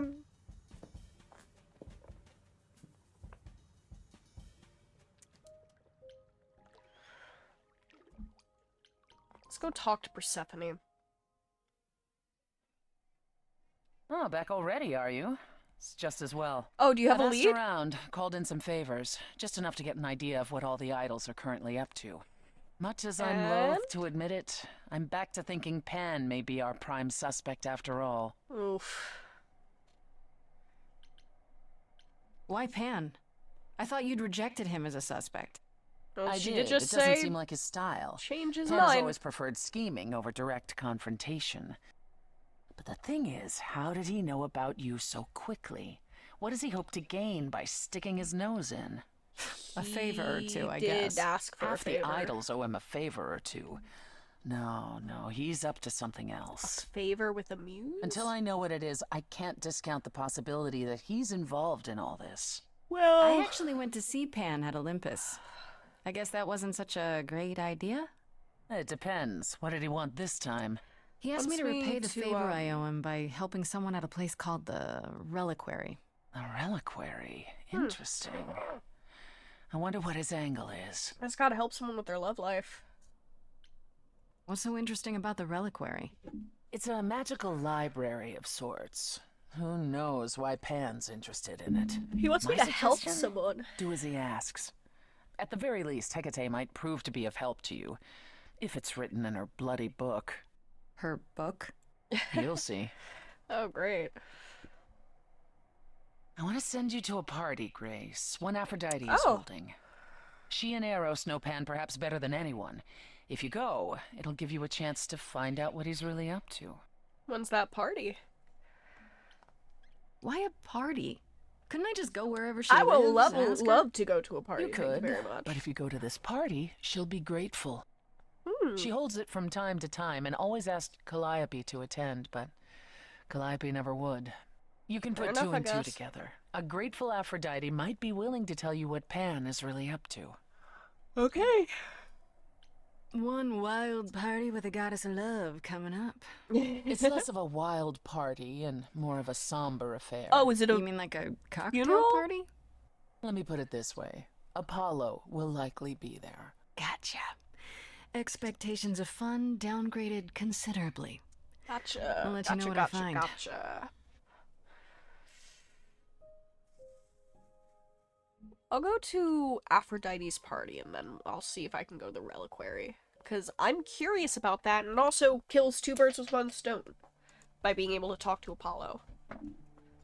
Let's go talk to Persephone. Oh, back already, are you? It's just as well. Oh, do you have I've a asked lead? around, called in some favors, just enough to get an idea of what all the idols are currently up to. Much as I'm loath to admit it, I'm back to thinking Pan may be our prime suspect after all. Oof. Why Pan? I thought you'd rejected him as a suspect. Well, I she did. did just it doesn't say seem like his style. change his Pan has mind. always preferred scheming over direct confrontation. But the thing is, how did he know about you so quickly? What does he hope to gain by sticking his nose in? A favor or two, I He guess. did ask for Half a favor. the idols owe him a favor or two. No, he's up to something else. Favor with a muse? Until I know what it is, I can't discount the possibility that he's involved in all this. Well, I actually went to see Pan at Olympus. I guess that wasn't such a great idea? It depends. What did he want this time? He asked me to Wants me repay the to, favor I owe him by helping someone at a place called the Reliquary. A reliquary? Interesting. I wonder what his angle is. I just gotta help someone with their love life. What's so interesting about the Reliquary? It's a magical library of sorts. Who knows why Pan's interested in it? He wants me My to help suggestion? someone. Do as he asks. At the very least, Hecate might prove to be of help to you. If it's written in her bloody book. Her book? You'll see. Oh, great. I want to send you to a party, Grace. One Aphrodite is Oh. holding. She and Eros know Pan perhaps better than anyone. If you go, it'll give you a chance to find out what he's really up to. When's that party? Why a party? Couldn't I just go wherever she I will lives and ask her? love to go to a party. You Thank could, you very much. but if you go to this party, she'll be grateful. Hmm. She holds it from time to time and always asked Calliope to attend, but Calliope never would. You can Fair put enough, two I and two guess. together. A grateful Aphrodite might be willing to tell you what Pan is really up to. Okay. One wild party with a goddess of love coming up. It's less of a wild party and more of a somber affair. Oh, is it a You mean like a cocktail funeral? party? Let me put it this way. Apollo will likely be there. Gotcha. Expectations of fun downgraded considerably. Gotcha. I'll let you know what I find. Gotcha. I'll go to Aphrodite's party and then I'll see if I can go to the Reliquary. Because I'm curious about that, and it also kills two birds with one stone by being able to talk to Apollo.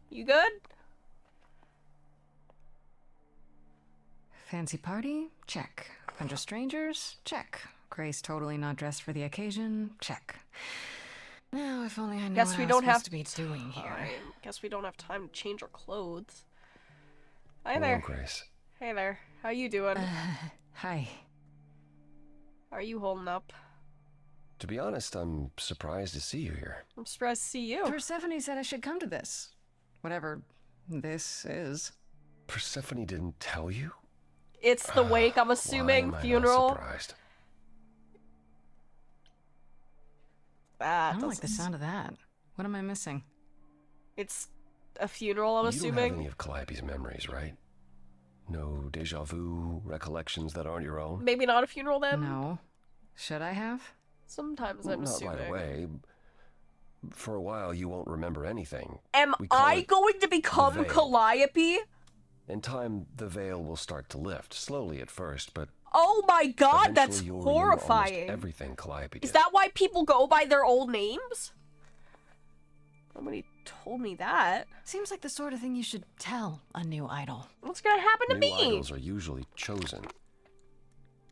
You good? Fancy party? Check. Bunch of strangers? Check. Grace totally not dressed for the occasion? Check. Now, if only I knew Guess what we I was don't supposed have to be doing here. Fine. Guess we don't have time to change our clothes. Hi Hello, there. Grace. Hey there. How you doing? Hi. Are you holding up? To be honest, I'm surprised to see you here. I'm surprised to see you. Persephone said I should come to this. Whatever this is. Persephone didn't tell you? It's the wake, I'm assuming. Why am I not Funeral. surprised? I That don't like the doesn't- sound of that. What am I missing? It's a funeral, I'm You don't have assuming. any of Calliope's memories, right? No deja vu recollections that aren't your own? Maybe not a funeral then? No. Should I have? Sometimes Well, I'm not assuming. right away. For a while, you won't remember anything. Am We call I it going to become veil. Calliope? In time, the veil will start to lift, slowly at first, but Oh my god, that's eventually you'll remember almost horrifying. everything Calliope did. Is that why people go by their old names? Nobody told me that. Seems like the sort of thing you should tell a new idol. What's gonna happen to New me? idols are usually chosen.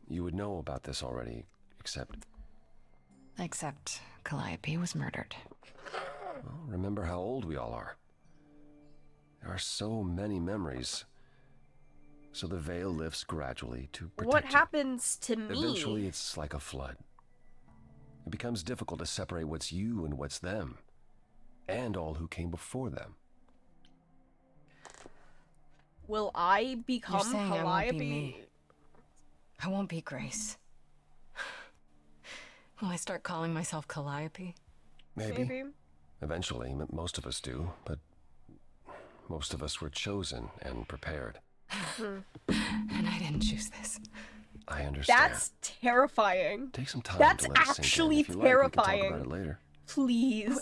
You would know about this already, except... Except Calliope was murdered. Well, remember how old we all are. There are so many memories. So the veil lifts gradually to protect What you. happens to me? Eventually, it's like a flood. It becomes difficult to separate what's you and what's them, and all who came before them. Will I You're become saying I won't Calliope? be me. I won't be Grace. Will I start calling myself Calliope? Maybe. Eventually, most of us do, but most of us were chosen and prepared. And I didn't choose this. I understand. That's terrifying. Take some time That's to let it sink in. actually If you like, we can terrifying. talk about it later. Please.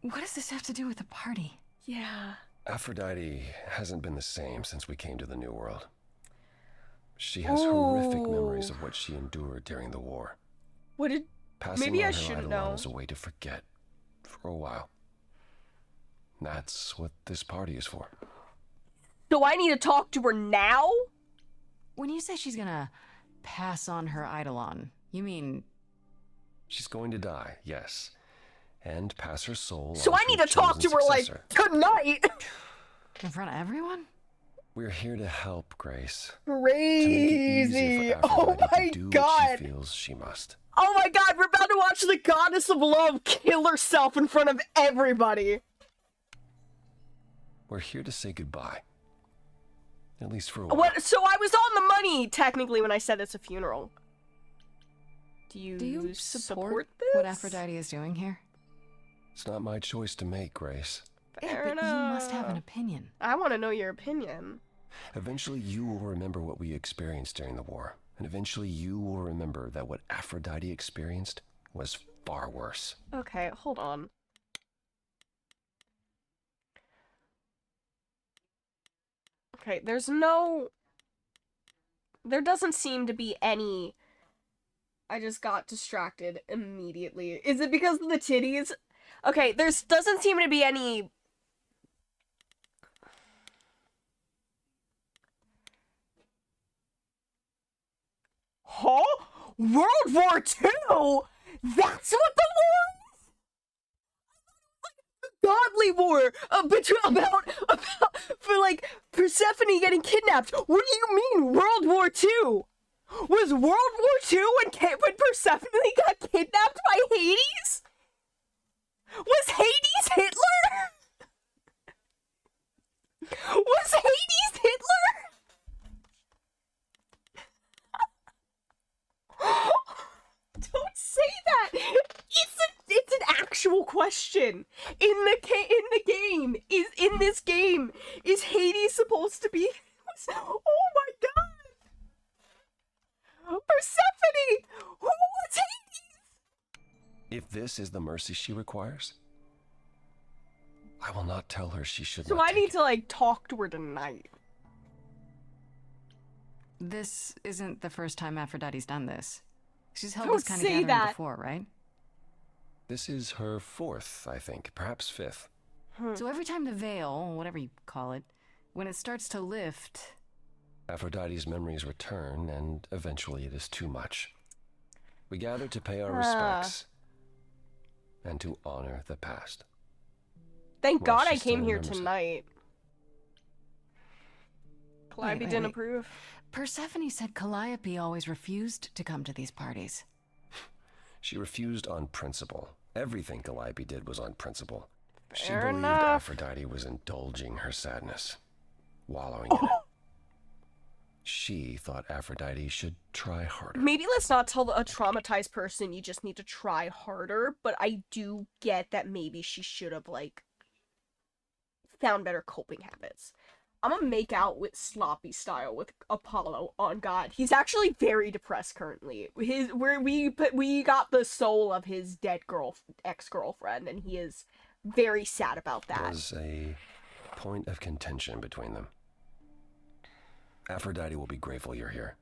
What does this have to do with the party? Yeah. Aphrodite hasn't been the same since we came to the New World. She has horrific memories of what she endured during the war. What did... Passing Maybe on I her shouldn't Eidolon know. is a way to forget for a while. That's what this party is for. Do I need to talk to her now? When you say she's gonna pass on her Eidolon, you mean... She's going to die, yes. And pass her soul So on I need a to talk to chosen her, like, successor. tonight! In front of everyone? We're here to help, Grace. Crazy! To make it easy for Oh Aphrodite my to do god! what she feels she must. Oh my god, we're about to watch the goddess of love kill herself in front of everybody! We're here to say goodbye. At least for a while. What? So I was on the money, technically, when I said it's a funeral. Do you support this? what Aphrodite is doing here? It's not my choice to make, Grace. Fair but you must have an enough. opinion. I want to know your opinion. Eventually, you will remember what we experienced during the war. And eventually, you will remember that what Aphrodite experienced was far worse. Okay, hold on. Okay, there doesn't seem to be any... I just got distracted immediately. Is it because of the titties? Okay, doesn't seem to be any... Huh? World War II? That's what the war is? Godly war for like Persephone getting kidnapped. What do you mean World War II? Was World War II when Persephone got kidnapped by Hades? Was Hades Hitler? Was Hades Hitler? Don't say that. It's an actual question. In this game, is Hades supposed to be? Oh my god! Persephone, who was Hades? If this is the mercy she requires, I will not tell her she should So not I need to like talk to her tonight. This isn't the first time Aphrodite's done this. She's held Don't this kind of say gathering that. before, right? This is her fourth, I think, perhaps fifth. So every time the veil, whatever you call it, when it starts to lift... Aphrodite's memories return, and eventually it is too much. We gather to pay our Ah. respects and to honor the past. Thank Well, God she I still came here remembers it. tonight. Calliope wait, didn't wait. approve. Persephone said Calliope always refused to come to these parties. She refused on principle. Everything Calliope did was on principle. She Fair believed enough. Aphrodite was indulging her sadness, wallowing in it. She thought Aphrodite should try harder. Maybe let's not tell a traumatized person you just need to try harder, but I do get that maybe she should have, like, found better coping habits. I'm gonna make out with sloppy style with Apollo on God. He's actually very depressed currently. We got the soul of his dead ex-girlfriend, and he is very sad about that. Was a point of contention between them. Aphrodite will be grateful you're here.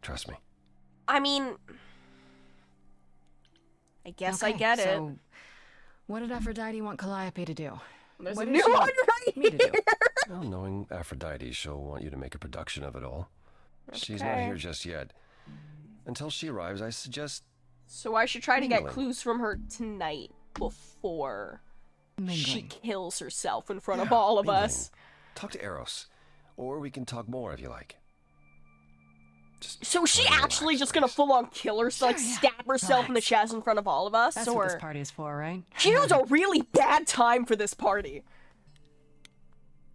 Trust me. I mean, I guess I get it. So, what did Aphrodite want Calliope to do? There's What a did new she one want right me to do? Well, knowing Aphrodite, she'll want you to make a production of it all. She's not Okay. here just yet. Until she arrives, I suggest So I should try to get mingling. clues from her tonight before she Mingling. kills herself in front of all of mingling. us. Talk to Eros. Or we can talk more if you like. So is she try to actually relax, just gonna full on kill herself, like Sure, yeah. stab herself in the Relax. chest in front of all of us? That's or what this party is for, right? she knows a really bad time for this party.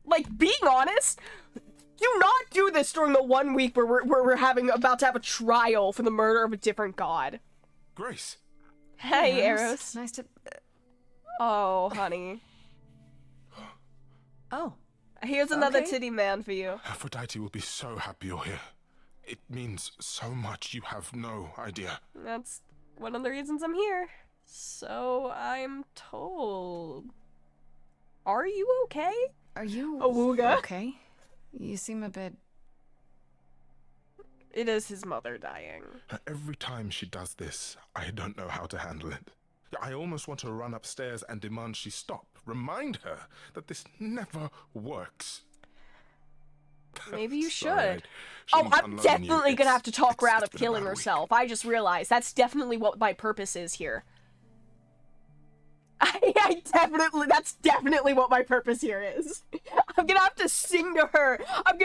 Like, being honest, do not do this during the 1 week where we're about to have a trial for the murder of a different god. Grace. Hey, Eros. Nice to... Oh, honey. Oh. Here's another Okay. titty man for you. Aphrodite will be so happy you're here. It means so much, you have no idea. That's one of the reasons I'm here. So I'm told. Are you okay? Are you Awooga? okay? You seem a bit... It is his mother dying. Every time she does this, I don't know how to handle it. I almost want to run upstairs and demand she stop. Remind her that this never works. Maybe you Sorry, should. I Oh, shouldn't I'm unload on definitely you. gonna have to talk her out of It's been killing about a week. herself. I just realized that's definitely what my purpose is here. That's definitely what my purpose here is. I'm gonna have to sing to her. we're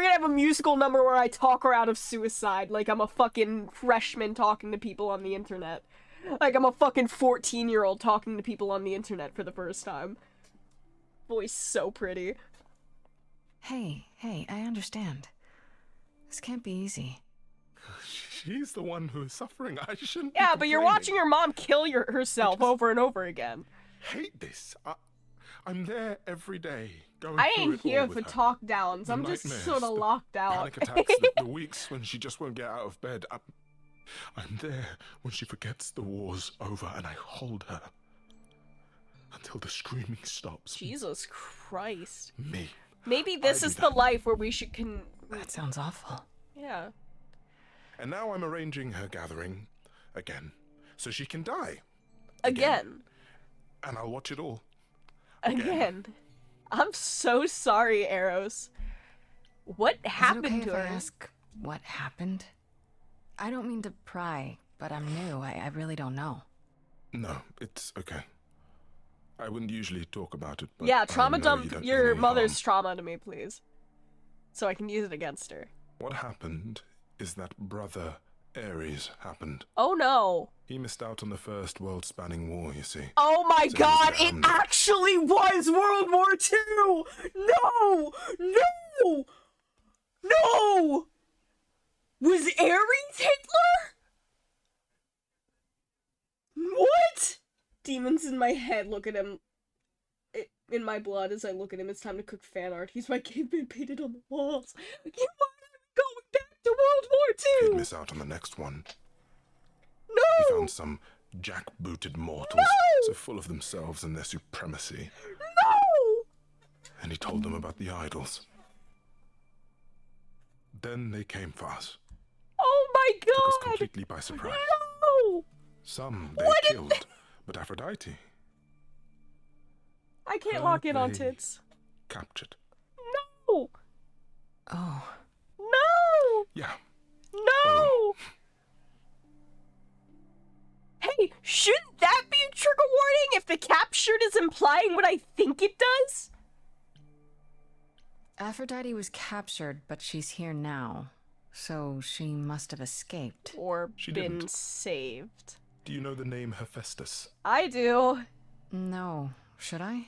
gonna have a musical number where I talk her out of suicide like I'm a fucking freshman talking to people on the internet. Like I'm a fucking 14-year-old talking to people on the internet for the first time. Voice so pretty. Hey, I understand. This can't be easy. She's the one who is suffering. I shouldn't be Yeah, but you're complaining. watching your mom kill herself over and over again. Hate this. I'm there every day. Going I through ain't it all here with for her. talk downs. The I'm just nightmares, sort of the locked out. Panic attacks, the weeks when she just won't get out of bed. I'm there when she forgets the war's over, and I hold her until the screaming stops. Jesus Christ. Me. Maybe this I is do the that. life where we should That sounds awful. Yeah. And now I'm arranging her gathering again, so she can die. Again. And I'll watch it all. Again. I'm so sorry, Eros. What happened Is it okay to if her? I ask what happened? I don't mean to pry, but I'm new. I really don't know. No, it's okay. I wouldn't usually talk about it, but Yeah, I trauma know you dump don't your mean any mother's harm. trauma to me, please. So I can use it against her. What happened is that Brother Ares happened. Oh no. He missed out on the first world-spanning war, you see. Oh my So he was god, it drowned. actually was World War II! No! No! No! Was Ares Hitler? What? Demons in my head, look at him. In my blood as I look at him, it's time to cook fan art. He's my caveman painted on the walls. Why am I going back to World War He'd II? miss out on the next one. No! He found some jackbooted mortals, so full of themselves and their supremacy. No! And he told them about the idols. Then they came for us. Oh my Took us god! completely by surprise. No! Some they What did killed, but Aphrodite I can't Her lock in on they tits. captured. No! Oh. No! Yeah. No! Hey, shouldn't that be a trigger warning if the captured is implying what I think it does? Aphrodite was captured, but she's here now. So she must have escaped. Or She been didn't. saved. Do you know the name Hephaestus? I do. No. Should I?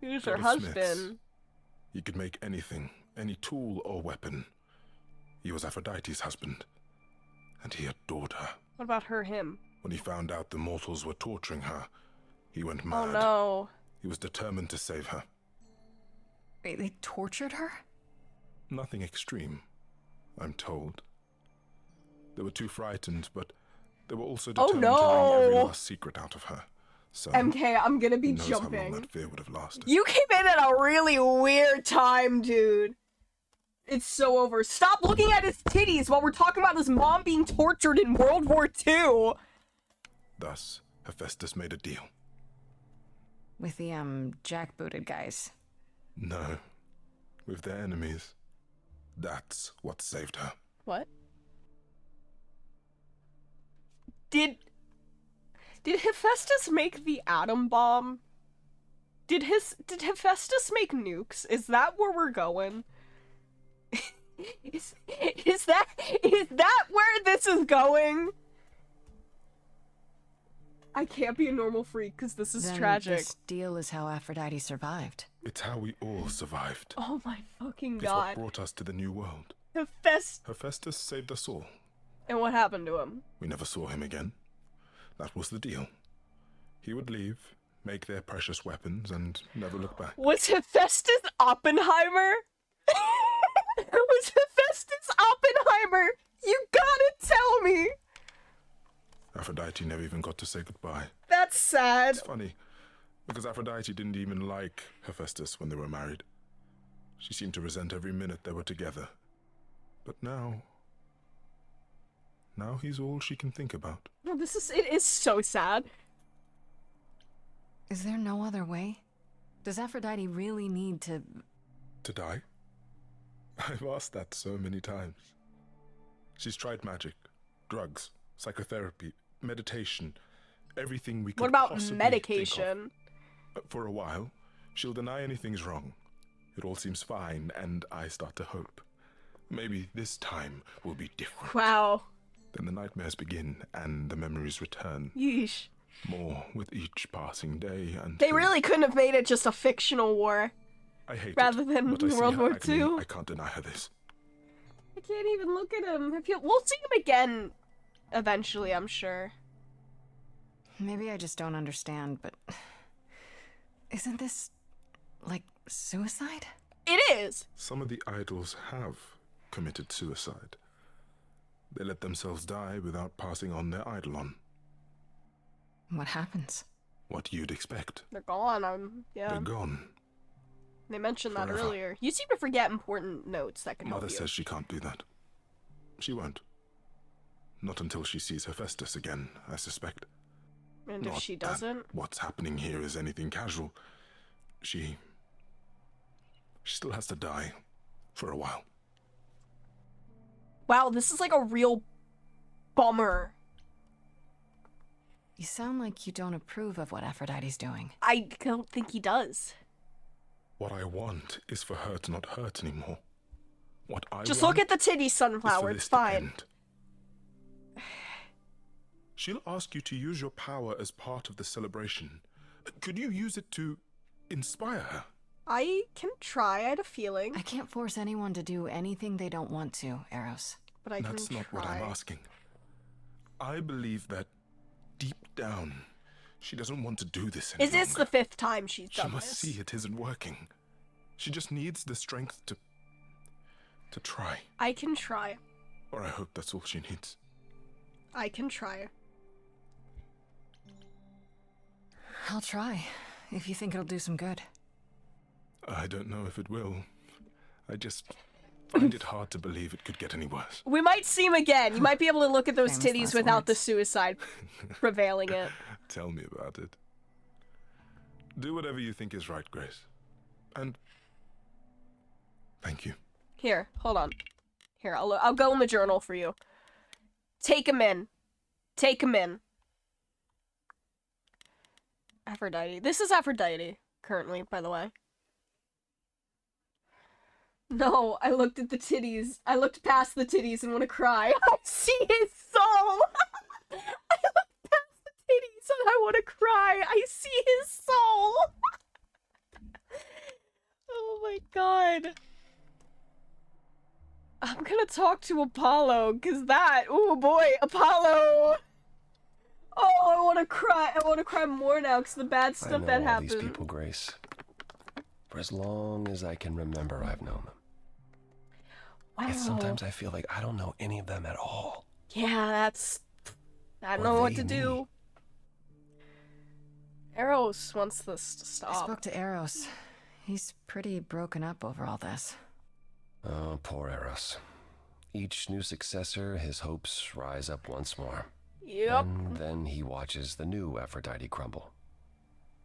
Who's Go her to husband? Smith's. He could make anything, any tool or weapon. He was Aphrodite's husband, and he adored her. What about him? When he found out the mortals were torturing her, he went Oh mad. no. He was determined to save her. Wait, they tortured her? Nothing extreme, I'm told. They were too frightened, but they were also Oh, determined to wring every no. last secret out of her. So, MK, I'm gonna be who knows how long jumping. that fear would have lasted. You came in at a really weird time, dude. It's so over. Stop looking at his titties while we're talking about his mom being tortured in World War II. Thus, Hephaestus made a deal. With the, jackbooted guys. No, with their enemies. That's what saved her. What? Did Hephaestus make the atom bomb? Did Hephaestus make nukes? Is that where we're going? is that where this is going? I can't be a normal freak because this is Then tragic. This deal is how Aphrodite survived. It's how we all survived. Oh my fucking It's what god. brought us to the new world. Hephaestus. saved us all. And what happened to him? We never saw him again. That was the deal. He would leave, make their precious weapons, and never look back. Was Hephaestus Oppenheimer? Was Hephaestus Oppenheimer? You gotta tell me! Aphrodite never even got to say goodbye. That's sad. It's funny, because Aphrodite didn't even like Hephaestus when they were married. She seemed to resent every minute they were together. But now, Now he's all she can think about. No, it is so sad. Is there no other way? Does Aphrodite really need to... To die? I've asked that so many times. She's tried magic, drugs, psychotherapy, meditation, everything we could What about possibly medication? think of. For a while, she'll deny anything's wrong. It all seems fine, and I start to hope. Maybe this time will be different. Wow. Then the nightmares begin, and the memories return. Yeesh. More with each passing day, and They really couldn't have made it just a fictional war. I hate rather it, than but I see World her War agony. II. I can't deny her this. I can't even look at him. We'll see him again eventually, I'm sure. Maybe I just don't understand, but... Isn't this... like, suicide? It is! Some of the idols have committed suicide. They let themselves die without passing on their eidolon. What happens? What you'd expect. They're gone. Yeah. They're gone. They mentioned that Forever. earlier. You seem to forget important notes that can help Mother you. says she can't do that. She won't. Not until she sees Hephaestus again, I suspect. And if Not she that doesn't? what's happening here is anything casual. She still has to die. For a while. Wow, this is like a real bummer. You sound like you don't approve of what Aphrodite's doing. I don't think he does. What I want is for her to not hurt anymore. What I Just want look at the titty is sunflower, for it's this to fine. end. She'll ask you to use your power as part of the celebration. Could you use it to inspire her? I can try, I had a feeling. I can't force anyone to do anything they don't want to, Eros. But I That's can not what I'm asking. I believe that deep down, she doesn't want to do this any Is this longer. the 5th time she's She done must this? see it isn't working. She just needs the strength to try. I can try. Or I hope that's all she needs. I can try. I'll try, if you think it'll do some good. I don't know if it will. I just find it hard to believe it could get any worse. We might see him again. You might be able to look at those Famous titties last without the suicide prevailing it. Tell me about it. Do whatever you think is right, Grace. And thank you. Here, hold on. Here, I'll go in the journal for you. Take him in. Take him in. Aphrodite. This is Aphrodite, currently, by the way. No, I looked at the titties. I looked past the titties and want to cry. I see his soul! I looked past the titties and I want to cry. I see his soul! Oh my god. I'm gonna talk to Apollo, cause oh boy, Apollo! Oh, I wanna cry. I wanna cry more now, cause the bad I stuff know that all happened. these people, Grace. For as long as I can remember, I've known them. Yet sometimes I feel like I don't know any of them at all. Yeah, that's... I don't Or know what they to do. Eros wants this to stop. I spoke to Eros. He's pretty broken up over all this. Oh, poor Eros. Each new successor, his hopes rise up once more. Yep. And then he watches the new Aphrodite crumble.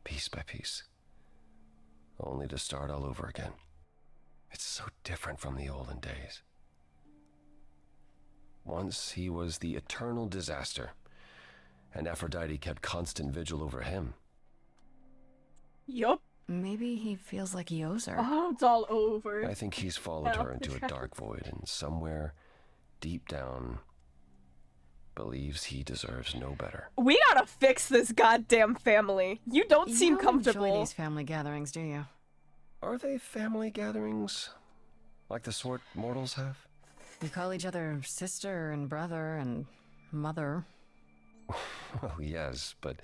Piece by piece. Only to start all over again. It's so different from the olden days. Once he was the eternal disaster, and Aphrodite kept constant vigil over him. Yup. Maybe he feels like he owes her. Oh, it's all over. I think he's followed her into a Yeah. dark void, and somewhere, deep down, believes he deserves no better. We gotta fix this goddamn family. You don't You seem don't comfortable. enjoy these family gatherings, do you? Are they family gatherings? Like the sort mortals have? You call each other sister and brother and mother. Well, yes, but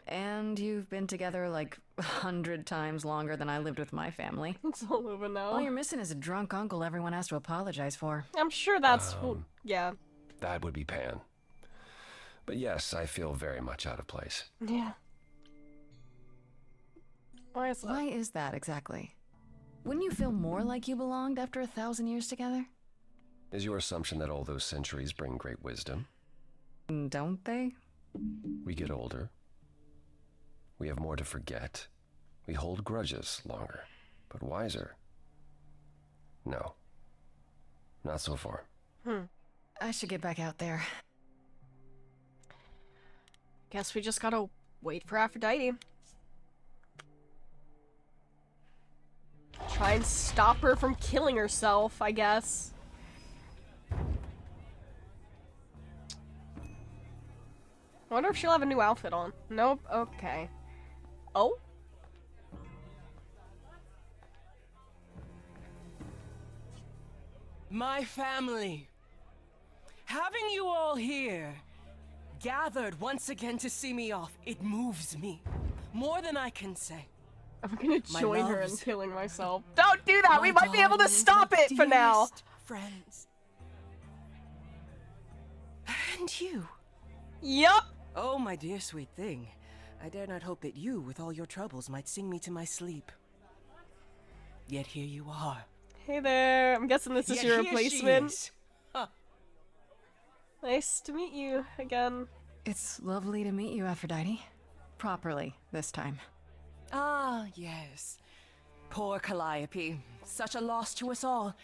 And you've been together like 100 times longer than I lived with my family. It's all over now. All you're missing is a drunk uncle everyone has to apologize for. I'm sure that's... yeah. that would be Pan. But yes, I feel very much out of place. Yeah. Why is that? Why is that exactly? Wouldn't you feel more like you belonged after 1,000 years together? Is your assumption that all those centuries bring great wisdom? Don't they? We get older. We have more to forget. We hold grudges longer, but wiser. No. Not so far. I should get back out there. Guess we just gotta wait for Aphrodite. Try and stop her from killing herself, I guess. I wonder if she'll have a new outfit on. Nope. Okay. Oh? My family. Having you all here, gathered once again to see me off, it moves me. More than I can say. I'm gonna My join her in loves. killing myself. Don't do that! We My might be able to darlings, stop my it for now! dearest friends. And you. Yup! Oh, my dear sweet thing. I dare not hope that you, with all your troubles, might sing me to my sleep. Yet here you are. Hey there, I'm guessing this is Yet your here she replacement. is. Huh. Nice to meet you again. It's lovely to meet you, Aphrodite. Properly, this time. Ah, yes. Poor Calliope. Such a loss to us all.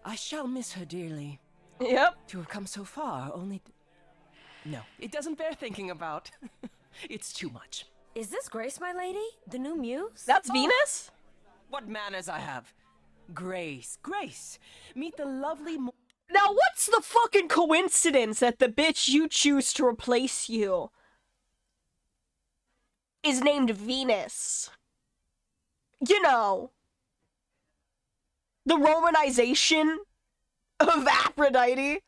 I shall miss her dearly. Yep. To have come so far, only... No, it doesn't bear thinking about. It's too much. Is this Grace, my lady? The new muse? That's Venus? What manners I have. Grace, Grace. Meet the lovely... Now what's the fucking coincidence that the bitch you choose to replace you is named Venus? You know, the Romanization of Aphrodite.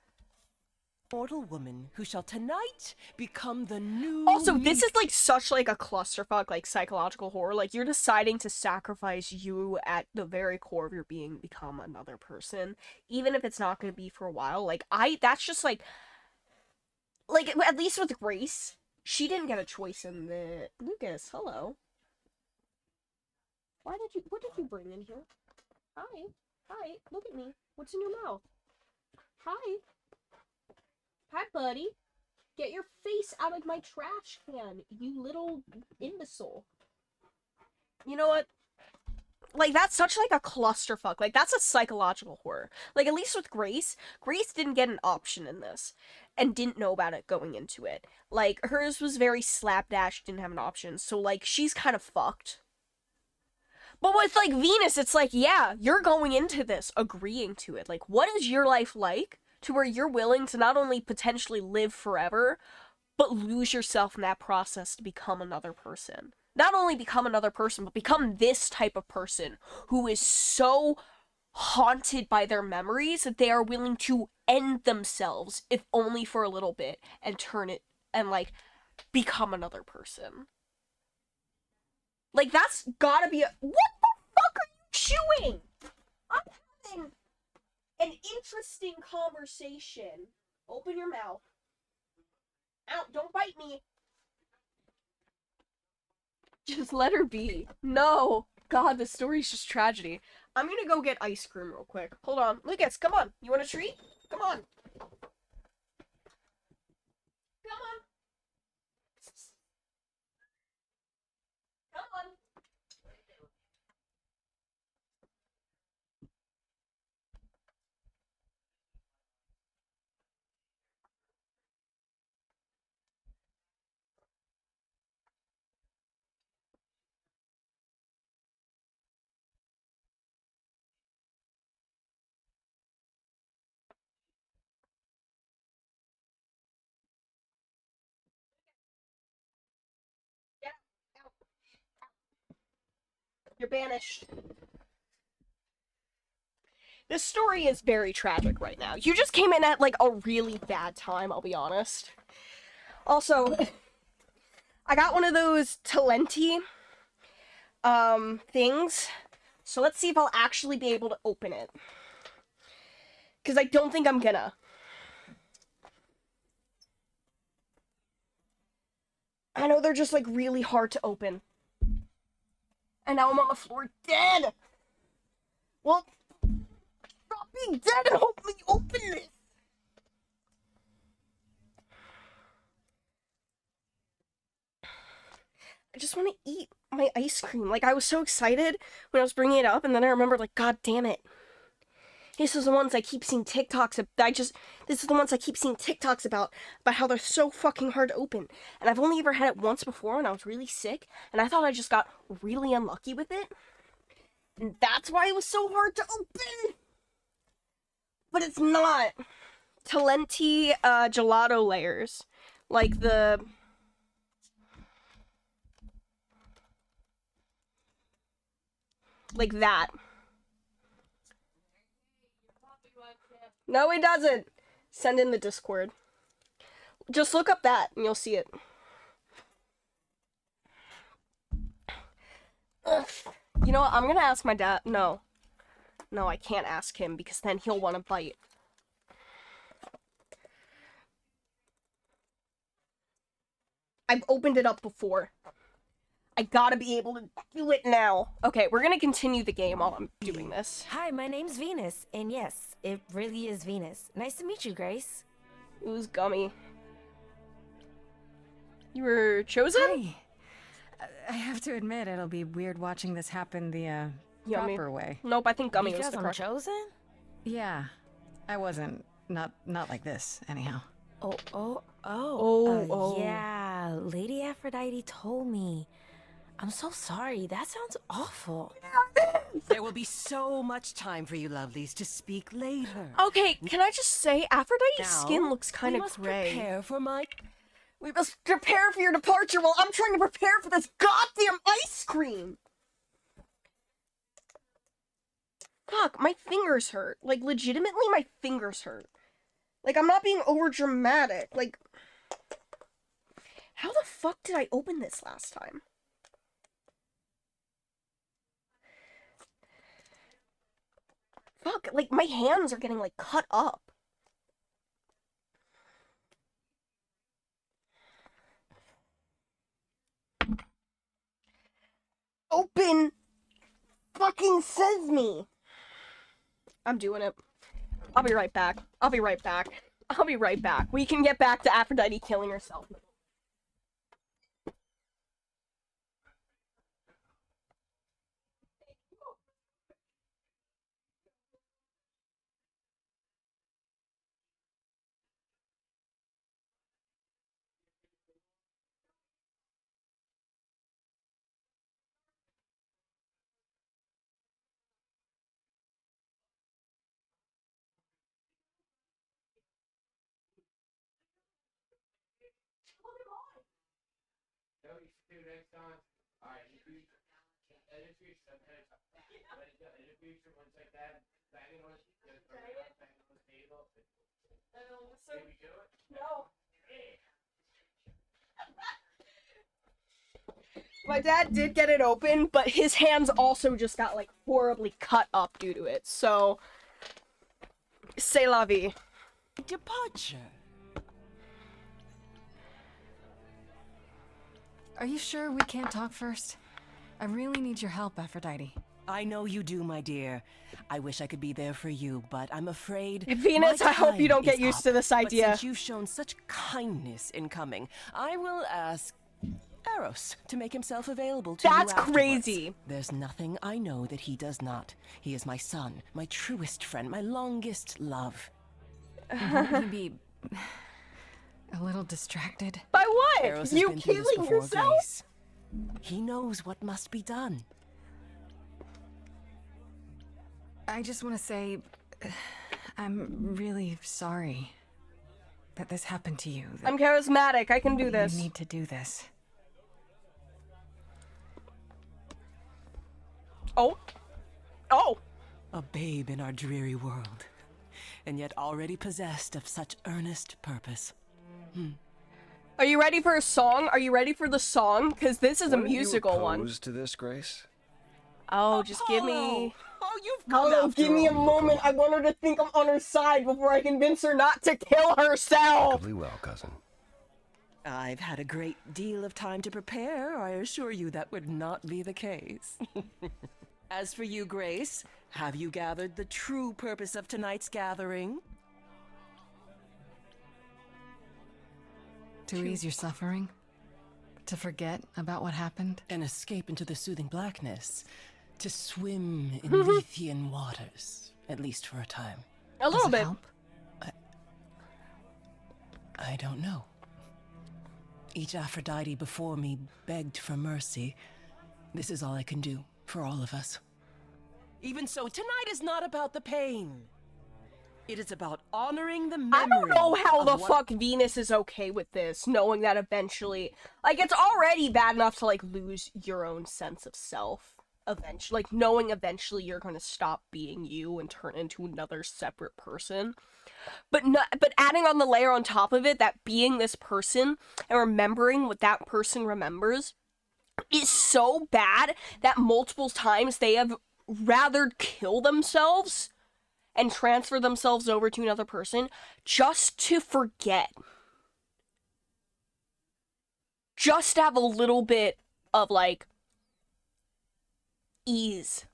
Mortal woman who shall tonight become the new... Also, this is like such like a clusterfuck, like psychological horror. Like you're deciding to sacrifice you at the very core of your being, become another person, even if it's not going to be for a while. Like that's just like at least with Grace, she didn't get a choice in the... Lucas, hello. What did you bring in here? Hi, look at me. What's in your mouth? Hi, buddy. Get your face out of my trash can, you little imbecile. You know what? Like, that's such, like, a clusterfuck. Like, that's a psychological horror. Like, at least with Grace didn't get an option in this. And didn't know about it going into it. Like, hers was very slapdash, didn't have an option. So, like, she's kind of fucked. But with, like, Venus, it's like, yeah, you're going into this, agreeing to it. Like, what is your life like to where you're willing to not only potentially live forever, but lose yourself in that process to become another person? Not only become another person, but become this type of person who is so haunted by their memories that they are willing to end themselves, if only for a little bit, and turn it, and, like, become another person. Like, that's gotta be a... What the fuck are you chewing? I'm having an interesting conversation. Open your mouth. Ow, don't bite me. Just let her be. No. God, this story's just tragedy. I'm gonna go get ice cream real quick. Hold on. Lucas, come on. You want a treat? Come on. Come on. Come on. You're banished. This story is very tragic right now. You just came in at, like, a really bad time, I'll be honest. Also, I got one of those Talenti, things. So let's see if I'll actually be able to open it. Because I don't think I'm gonna. I know they're just, like, really hard to open. And now I'm on the floor dead! Well, stop being dead and help me open this! I just want to eat my ice cream. Like, I was so excited when I was bringing it up, and then I remembered, like, God damn it. This is the ones I keep seeing TikToks this is the ones I keep seeing TikToks about how they're so fucking hard to open. And I've only ever had it once before when I was really sick, and I thought I just got really unlucky with it. And that's why it was so hard to open! But it's not. Talenti, gelato layers. Like like that. No, he doesn't. Send in the Discord. Just look up that and you'll see it. Ugh. You know what? I'm gonna ask my dad. No. No, I can't ask him because then he'll want to bite. I've opened it up before. I gotta be able to do it now. Okay, we're gonna continue the game while I'm doing this. Hi, my name's Venus, and yes, it really is Venus. Nice to meet you, Grace. It was Gummy. You were chosen? Hi. I have to admit, it'll be weird watching this happen the proper way. Nope, I think Gummy was Because the I'm correct. chosen? Yeah, I wasn't. Not like this, anyhow. Yeah, Lady Aphrodite told me. I'm so sorry. That sounds awful. There will be so much time for you lovelies to speak later. Okay, can I just say, Aphrodite's Now, skin looks kind we of must gray. prepare for my... We must prepare for your departure while I'm trying to prepare for this goddamn ice cream! Fuck, my fingers hurt. Like, legitimately, my fingers hurt. Like, I'm not being over dramatic. Like, how the fuck did I open this last time? Fuck, like, my hands are getting, like, cut up. Open fucking sesame! I'm doing it. I'll be right back. I'll be right back. I'll be right back. We can get back to Aphrodite killing herself. My dad did get it open, but his hands also just got, like, horribly cut up due to it, so... C'est la vie. Departure. Are you sure we can't talk first? I really need your help, Aphrodite. I know you do, my dear. I wish I could be there for you, but I'm afraid... Venus, my I hope you don't time get is used up. to this But idea. since you've shown such kindness in coming, I will ask Eros to make himself available to That's you afterwards. crazy. There's nothing I know that he does not. He is my son, my truest friend, my longest love. Wouldn't he be a little distracted? By what? Eros has You been through this killing before, yourself? Grace. He knows what must be done. I just want to say, I'm really sorry that this happened to you. I'm charismatic. I can do this. You need to do this. Oh. Oh. A babe in our dreary world, and yet already possessed of such earnest purpose. Are you ready for a song? Are you ready for the song? Because this is a Weren't musical you one. opposed to this, Grace? Oh, just give me... Oh, you've come Oh, after give me a all. moment. I want her to think I'm on her side before I convince her not to kill herself. Perfectly well, cousin. I've had a great deal of time to prepare. I assure you that would not be the case. As for you, Grace, have you gathered the true purpose of tonight's gathering? To ease your suffering? To forget about what happened? And escape into the soothing blackness. To swim in Lethean waters, at least for a time. A little bit. Help? I don't know. Each Aphrodite before me begged for mercy. This is all I can do for all of us. Even so, tonight is not about the pain. It is about honoring the memory. I don't know how the of what- fuck Venus is okay with this, knowing that eventually, like, it's already bad enough to, like, lose your own sense of self. Eventually, like, knowing eventually you're gonna stop being you and turn into another separate person. But adding on the layer on top of it, that being this person and remembering what that person remembers is so bad that multiple times they have rather kill themselves and transfer themselves over to another person just to forget. Just to have a little bit of, like, ease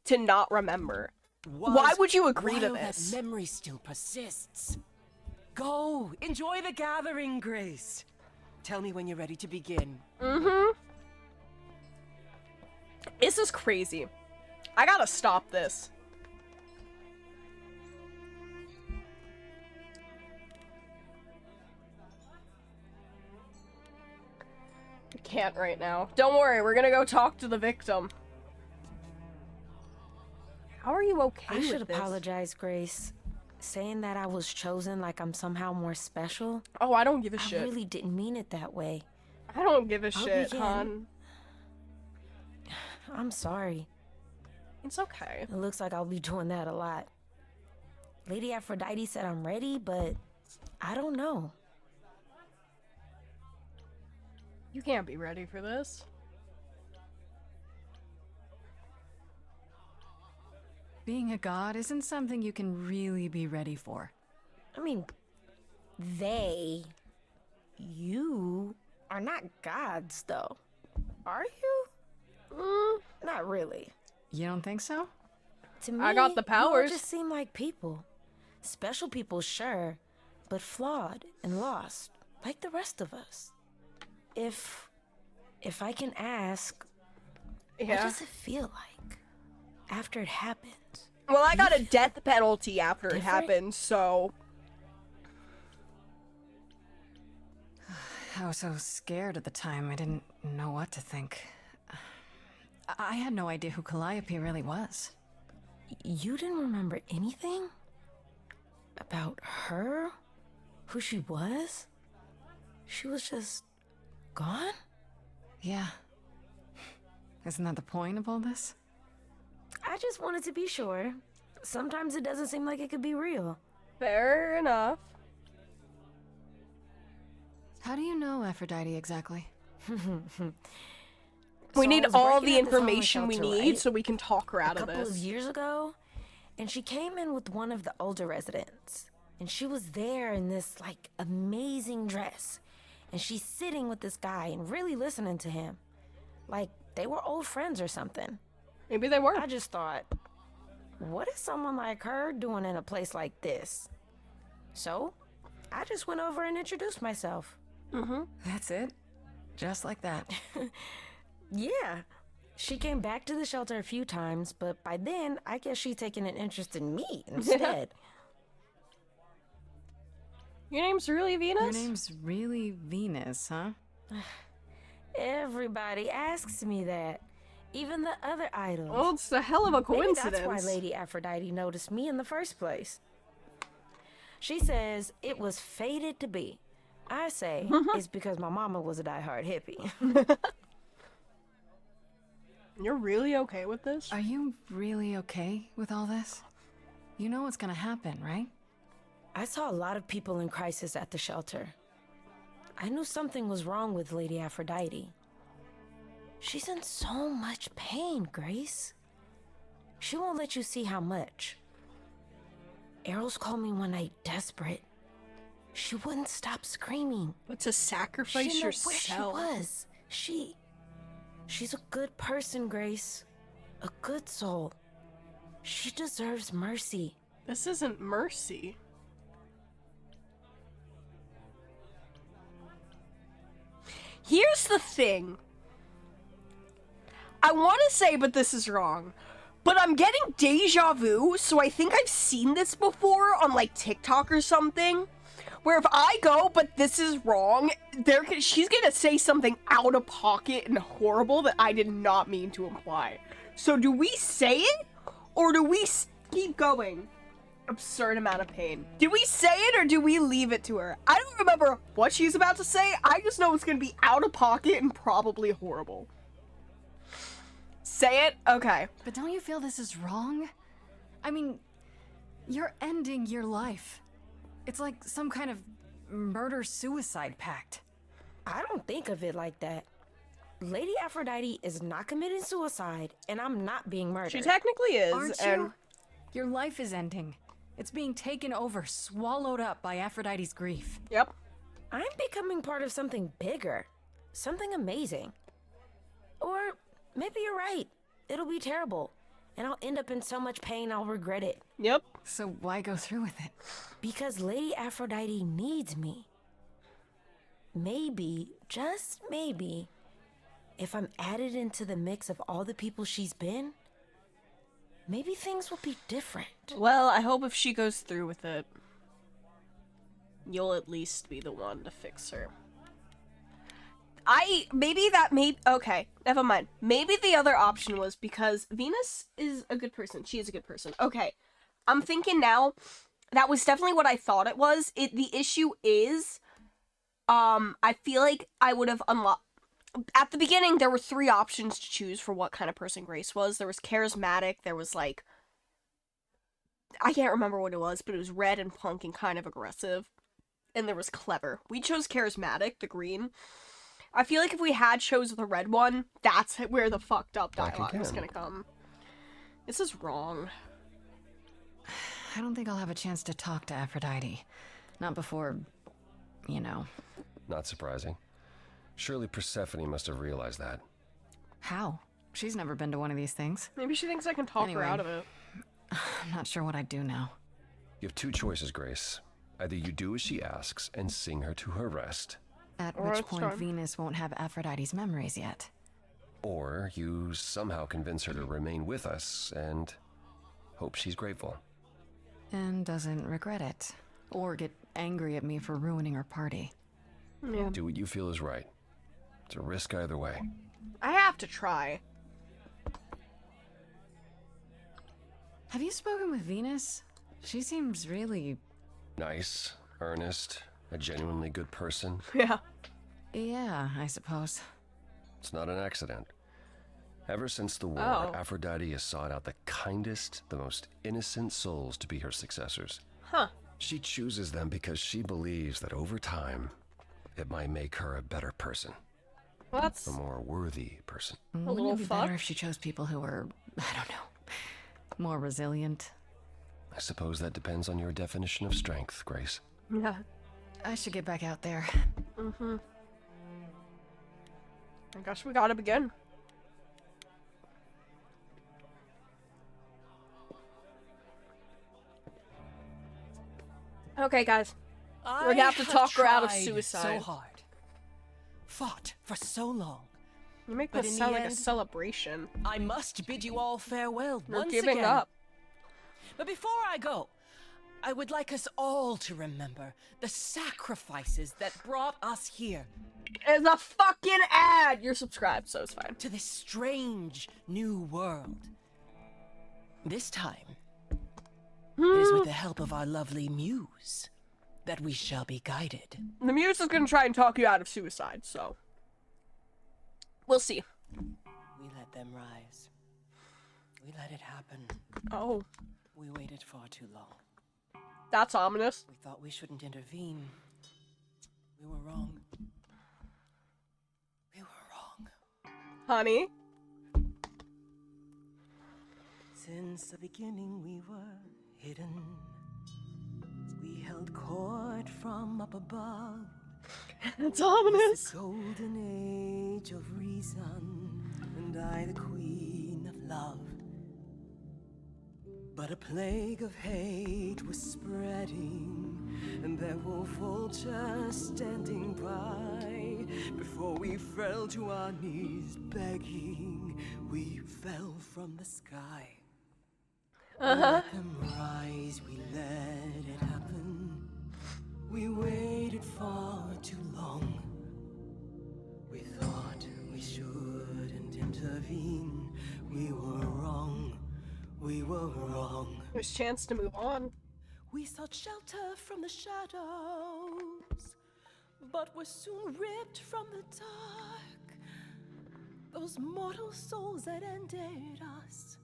to not remember. Why would you agree to while this? That memory still persists. Go, enjoy the gathering, Grace. Tell me when you're ready to begin. This is crazy. I gotta stop this. I can't right now. Don't worry, we're gonna go talk to the victim. How are you okay I with should this? apologize, Grace. Saying that I was chosen like I'm somehow more special. Oh, I don't give a shit. I really didn't mean it that way. I don't give a I'll shit, begin. hon. I'm sorry. It's okay. It looks like I'll be doing that a lot. Lady Aphrodite said I'm ready, but I don't know. You can't be ready for this. Being a god isn't something you can really be ready for. I mean, you are not gods, though. Are you? Not really. You don't think so? To me, I got the you all powers. just seem like people. Special people, sure, but flawed and lost, like the rest of us. If I can ask, what Yeah. does it feel like after it happens? Well, I got a death penalty after it different? happened, so... I was so scared at the time, I didn't know what to think. I had no idea who Calliope really was. You didn't remember anything? About her? Who she was? She was just gone? Yeah. Isn't that the point of all this? I just wanted to be sure. Sometimes it doesn't seem like it could be real. Fair enough. How do you know Aphrodite exactly? We So need I was all working the at this homeless information we shelter, need right? so we can talk her out a of couple this. of years ago, and she came in with one of the older residents, and she was there in this like amazing dress, and she's sitting with this guy and really listening to him, like they were old friends or something. Maybe they were. I just thought, what is someone like her doing in a place like this? So I just went over and introduced myself. That's it? Just like that. Yeah. She came back to the shelter a few times, but by then, I guess she'd taken an interest in me instead. Your name's really Venus? Your name's really Venus, huh? Everybody asks me that. Even the other idols. Well, it's a hell of a Maybe coincidence. that's why Lady Aphrodite noticed me in the first place. She says it was fated to be. I say it's because my mama was a diehard hippie. You're really okay with this? Are you really okay with all this? You know what's gonna happen, right? I saw a lot of people in crisis at the shelter. I knew something was wrong with Lady Aphrodite. She's in so much pain, Grace. She won't let you see how much. Eros called me one night desperate. She wouldn't stop screaming. But to sacrifice She didn't know yourself. where she was. She's a good person, Grace. A good soul. She deserves mercy. This isn't mercy. Here's the thing. I want to say, but this is wrong. But I'm getting deja vu, so I think I've seen this before on, like, TikTok or something. Where if I go, but this is wrong, she's gonna say something out of pocket and horrible that I did not mean to imply. So do we say it? Or do we keep going? Absurd amount of pain. Do we say it or do we leave it to her? I don't remember what she's about to say. I just know it's gonna be out of pocket and probably horrible. Say it? Okay. But don't you feel this is wrong? I mean, you're ending your life. It's like some kind of murder-suicide pact. I don't think of it like that. Lady Aphrodite is not committing suicide, and I'm not being murdered. She technically is, Aren't you? Your life is ending. It's being taken over, swallowed up by Aphrodite's grief. Yep. I'm becoming part of something bigger. Something amazing. Or maybe you're right. It'll be terrible. And I'll end up in so much pain I'll regret it. Yep. So why go through with it? Because Lady Aphrodite needs me. Maybe, just maybe, if I'm added into the mix of all the people she's been, maybe things will be different. Well, I hope if she goes through with it, you'll at least be the one to fix her. Okay, never mind. Maybe the other option was because Venus is a good person. She is a good person. Okay, I'm thinking now, that was definitely what I thought it was. The issue is, I feel like I would have unlocked... At the beginning, there were 3 options to choose for what kind of person Grace was. There was charismatic, there was like... I can't remember what it was, but it was red and punk and kind of aggressive. And there was clever. We chose charismatic, the green. I feel like if we had chose the red one, that's where the fucked up dialogue was gonna come. This is wrong. I don't think I'll have a chance to talk to Aphrodite. Not before, you know. Not surprising. Surely Persephone must have realized that. How? She's never been to one of these things. Maybe she thinks I can talk her out of it. I'm not sure what I'd do now. You have 2 choices, Grace. Either you do as she asks and sing her to her rest. At which point Venus won't have Aphrodite's memories yet. Or you somehow convince her to remain with us and hope she's grateful. And doesn't regret it. Or get angry at me for ruining her party. Yeah. Do what you feel is right. It's a risk either way. I have to try. Have you spoken with Venus? She seems really... Nice, earnest, a genuinely good person. Yeah. Yeah, I suppose. It's not an accident. Ever since the war, Aphrodite has sought out the kindest, the most innocent souls to be her successors. Huh. She chooses them because she believes that over time, it might make her a better person. Well, that's a more worthy person. Wouldn't it be better if she chose people who were, I don't know, more resilient? I suppose that depends on your definition of strength, Grace. Yeah. I should get back out there. Mm-hmm. I guess we gotta begin. Okay, guys. We're gonna have to talk her out of suicide. So hard. Fought for so long. You make But this in sound the like a end, celebration. I must bid you all farewell You're once giving again. up. But before I go, I would like us all to remember the sacrifices that brought us here. It's a fucking ad! You're subscribed, so it's fine. To this strange new world. This time, it is with the help of our lovely muse that we shall be guided. The muse is gonna try and talk you out of suicide, so... We'll see. We let them rise. We let it happen. Oh. We waited far too long. That's ominous. We thought we shouldn't intervene. We were wrong. We were wrong. Honey? Since the beginning we were hidden. We held court from up above. That's ominous. The golden age of reason, and I the queen of love. But a plague of hate was spreading, and there were vultures standing by before before we fell to our knees begging. We fell from the sky. We let them rise, we let it happen. We waited far too long. We thought we shouldn't intervene. We were wrong. We were wrong. There's a chance to move on. We sought shelter from the shadows, but were soon ripped from the dark. Those mortal souls that ended us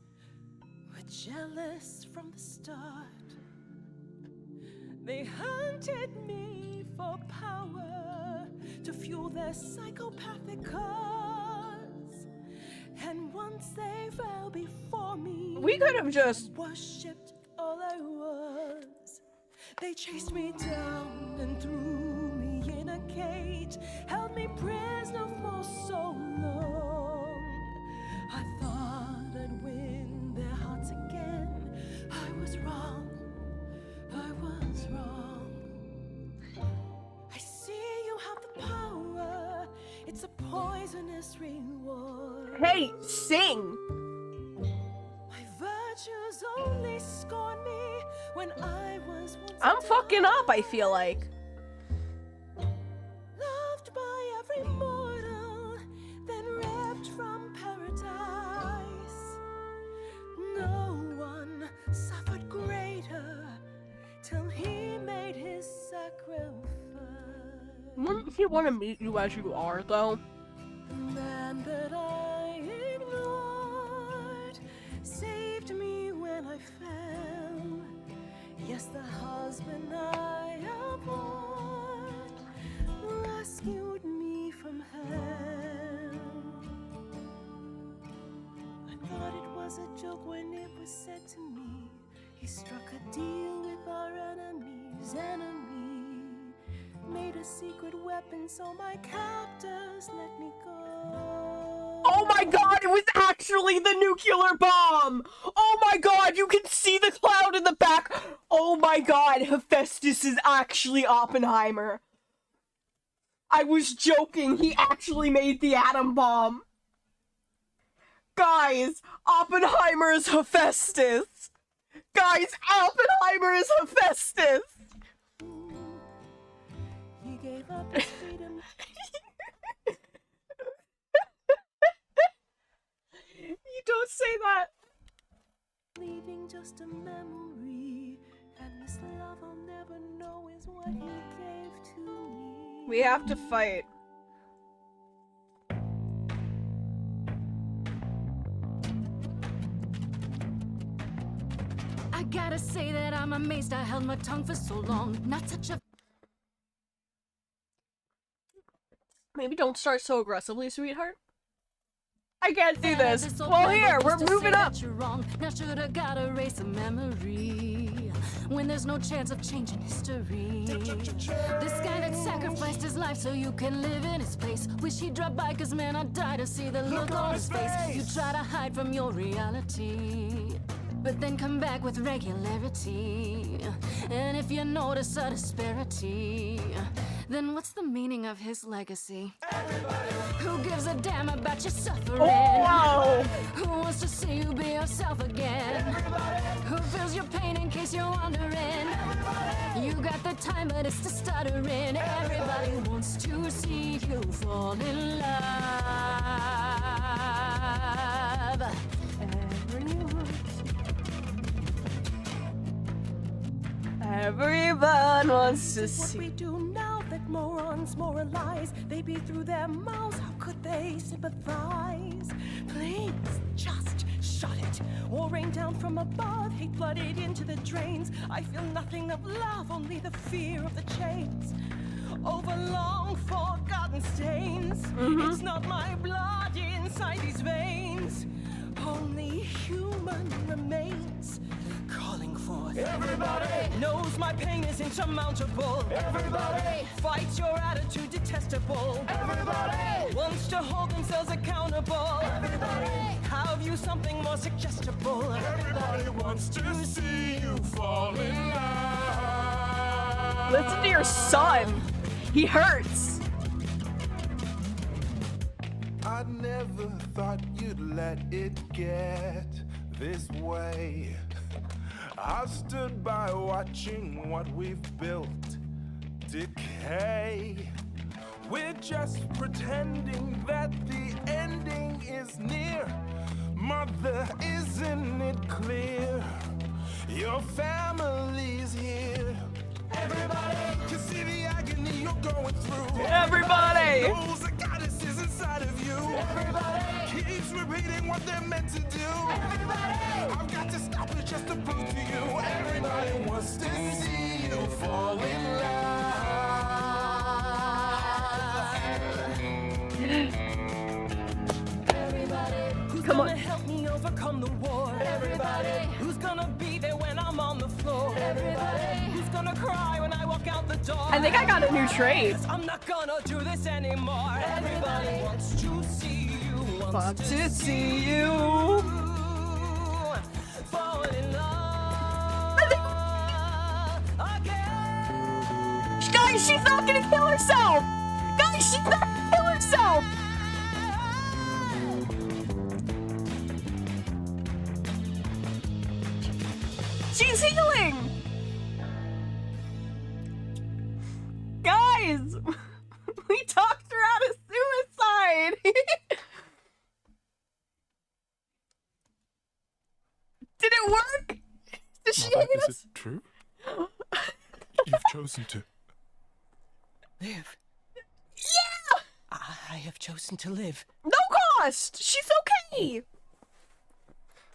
were jealous from the start. They hunted me for power to fuel their psychopathic cause. And once they fell before me, we could have just worshipped all I was. They chased me down and threw me in a cage, held me prisoner for so long. I thought I'd win their hearts again. I was wrong. I was wrong. I see you have the power. It's a poisonous reward. Hey, sing! My virtues only scorn me when I was once I'm fucking up, I feel like. loved by every mortal, then ripped from paradise. No one suffered greater till he made his sacrifice. Wouldn't he want to meet you as you are, though? The man that I ignored saved me when I fell. Yes, the husband I abhorred rescued me from hell. I thought it was a joke when it was said to me. He struck a deal with our enemy's enemy. Made a secret weapon so my captors let me go. Oh my god, it was actually the nuclear bomb! Oh my god, you can see the cloud in the back! Oh my god, Hephaestus is actually Oppenheimer. I was joking, he actually made the atom bomb. Guys, Oppenheimer is Hephaestus! Guys, Oppenheimer is Hephaestus! He gave up his freedom. You don't say that. Leaving just a memory, and this love I'll never know is what he gave to me. We have to fight. I gotta say that I'm amazed I held my tongue for so long. Not such a Maybe don't start so aggressively, sweetheart. I can't do this. Well, here, we're moving up. Now should I gotta erase a memory when there's no chance of changing history? This guy that sacrificed his life so you can live in his place. Wish he'd drop by, cause man, I'd die to see the look on his face. You try to hide from your reality, but then come back with regularity. And if you notice a disparity, then what's the meaning of his legacy? Who gives a damn about your suffering? Oh, Who wants to see you be yourself again? Who feels your pain in case you're wondering? You got the time, but it's the stuttering. Everybody wants to see you fall in love. Everyone wants to What see. we do now that morons moralize, they beat through their mouths. How could they sympathize? Please, just shut it, or rain down from above. Hate flooded into the drains. I feel nothing of love, only the fear of the chains. Over long forgotten stains. It's not my blood inside these veins. Only human remains. Calling forth. Everybody knows my pain is insurmountable. Everybody fights your attitude detestable. Everybody wants to hold themselves accountable. Everybody have you something more suggestible. Everybody wants to see you fall in love. Listen to your son. He hurts. never thought you'd let it get this way. I've stood by watching what we've built decay. We're just pretending that the ending is near. Mother, isn't it clear? Your family's here. Everybody can see the agony you're going through. Everybody knows the goddess is inside of you. Everybody keeps repeating what they're meant to do. Everybody, I've got to stop it just to prove to you. Everybody wants to see you fall in love. Everybody, who's Come gonna on. help me overcome the war? Everybody, who's gonna be there when I'm on the floor? Everybody, who's gonna cry when I walk out the door? I think I got a new trade. I'm not gonna do this anymore. Everybody wants to see you. Wants to see you. Fall in love again. Guys, she's not gonna kill herself. Guys, she's not gonna kill herself. She's healing! Guys! We talked her out of suicide! Did it work? Did she Mother, hate is us? it true? You've chosen to. Live. Yeah! I have chosen to live. No cost! She's okay!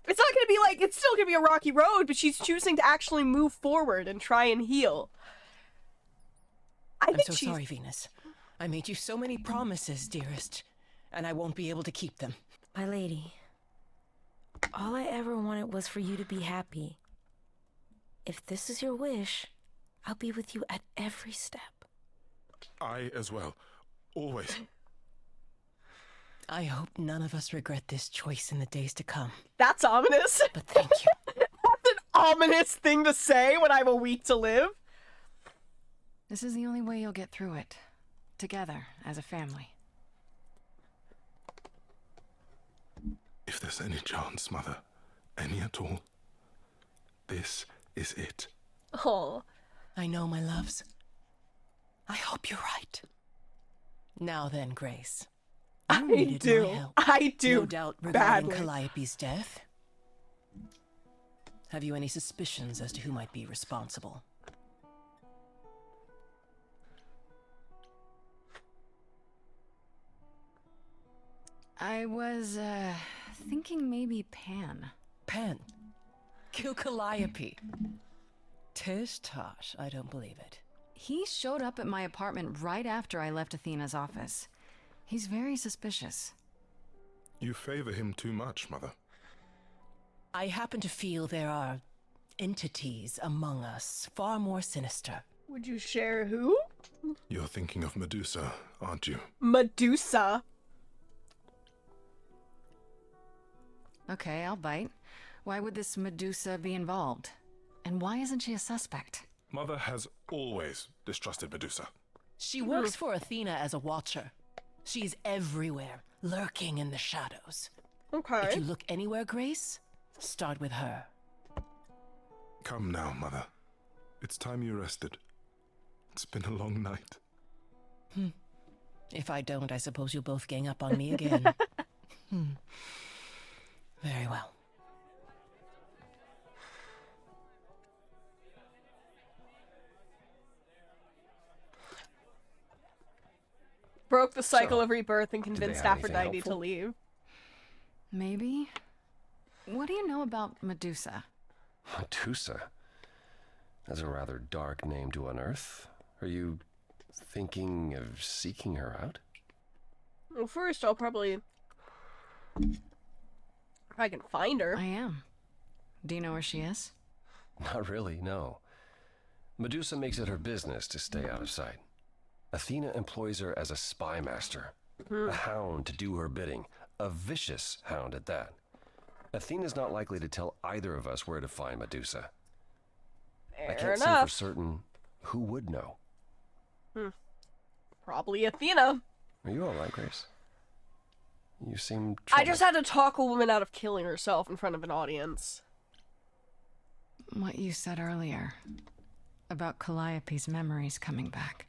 It's not gonna be like, it's still gonna be a rocky road, but she's choosing to actually move forward and try and heal. I'm so sorry, Venus. I made you so many promises, dearest, and I won't be able to keep them. My lady, all I ever wanted was for you to be happy. If this is your wish, I'll be with you at every step. I as well. Always. I hope none of us regret this choice in the days to come. That's ominous. But thank you. That's an ominous thing to say when I have a week to live. This is the only way you'll get through it. Together, as a family. If there's any chance, Mother, any at all, this is it. Oh. I know, my loves. I hope you're right. Now then, Grace. You needed my help. I do. No doubt regarding badly. Calliope's death. Have you any suspicions as to who might be responsible? I was, thinking maybe Pan. Pan? Kill Calliope? Tish tosh, I don't believe it. He showed up at my apartment right after I left Athena's office. He's very suspicious. You favor him too much, Mother. I happen to feel there are entities among us far more sinister. Would you share who? You're thinking of Medusa, aren't you? Medusa. Okay, I'll bite. Why would this Medusa be involved? And why isn't she a suspect? Mother has always distrusted Medusa. She works for Athena as a watcher. She's everywhere, lurking in the shadows. Okay. If you look anywhere, Grace, start with her. Come now, Mother. It's time you rested. It's been a long night. If I don't, I suppose you'll both gang up on me again. Very well. Broke the cycle So, of rebirth and did they convinced have anything Aphrodite to helpful? leave. Maybe? What do you know about Medusa? Medusa? That's a rather dark name to unearth. Are you thinking of seeking her out? Well, first I'll probably... If I can find her. I am. Do you know where she is? Not really, no. Medusa makes it her business to stay out of sight. Athena employs her as a spy master, a hound to do her bidding, a vicious hound at that. Athena's not likely to tell either of us where to find Medusa. I Fair can't say enough. for certain who would know. Probably Athena. Are you all right, Grace? You seem I just had to talk a woman out of killing herself in front of an audience. What you said earlier about Calliope's memories coming back.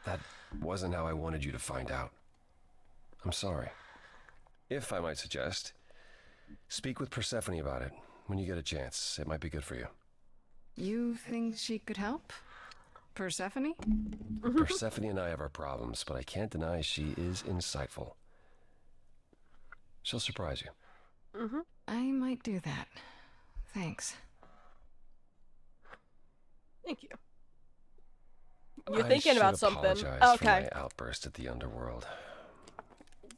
That wasn't how I wanted you to find out. I'm sorry. If I might suggest, speak with Persephone about it when you get a chance. It might be good for you. You think she could help? Persephone? Persephone and I have our problems, but I can't deny she is insightful. She'll surprise you. I might do that. Thanks. Thank you. You're thinking about something. For Okay. my outburst at the underworld.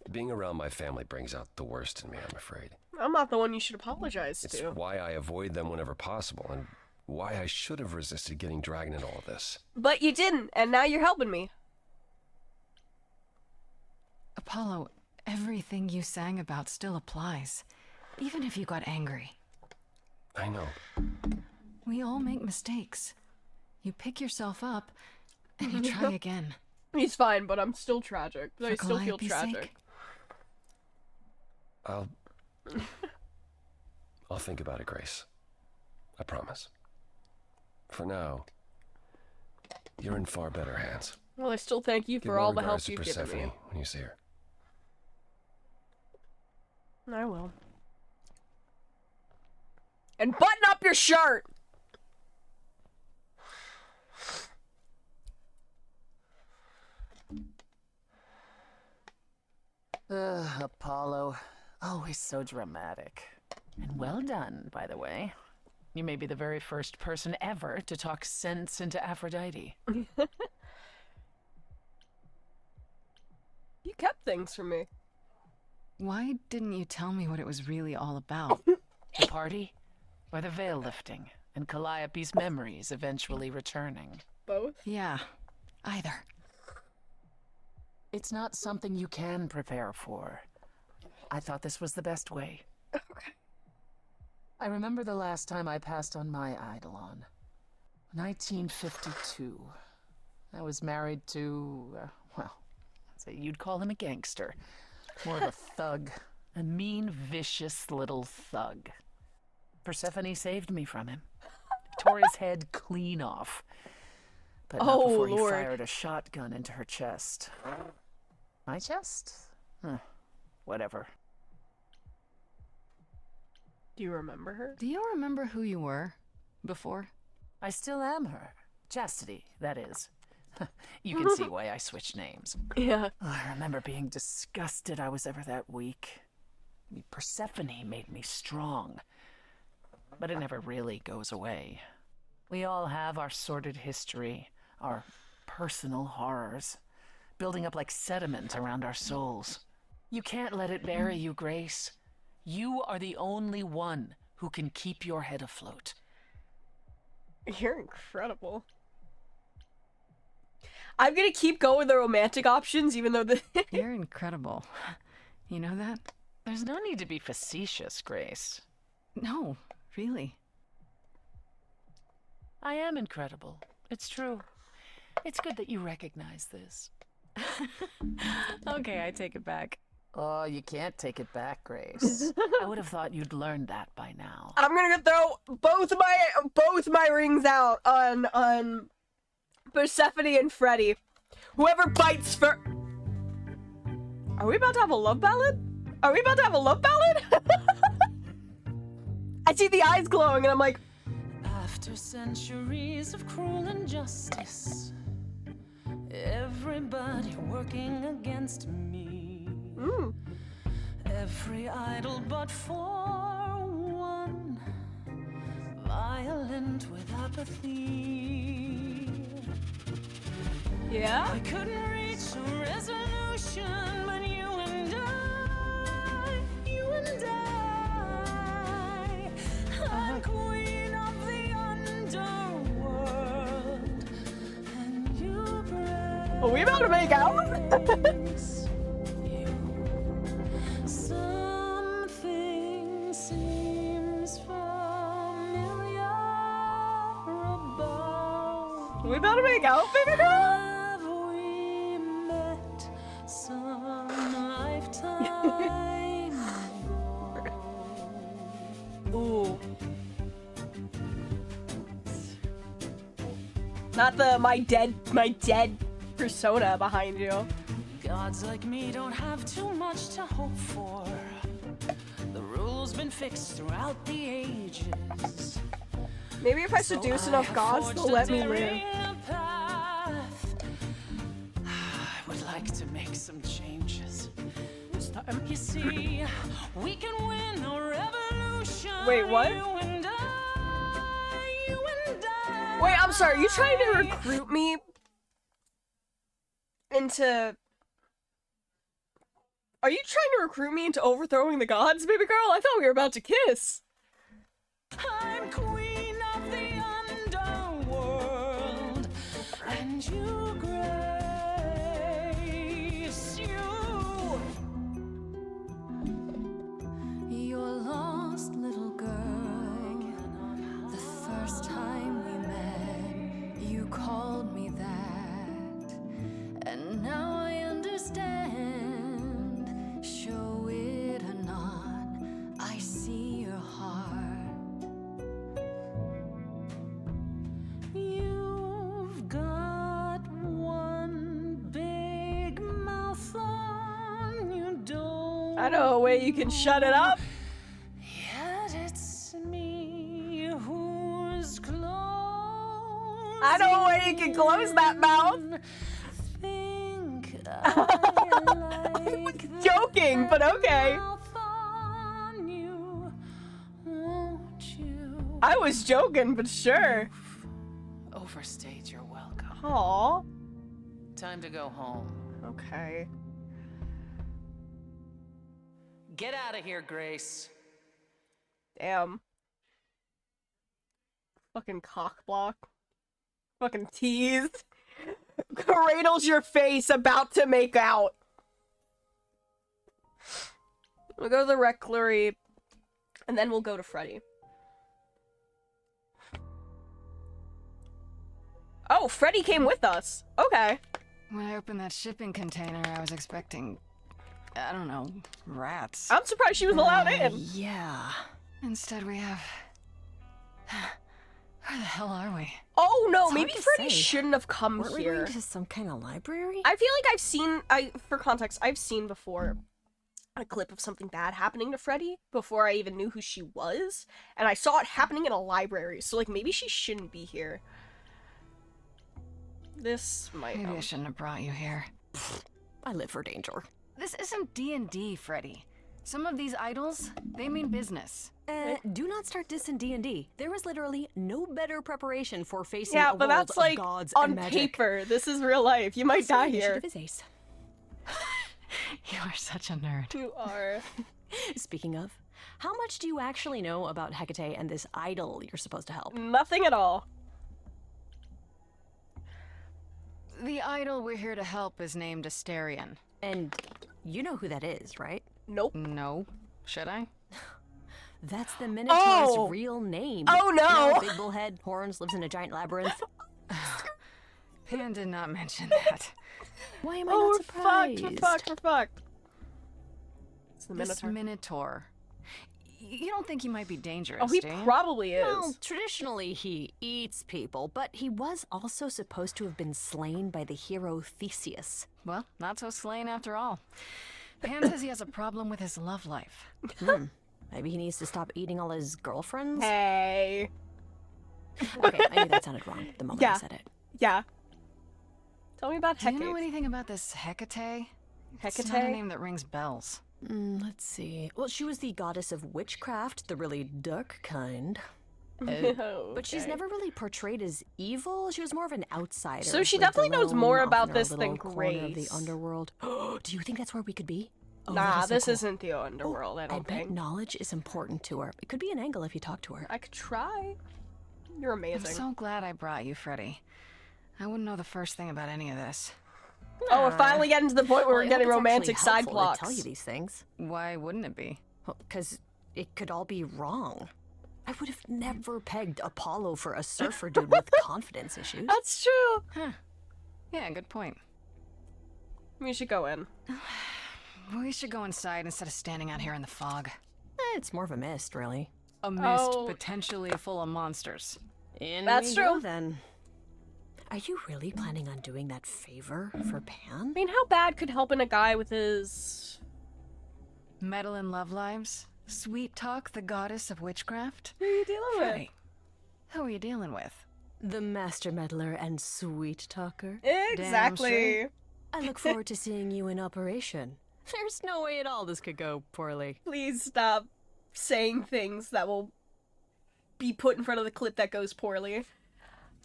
Being around my family brings out the worst in me, I'm afraid. I'm not the one you should apologize It's to. why I avoid them whenever possible, and why I should have resisted getting dragged into all this. But you didn't, and now you're helping me. Apollo, everything you sang about still applies, even if you got angry. I know. We all make mistakes. You pick yourself up, and you try again. He's fine, but I'm still tragic. For I still feel Calliope's tragic. sake? I'll think about it, Grace. I promise. For now, you're in far better hands. Well, I still thank you Give for my all the regards help to you've given Persephone me. when you see her. I will. And button up your shirt! Apollo. Always so dramatic. And well done, by the way. You may be the very first person ever to talk sense into Aphrodite. You kept things from me. Why didn't you tell me what it was really all about? The party? Or the veil lifting, and Calliope's memories eventually returning. Both? Yeah, either. It's not something you can prepare for. I thought this was the best way. Okay. I remember the last time I passed on my Eidolon. 1952. I was married to, well, I'd say you'd call him a gangster. More of a thug. A mean, vicious little thug. Persephone saved me from him. Tore his head clean off. But not before he fired a shotgun into her chest. My chest? Whatever. Do you remember her? Do you remember who you were before? I still am her. Chastity, that is. You can see why I switched names. Yeah. I remember being disgusted I was ever that weak. Persephone made me strong. But it never really goes away. We all have our sordid history, our personal horrors, building up like sediment around our souls. You can't let it bury you, Grace. You are the only one who can keep your head afloat. You're incredible. I'm gonna keep going with the romantic options, even though the... You're incredible. You know that? There's no need to be facetious, Grace. No, really. I am incredible. It's true. It's good that you recognize this. Okay, I take it back. Oh, you can't take it back, Grace. I would have thought you'd learned that by now. I'm gonna throw both my rings out on Persephone and Freddy. Whoever bites first. Are we about to have a love ballad? Are we about to have a love ballad? I see the eyes glowing and I'm like, after centuries of cruel injustice, everybody working against me. Every idol but for one, violent with apathy. Yeah? I couldn't reach a resolution, but you and I, I'm queen of the underworld, and you bring. Are we about to make out? Something seems familiar about. Are we about to make out, baby girl? Have we met some lifetime Ooh. Not the my dead persona behind you. Gods like me don't have too much to hope for. The rules been fixed throughout the ages. Maybe if I seduce enough gods, they'll let me live. I would like to make some changes. You see, we can win a revolution. Wait, what? You and I. Wait, I'm sorry. Are you trying to recruit me into? Are you trying to recruit me into overthrowing the gods, baby girl? I thought we were about to kiss. I'm queen of the underworld, and you grace Your lost little girl. The first time we met, you called me that. And now I understand. Show it or not, I see your heart. You've got one big mouth on you, don't. I know a way you can shut it up. Yet it's me who's close. I know a way you can close that mouth. Think I was joking, but okay. I was joking, but sure. Overstayed your welcome. Aww. Time to go home. Okay. Get out of here, Grace. Damn. Fucking cock block. Fucking teased. Cradles your face, about to make out. We'll go to the rectory, and then we'll go to Freddy. Oh, Freddy came with us. Okay. When I opened that shipping container, I was expecting, I don't know, rats. I'm surprised she was allowed in. Yeah. Instead we have... Where the hell are we? Oh no, It's maybe hard to Freddy say. shouldn't have come Weren't we here. going to some kind of library? I feel like for context, I've seen before a clip of something bad happening to Freddy before I even knew who she was, and I saw it happening in a library, so like maybe she shouldn't be here. This might... Maybe I shouldn't have brought you here. I live for danger. This isn't D&D, Freddy. Some of these idols, they mean business. Do not start dissing D&D. There was literally no better preparation for facing Yeah, a but world that's of like gods on and magic. paper. This is real life. You might die here. Initiative is ace. You are such a nerd. You are. Speaking of, how much do you actually know about Hecate and this idol you're supposed to help? Nothing at all. The idol we're here to help is named Asterion. And you know who that is, right? Nope. No. Should I? That's the Minotaur's Oh. real name. Oh, no. You know, big bullhead, horns, lives in a giant labyrinth. Pan did not mention that. Why am I Oh, not we're surprised? fucked. We're fucked. We're fucked. It's the This Minotaur. Minotaur. You don't think he might be dangerous, Oh, he do you? probably is. Well, traditionally he eats people, but he was also supposed to have been slain by the hero Theseus. Well, not so slain after all. Pan says he has a problem with his love life. Maybe he needs to stop eating all his girlfriends? Hey. Okay, I knew that sounded wrong the moment I said it. Yeah. Tell me about Do Hecate. you know anything about this Hecate? It's Hecate? not a name that rings bells. Let's see. Well, she was the goddess of witchcraft, the really dark kind. But she's Okay. never really portrayed as evil. She was more of an outsider. So she lived definitely knows alone more off about in her this than little corner of the Grace. underworld. Do you think that's where we could be? Oh, Nah, that is so this cool. isn't the underworld, I I don't bet think. knowledge is important to her. It could be an angle if you talk to her. I could try. You're I'm amazing. so glad I brought you, Freddy. I wouldn't know the first thing about any of this. Oh, we're finally getting to the point where Well, I we're hope getting it's romantic actually side helpful plots. to tell you these things. Why wouldn't it be? Because it could all be wrong. I would have never pegged Apollo for a surfer dude with confidence issues. That's true. Huh. Yeah, good point. We should go in. We should go inside instead of standing out here in the fog. It's more of a mist, really. A mist Oh. potentially full of monsters. In That's we true. go, then. Are you really planning on doing that favor for Pan? I mean, how bad could helping a guy with his... Meddle in love lives? Sweet Talk, the goddess of witchcraft? Who are you dealing with? Freddie, who are you dealing with? The master meddler and sweet talker. Exactly. I look forward to seeing you in operation. There's no way at all this could go poorly. Please stop saying things that will be put in front of the clip that goes poorly.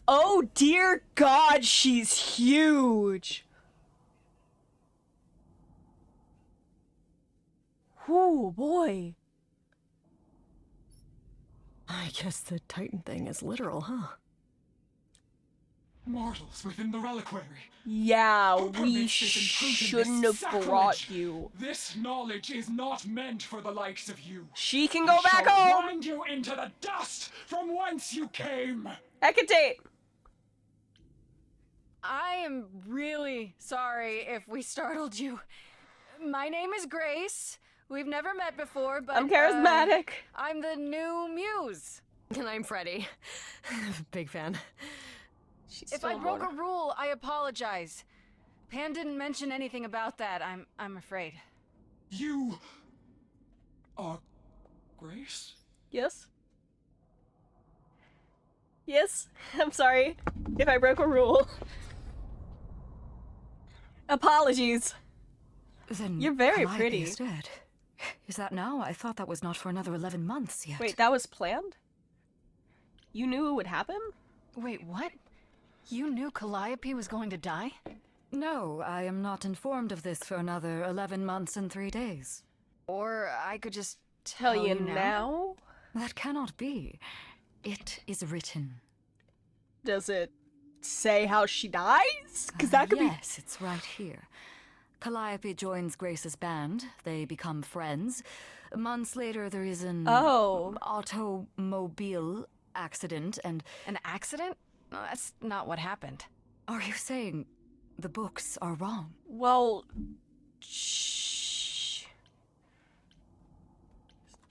Oh dear God, she's huge! Ooh, boy. I guess the Titan thing is literal, huh? Mortals within the reliquary. Yeah, Who we permits this intrusion, shouldn't this have brought sacrilege? you. This knowledge is not meant for the likes of you. She can go I back shall home! grind you into the dust from whence you came. Hecate! I am really sorry if we startled you. My name is Grace. We've never met before, but I'm charismatic. I'm the new muse. And I'm Freddie. Big fan. If I broke a rule, I apologize. Pan didn't mention anything about that. I'm afraid. You are Grace? Yes? Yes? I'm sorry if I broke a rule. Apologies. Then You're very Calliope pretty. is dead. Is that now? I thought that was not for another 11 months yet. Wait, that was planned? You knew it would happen? Wait, what? You knew Calliope was going to die? No, I am not informed of this for another 11 months and 3 days. Or I could just Tell you now? That cannot be. It is written. Does it say how she dies? Because that could Yes, it's right here. Calliope joins Grace's band. They become friends. Months later, there is an automobile accident and... An accident? No, that's not what happened. Are you saying the books are wrong? Well,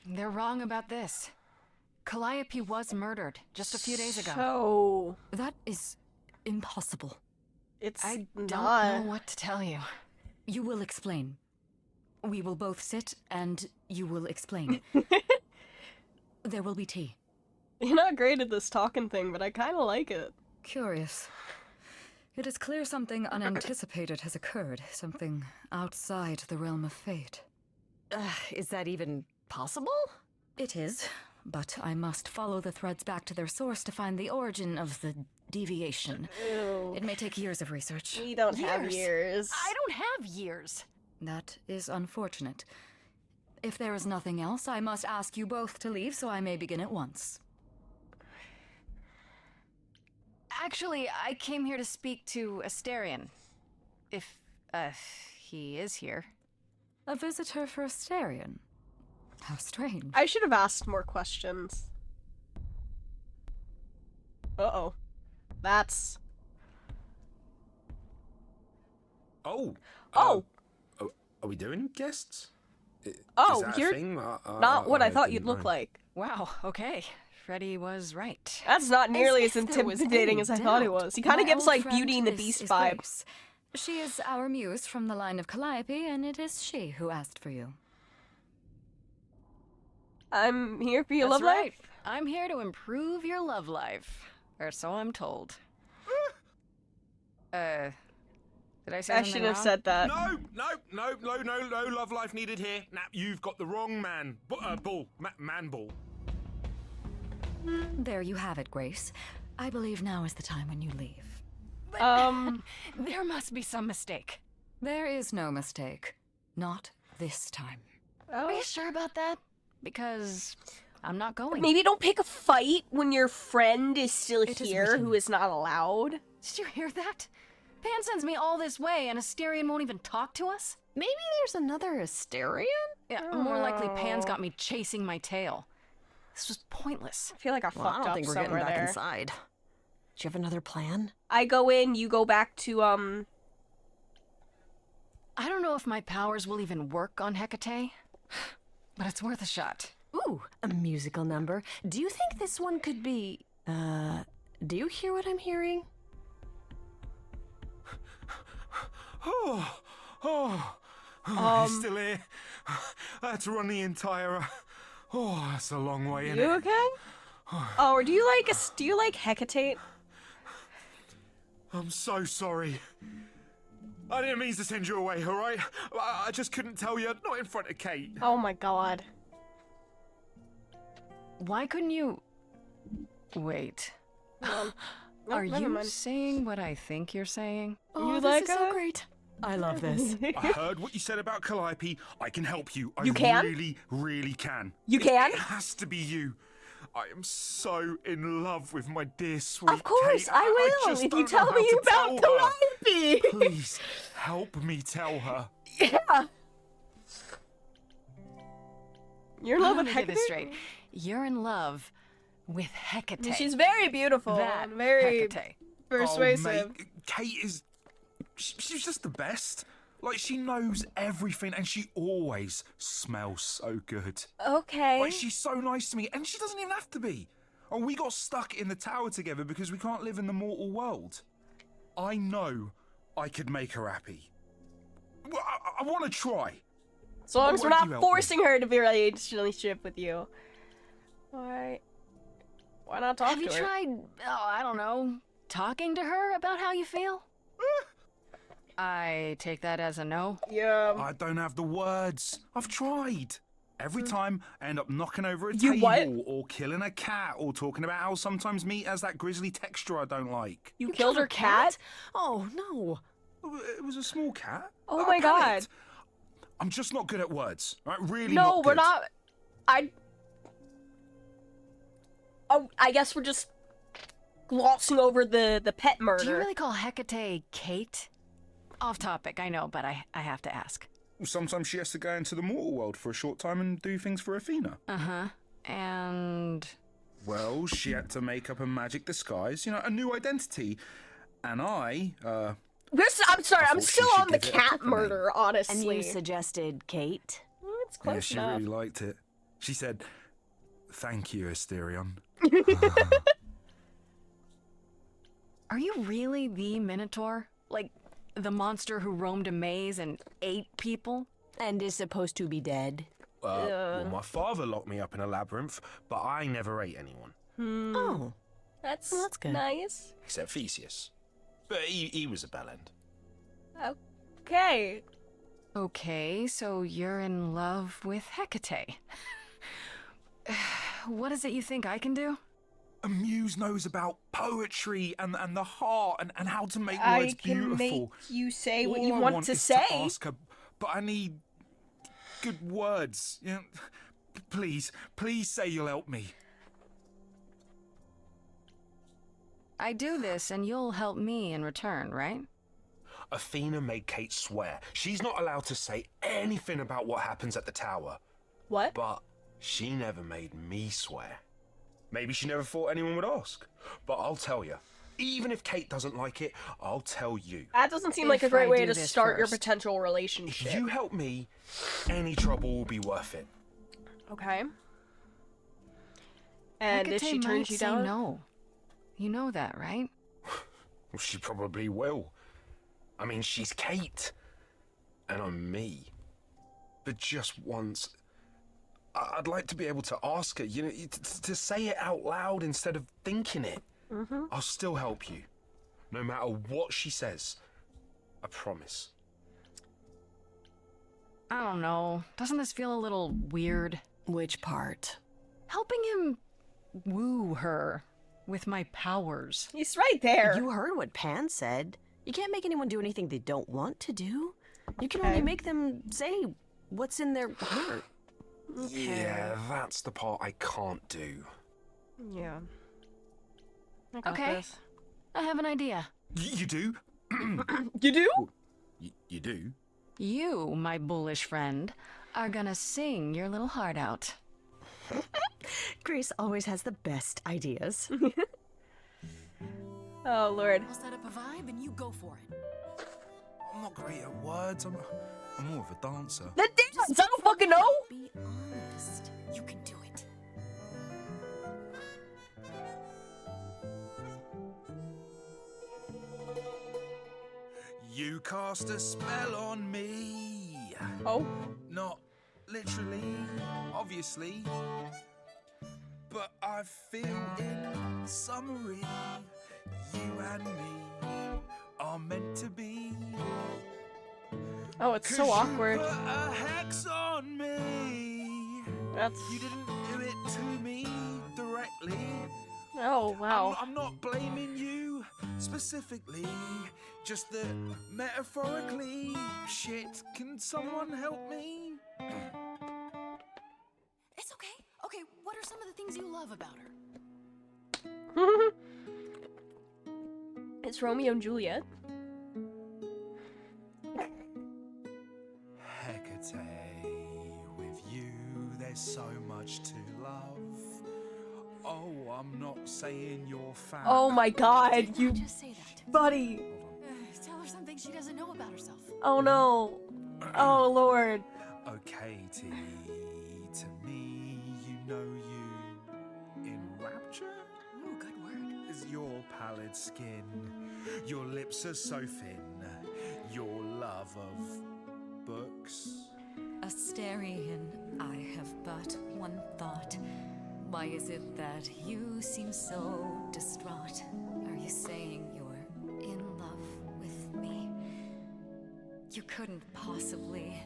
They're wrong about this. Calliope was murdered just a few days ago. So... That is impossible. I don't not. know what to tell you. You will explain. We will both sit and you will explain. There will be tea. You're not great at this talking thing, but I kind of like it. Curious. It is clear something unanticipated has occurred, something outside the realm of fate. Is that even possible? It is, but I must follow the threads back to their source to find the origin of the deviation. Ew. It may take years of research. We don't have years. I don't have years. That is unfortunate. If there is nothing else, I must ask you both to leave so I may begin at once. Actually, I came here to speak to Asterion. If, he is here. A visitor for Asterion? How strange. I should have asked more questions. Uh-oh. That's... Oh. Oh! Are we doing guests? Is Oh, that a you're thing? not what I thought you'd didn't look know. like. Wow, okay. Freddie was right. That's not nearly as if there was intimidating any as I thought it doubt. was. He kind My of gives old like friend, Beauty and the this Beast is vibes. Grace. She is our muse from the line of Calliope, and it is she who asked for you. I'm here for your That's love right. life. I'm here to improve your love life. Or so I'm told. Did I say I something shouldn't have wrong? said that. No love life needed here. Nah, you've got the wrong man. Bull. Man bull. There you have it, Grace. I believe now is the time when you leave. There must be some mistake. There is no mistake. Not this time. Are you sure about that? Because I'm not going. Maybe don't pick a fight when your friend is still It is here written. who is not allowed. Did you hear that? Pan sends me all this way and Asterion won't even talk to us? Maybe there's another Asterion? Yeah, more likely Pan's got me chasing my tail. This was pointless. I feel like I Well, I fucked don't up think we're getting somewhere back there. inside. Do you have another plan? I go in, you go back to, I don't know if my powers will even work on Hecate, but it's worth a shot. Ooh, a musical number. Do you think this one could be... do you hear what I'm hearing? He's still here. I had to run the entire... Oh, that's a long way, innit? You okay? Oh, or do you like Hecate? I'm so sorry. I didn't mean to send you away, alright? I just couldn't tell you, not in front of Kate. Oh my god. Why couldn't you... Wait. Are you saying what I think you're saying? Oh, this is so great. I love this. I heard what you said about Calliope. I can help you. You can? really, really can. You can? It has to be you. I am so in love with my dear sweet Of course, Kate. I will, just if don't you know tell how me to about tell her. Calliope. Please, help me tell her. Yeah. You're in love with Let me get Hecate? this straight. You're in love with Hecate. She's very beautiful That and very Hecate. persuasive. Oh, mate, Kate is... She's just the best. Like, she knows everything and she always smells so good. Okay. Like, she's so nice to me and she doesn't even have to be. Oh, we got stuck in the tower together because we can't live in the mortal world. I know I could make her happy. Well, I want to try. As long as we're Why won't not you help me? forcing her to be a relationship with you. Why not talk Have to you her? tried, I don't know, talking to her about how you feel? I take that as a no. Yeah. I don't have the words. I've tried. Every time I end up knocking over a You table what? or killing a cat or talking about how sometimes meat has that grisly texture I don't like. You killed her cat? Oh, no. It was a small cat. Oh I my god. panicked. I'm just not good at words. Right? Really No, not we're good. not. I guess we're just glossing over the pet murder. Do you really call Hecate Kate? Off topic, I know, but I have to ask. Well, sometimes she has to go into the mortal world for a short time and do things for Athena. Uh-huh. And... Well, she had to make up a magic disguise, a new identity. And I'm sorry, I'm thought she still should on the give it a cat proper name. murder, honestly. And you suggested Kate? It's close Yeah, she enough. really liked it. She said, "Thank you, Asterion." Are you really the Minotaur? Like, the monster who roamed a maze and ate people? And is supposed to be dead? Well, my father locked me up in a labyrinth, but I never ate anyone. Oh. That's good. nice. Except Theseus. But he was a bellend. Okay. Okay, so you're in love with Hecate. What is it you think I can do? A muse knows about poetry and the heart and how to make I words can beautiful. make you say what All you I want to is say. To ask her, but I need good words. Please say you'll help me. I do this and you'll help me in return, right? Athena made Kate swear she's not allowed to say anything about what happens at the tower. What? But she never made me swear. Maybe she never thought anyone would ask. But I'll tell you, even if Kate doesn't like it, I'll tell you. That doesn't seem If like a great I way do to this start your first. potential relationship. If you help me, any trouble will be worth it. Okay. And if Hecate she might turns you say down? no. You know that, right? Well, she probably will. I mean, she's Kate. And I'm me. But just once, I'd like to be able to ask her, to say it out loud instead of thinking it. Mm-hmm. I'll still help you. No matter what she says. I promise. I don't know. Doesn't this feel a little weird? Which part? Helping him woo her with my powers. He's right there. You heard what Pan said. You can't make anyone do anything they don't want to do. You can Okay. only make them say what's in their heart. Yeah, that's the part I can't do. Yeah. I got Okay. this. I have an idea. You do? You do? You do? You, my bullish friend, are gonna sing your little heart out. Grace always has the best ideas. Oh, Lord. I'll set up a vibe and you go for it. I'm not great at words. I'm more of a dancer. The dance! I don't fucking know! Be honest. You can do it. You cast a spell on me. Oh. Not literally, obviously. But I feel in summary, you and me are meant to be. Oh, it's so awkward. You put a hex on me. That's... You didn't do it to me directly. Oh, wow. I'm not blaming you specifically, just that metaphorically. Shit, can someone help me? It's okay. Okay, what are some of the things you love about her? It's Romeo and Juliet. Hecate, with you there's so much to love. Oh, I'm not saying you're fat. Oh my god, you Just say that. buddy. Tell her something she doesn't know about herself. Oh no. Oh lord. Okay, T, to me, you know you in rapture? Ooh, good word. Is your pallid skin, your lips are so thin, your love of books. Asterion, I have but one thought. Why is it that you seem so distraught? Are you saying you're in love with me? You couldn't possibly.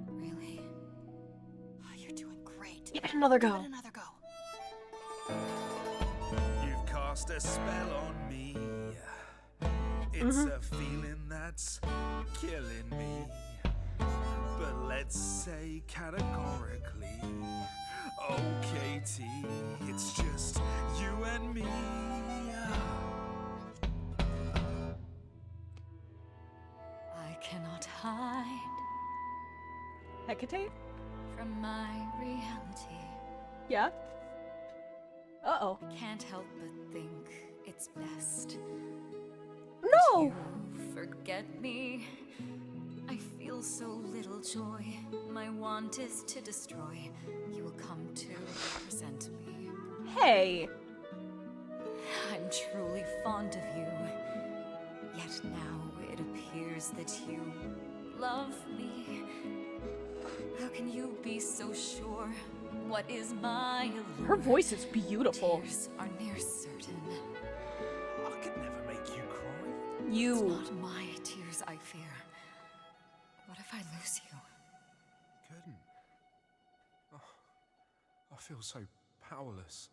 Really? Oh, you're doing great. Give it another go. Give it another go. You've cast a spell on me. It's a feeling that's killing me. But let's say categorically, okay, T, it's just you and me. I cannot hide Hecate? from my reality. Yeah? Uh-oh. I can't help but think it's best. No! You forget me. I feel so little joy. My want is to destroy. You will come to represent me. Hey! I'm truly fond of you. Yet now it appears that you love me. How can you be so sure? What is my allure? Her voice is beautiful. Tears are near certain. I could never make you cry. It's You. not my tears I fear. What if I lose you? Couldn't. Oh, I feel so powerless.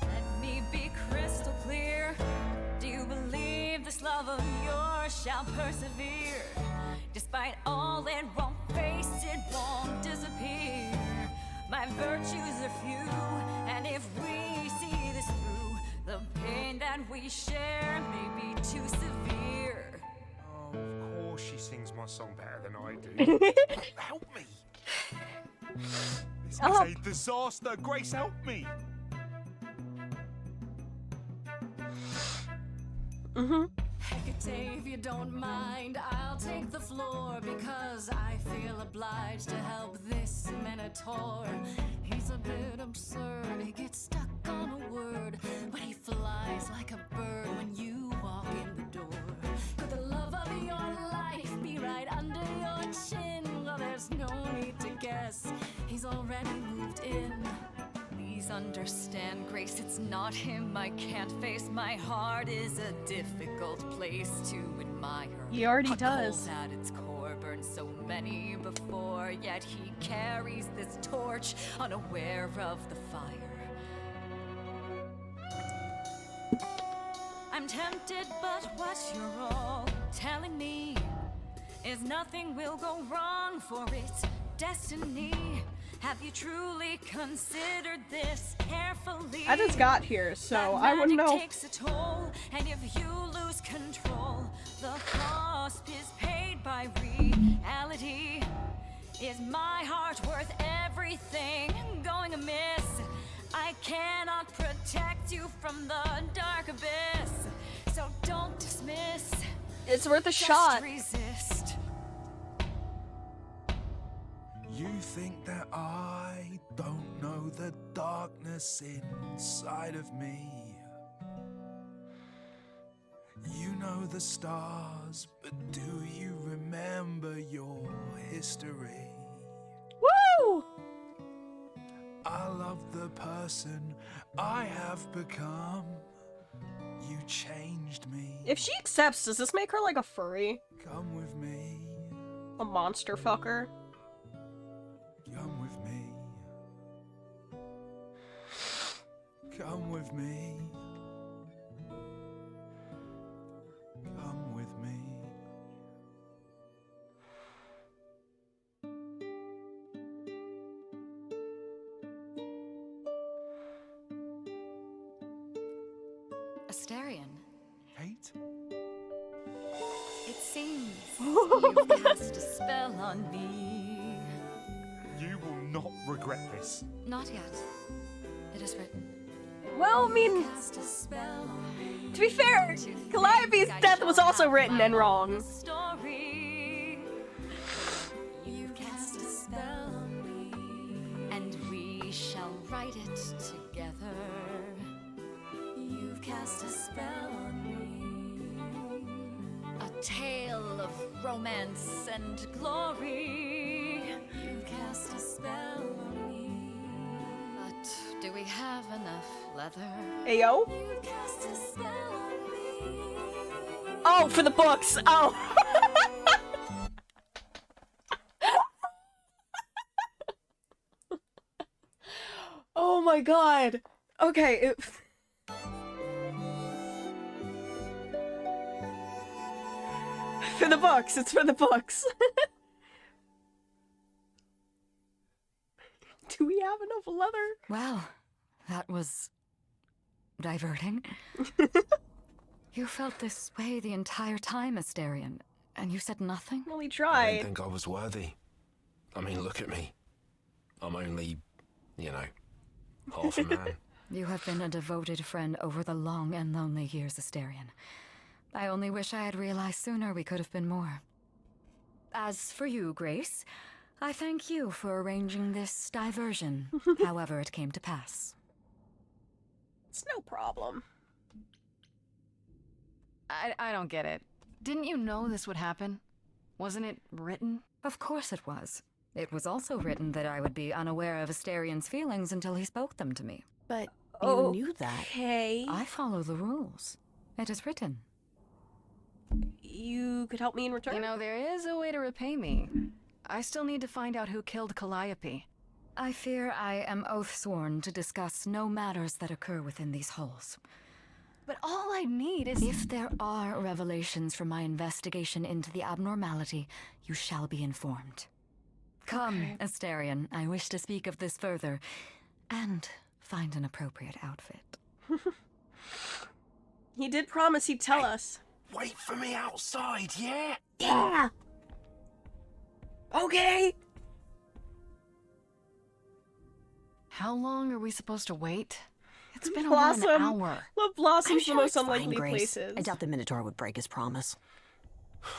Let me be crystal clear. Do you believe this love of yours shall persevere? Despite all it won't face, it won't disappear. My virtues are few, and if we see this through, the pain that we share may be too severe. Oh, of course she sings my song better than I do. Help me! This is Oh. a disaster. Grace, help me! Hecate, if you don't mind, I'll take the floor because I feel obliged to help this minotaur. He's a bit absurd, he gets stuck on a word, but he flies like a bird when you walk in the door. Could the love of your life be right under your chin? Well, there's no need to guess, he's already moved in. Please understand, Grace, it's not him I can't face. My heart is a difficult place to admire. He already Hot does. coals at its core burned so many before, yet he carries this torch unaware of the fire. I'm tempted, but what you're all telling me is nothing will go wrong, for it's destiny. Have you truly considered this carefully? I just got here, so I wouldn't know. Takes a toll, and if you lose control, the cost is paid by reality. Is my heart worth everything going amiss? I cannot protect you from the dark abyss, so don't dismiss. It's worth a Just shot. resist. You think that I don't know the darkness inside of me. You know the stars, but do you remember your history? Woo! I love the person I have become. You changed me. If she accepts, does this make her like a furry? Come with me. A monster fucker? Come with me. Come with me. Come with me. Asterion, Kate? it seems you've cast a spell on me. You will not regret this. Not yet. It is written. Well, I mean, Cast a spell on me. to be fair, Calliope's death was also written and wrong. Story. You cast a spell on me, and we shall write it together. You've cast a spell on me, a tale of romance and glory. You cast a spell on me, but do we have enough leather? Ayo? You've cast a spell on me. Oh, for the books! Oh! Oh my god! Okay, for the books, it's for the books. Do we have enough leather? Well, that was diverting. You felt this way the entire time, Asterion, and you said nothing? Well, he I tried. didn't think I was worthy. I mean, look at me. I'm only, half a man. You have been a devoted friend over the long and lonely years, Asterion. I only wish I had realized sooner we could have been more. As for you, Grace, I thank you for arranging this diversion, however it came to pass. It's no problem. I don't get it. Didn't you know this would happen? Wasn't it written? Of course it was. It was also written that I would be unaware of Asterion's feelings until he spoke them to me. But you knew that. Okay. I follow the rules. It is written. You could help me in return? You know, there is a way to repay me. I still need to find out who killed Calliope. I fear I am oath-sworn to discuss no matters that occur within these halls. But all I need is... If there are revelations from my investigation into the abnormality, you shall be informed. Come, Asterion, I wish to speak of this further, and find an appropriate outfit. He did promise he'd tell us. Wait for me outside, yeah? Yeah! Okay! How long are we supposed to wait? It's been Blossom. over an hour. Love Blossom's I'm the sure most it's fine, unlikely Grace. places. I doubt the Minotaur would break his promise.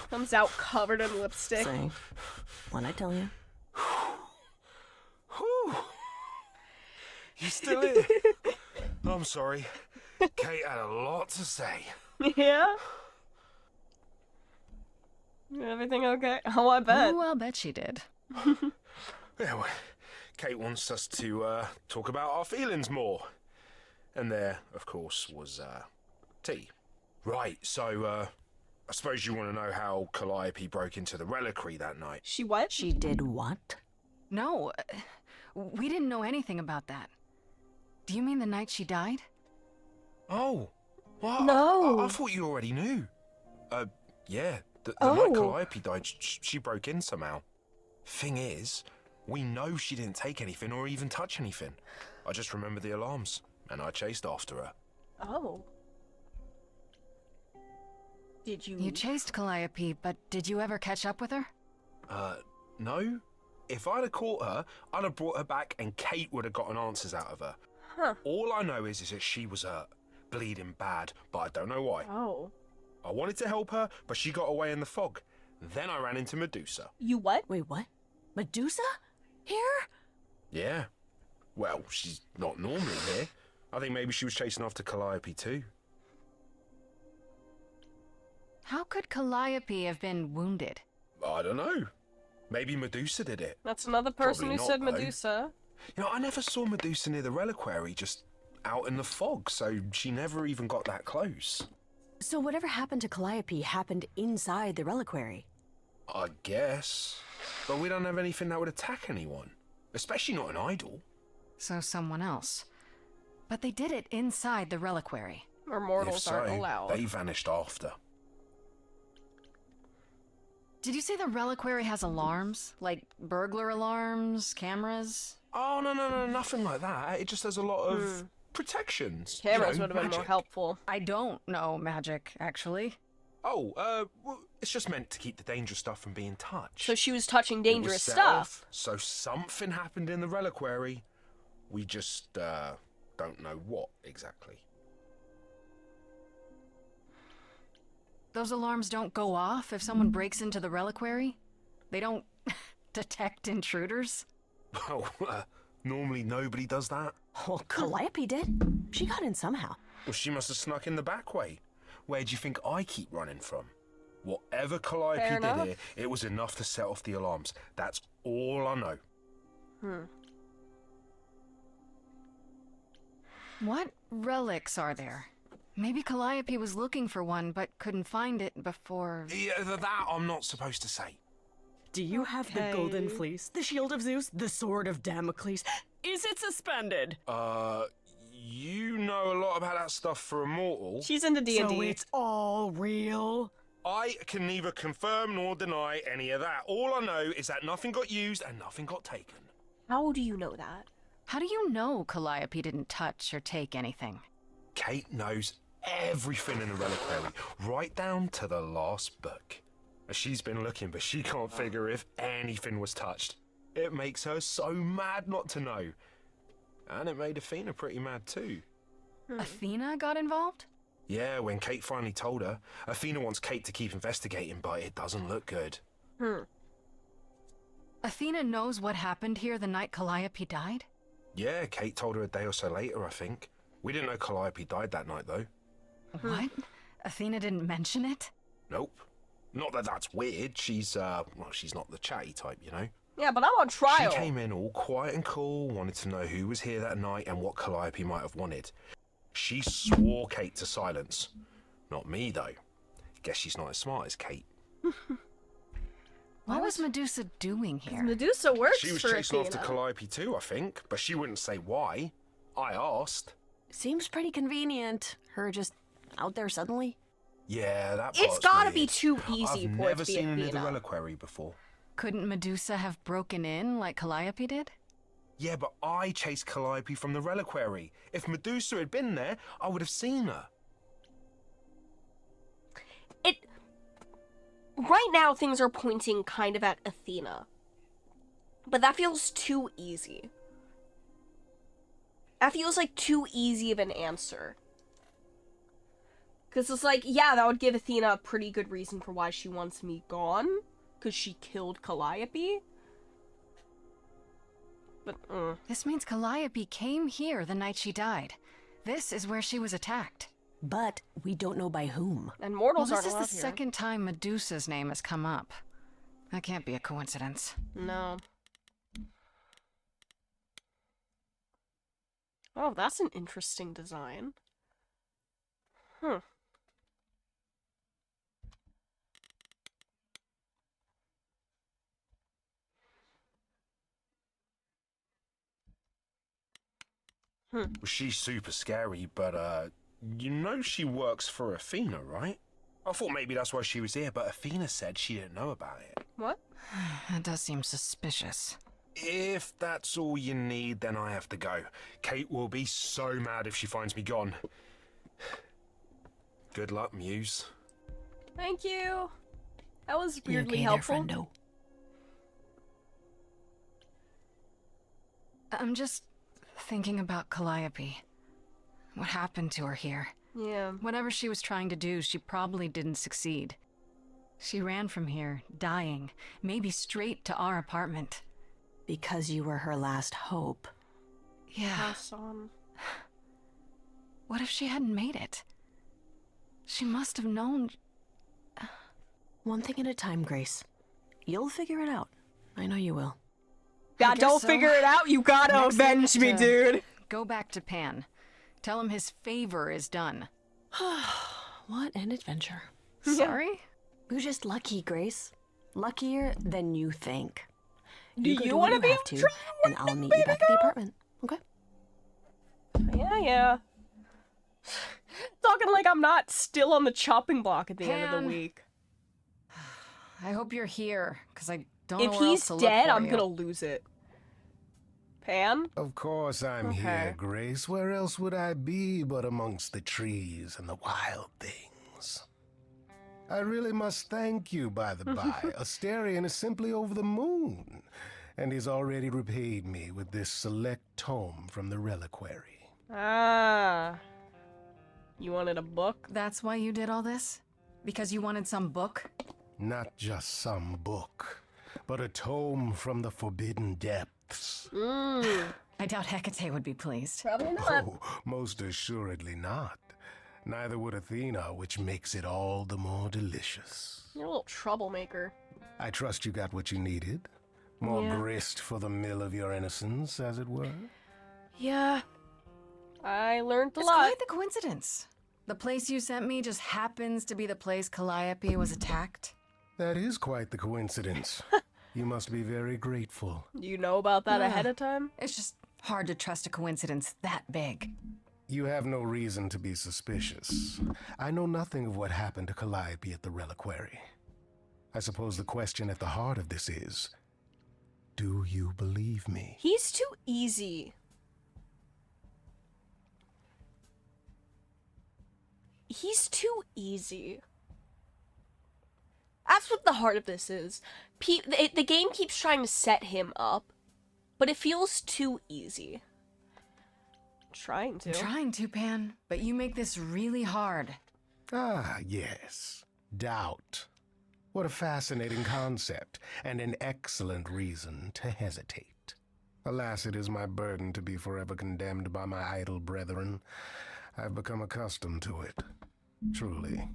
Comes out covered in lipstick. Say, what'd I tell you? You still here? I'm sorry. Kate had a lot to say. Yeah? Everything okay? Oh, I bet. Oh, I'll bet she did. Yeah, well, Kate wants us to talk about our feelings more. And there, of course, was tea. Right, so I suppose you want to know how Calliope broke into the reliquary that night. She what? She did what? No, we didn't know anything about that. Do you mean the night she died? Oh, what? No. I thought you already knew. Yeah, the Oh. night Calliope died, she broke in somehow. Thing is, we know she didn't take anything or even touch anything. I just remember the alarms, and I chased after her. Oh. Did you... You chased Calliope, but did you ever catch up with her? No. If I'd have caught her, I'd have brought her back and Kate would have gotten answers out of her. Huh. All I know is that she was hurt, bleeding bad, but I don't know why. Oh. I wanted to help her, but she got away in the fog. Then I ran into Medusa. You what? Wait, what? Medusa? Here? Yeah. Well, she's not normally here. I think maybe she was chasing after Calliope too. How could Calliope have been wounded? I don't know. Maybe Medusa did it. That's another person Probably who not, said though. Medusa. You know, I never saw Medusa near the reliquary, just out in the fog, so she never even got that close. So whatever happened to Calliope happened inside the reliquary. I guess. But we don't have anything that would attack anyone. Especially not an idol. So someone else. But they did it inside the reliquary. Or If mortals so, aren't allowed. they vanished after. Did you say the reliquary has alarms? Like burglar alarms, cameras? Oh, no, nothing like that. It just has a lot of protections. Cameras you know, would have been more magic. helpful. I don't know magic, actually. Oh, well, it's just meant to keep the dangerous stuff from being touched. So she was touching It was dangerous set stuff. off, so something happened in the reliquary. We just, don't know what exactly. Those alarms don't go off if someone breaks into the reliquary? They don't detect intruders? Well, normally nobody does that. Well, Calliope did. She got in somehow. Well, she must have snuck in the back way. Where do you think I keep running from? Whatever Calliope Fair did enough. here, it was enough to set off the alarms. That's all I know. What relics are there? Maybe Calliope was looking for one, but couldn't find it before... Yeah, that I'm not supposed to say. Do you have the golden fleece, the shield of Zeus, the sword of Damocles? Is it suspended? You know a lot about that stuff for a mortal. She's into D&D. So it's all real? I can neither confirm nor deny any of that. All I know is that nothing got used and nothing got taken. How do you know that? How do you know Calliope didn't touch or take anything? Kate knows everything in the reliquary, right down to the last book. She's been looking, but she can't figure if anything was touched. It makes her so mad not to know. And it made Athena pretty mad too. Athena got involved? Yeah, when Kate finally told her, Athena wants Kate to keep investigating, but it doesn't look good. Athena knows what happened here the night Calliope died? Yeah, Kate told her a day or so later, I think. We didn't know Calliope died that night, though. What? Athena didn't mention it? Nope. Not that that's weird. She's not the chatty type, you know? Yeah, but I'm on trial. She came in all quiet and cool, wanted to know who was here that night and what Calliope might have wanted. She swore Kate to silence. Not me, though. Guess she's not as smart as Kate. What was Medusa doing here? Medusa works She was for chasing Athena. after Calliope too, I think, but she wouldn't say why. I asked. Seems pretty convenient. Her just out there suddenly. Yeah, that It's part's gotta be weird. too easy I've for it never to be seen her near the Athena. reliquary before. Couldn't Medusa have broken in like Calliope did? Yeah, but I chased Calliope from the reliquary. If Medusa had been there, I would have seen her. Right now, things are pointing kind of at Athena. But that feels too easy. That feels like too easy of an answer. Because it's like, yeah, that would give Athena a pretty good reason for why she wants me gone. Because she killed Calliope. But, This means Calliope came here the night she died. This is where she was attacked. But we don't know by whom. And mortals Well, this aren't is allowed the here. second time Medusa's name has come up. That can't be a coincidence. No. Oh, that's an interesting design. Well, she's super scary, but, you know she works for Athena, right? I thought maybe that's why she was here, but Athena said she didn't know about it. What? That does seem suspicious. If that's all you need, then I have to go. Kate will be so mad if she finds me gone. Good luck, Muse. Thank you. That was You weirdly okay there, helpful. friendo? I'm just thinking about Calliope. What happened to her here? Yeah. Whatever she was trying to do, she probably didn't succeed. She ran from here, dying, maybe straight to our apartment. Because you were her last hope. Yeah. Pass on. What if she hadn't made it? She must have known. One thing at a time, Grace. You'll figure it out. I know you will. God, don't figure it out. You gotta Next thing avenge is me, to dude. Go back to Pan. Tell him his favor is done. What an adventure. Sorry? You're just lucky, Grace. Luckier than you think. Do go you what want to be have to, and I'll meet you back at the apartment. Okay? Yeah. Talking like I'm not still on the chopping block at the end of Pan. the week. I hope you're here, because I don't If know where else he's to dead, look for I'm you. gonna lose it. Pan? Of course I'm here, Grace. Where else would I be but amongst the trees and the wild things? I really must thank you, by the by. Asterion is simply over the moon, and he's already repaid me with this select tome from the reliquary. Ah. You wanted a book? That's why you did all this? Because you wanted some book? Not just some book, but a tome from the forbidden depths. I doubt Hecate would be pleased. Probably not. Oh, most assuredly not. Neither would Athena, which makes it all the more delicious. You're a little troublemaker. I trust you got what you needed. More Yeah. grist for the mill of your innocence, as it were. Yeah. I learned a It's lot. quite the coincidence. The place you sent me just happens to be the place Calliope was attacked. That is quite the coincidence. You must be very grateful. Do you know about that Yeah. ahead of time? It's just hard to trust a coincidence that big. You have no reason to be suspicious. I know nothing of what happened to Calliope at the reliquary. I suppose the question at the heart of this is, do you believe me? He's too easy. He's too easy. That's what the heart of this is. The game keeps trying to set him up, but it feels too easy. Trying to. I'm trying to, Pan, but you make this really hard. Ah, yes. Doubt. What a fascinating concept, and an excellent reason to hesitate. Alas, it is my burden to be forever condemned by my idle brethren. I've become accustomed to it. Truly.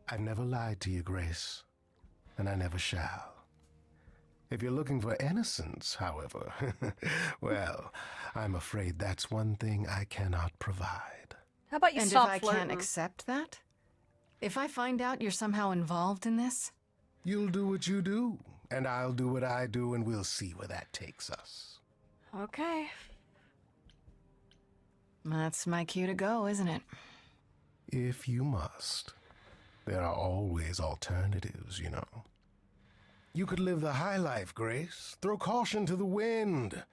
I've never lied to you, Grace, and I never shall. If you're looking for innocence, however, well, I'm afraid that's one thing I cannot provide. How about you And stop if I flirting? can't accept that? If I find out you're somehow involved in this? You'll do what you do, and I'll do what I do, and we'll see where that takes us. Okay. That's my cue to go, isn't it? If you must. There are always alternatives, you know. You could live the high life, Grace. Throw caution to the wind.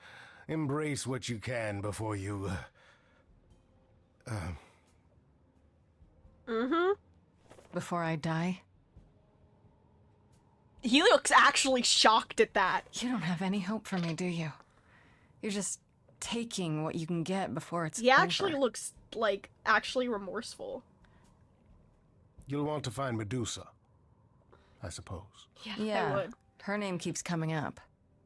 Embrace what you can before you... Before I die? He looks actually shocked at that. You don't have any hope for me, do you? You're just taking what you can get before it's He actually over. looks, like, actually remorseful. You'll want to find Medusa, I suppose. Yeah, I would. Her name keeps coming up.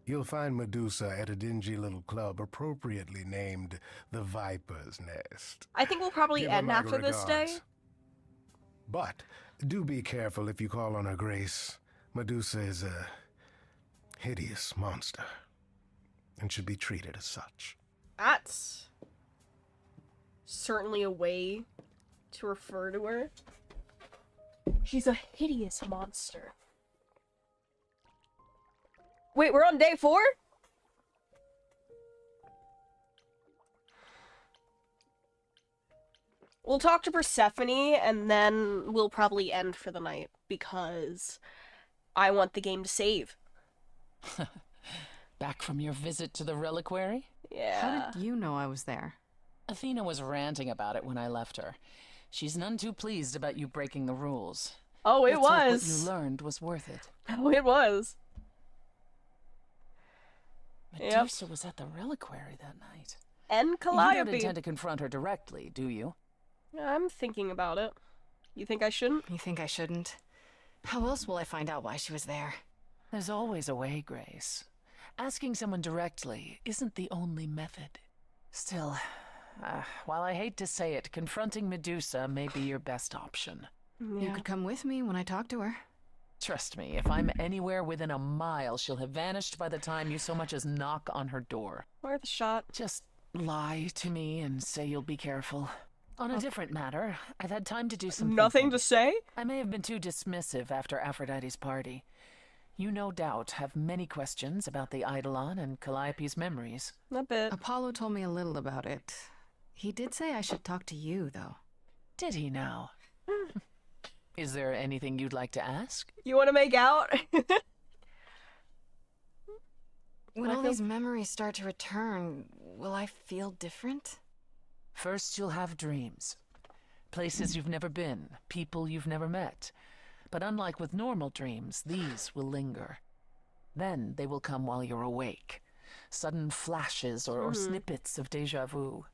You'll find Medusa at a dingy little club appropriately named the Viper's Nest. I think we'll probably Give her end my after this day. regards. But do be careful if you call on her, Grace. Medusa is a hideous monster and should be treated as such. That's certainly a way to refer to her. She's a hideous monster. Wait, we're on day 4? We'll talk to Persephone, and then we'll probably end for the night, because I want the game to save. Back from your visit to the reliquary? Yeah. How did you know I was there? Athena was ranting about it when I left her. She's none too pleased about you breaking the rules. Oh, it Let's hope was. What you learned was worth it. Oh, it was. Medusa was at the reliquary that night. And You Calliope. don't intend to confront her directly, do you? I'm thinking about it. You think I shouldn't? You think I shouldn't? How else will I find out why she was there? There's always a way, Grace. Asking someone directly isn't the only method. Still, while I hate to say it, confronting Medusa may be your best option. You could come with me when I talk to her. Trust me, if I'm anywhere within a mile, she'll have vanished by the time you so much as knock on her door. Worth a shot. Just lie to me and say you'll be careful. On a different matter, I've had time to do some Nothing thinking. to say? I may have been too dismissive after Aphrodite's party. You no doubt have many questions about the Eidolon and Calliope's memories. A bit. Apollo told me a little about it. He did say I should talk to you, though. Did he now? Is there anything you'd like to ask? You want to make out? When all these memories start to return, will I feel different? First, you'll have dreams. Places you've never been, people you've never met. But unlike with normal dreams, these will linger. Then they will come while you're awake. Sudden flashes or snippets of déjà vu.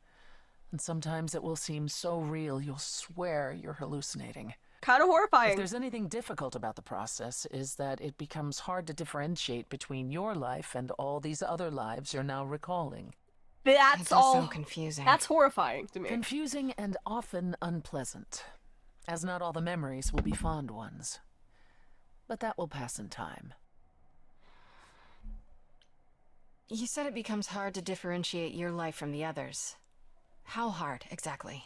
And sometimes it will seem so real you'll swear you're hallucinating. Kind of horrifying. If there's anything difficult about the process, is that it becomes hard to differentiate between your life and all these other lives you're now recalling. That's all. So confusing. That's horrifying to me. Confusing and often unpleasant, as not all the memories will be fond ones. But that will pass in time. You said it becomes hard to differentiate your life from the others. How hard, exactly?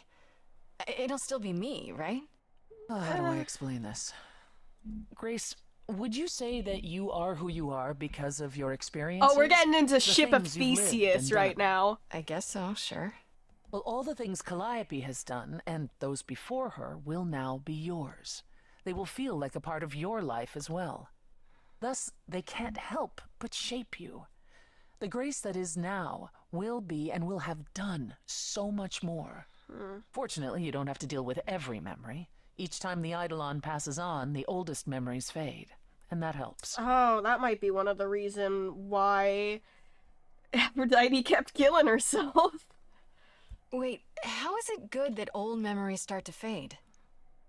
It'll still be me, right? How do I explain this? Grace, would you say that you are who you are because of your experiences? Oh, we're getting into The Ship of things you've lived Theseus and right done? now. I guess so, sure. Well, all the things Calliope has done, and those before her, will now be yours. They will feel like a part of your life as well. Thus, they can't help but shape you. The Grace that is now will be and will have done so much more. Fortunately, you don't have to deal with every memory. Each time the Eidolon passes on, the oldest memories fade, and that helps. Oh, that might be one of the reasons why Aphrodite kept killing herself. Wait, how is it good that old memories start to fade?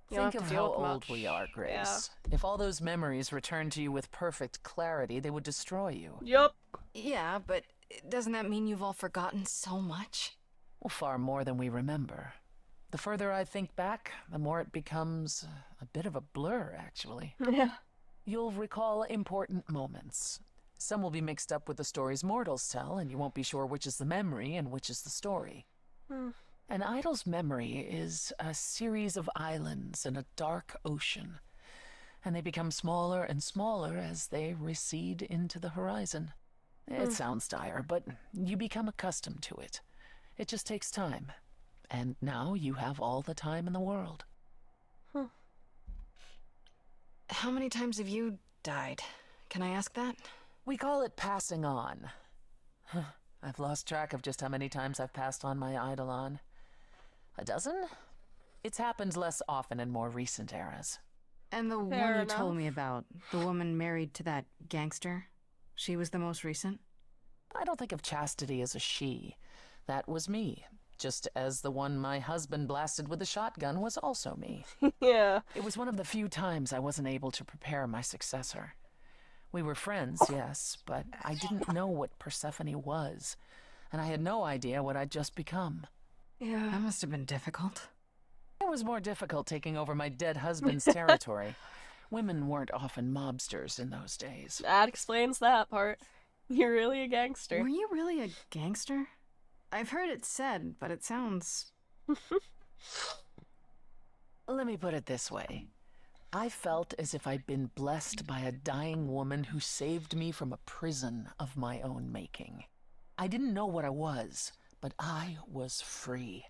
Think of how old we are, Grace. If all those memories returned to you with perfect clarity, they would destroy you. Yup. Yeah, but doesn't that mean you've all forgotten so much? Well, far more than we remember. The further I think back, the more it becomes a bit of a blur, actually. Yeah. You'll recall important moments. Some will be mixed up with the stories mortals tell, and you won't be sure which is the memory and which is the story. An idol's memory is a series of islands in a dark ocean, and they become smaller and smaller as they recede into the horizon. It sounds dire, but you become accustomed to it. It just takes time. And now you have all the time in the world. How many times have you died? Can I ask that? We call it passing on. I've lost track of just how many times I've passed on my Eidolon. A dozen? It's happened less often in more recent eras. And the Fair one you enough. told me about, the woman married to that gangster, she was the most recent? I don't think of Chastity as a she. That was me. Just as the one my husband blasted with a shotgun was also me. Yeah. It was one of the few times I wasn't able to prepare my successor. We were friends, yes, but I didn't know what Persephone was, and I had no idea what I'd just become. Yeah. That must have been difficult. It was more difficult taking over my dead husband's territory. Women weren't often mobsters in those days. That explains that part. You're really a gangster. Were you really a gangster? I've heard it said, but it sounds... Let me put it this way. I felt as if I'd been blessed by a dying woman who saved me from a prison of my own making. I didn't know what I was, but I was free.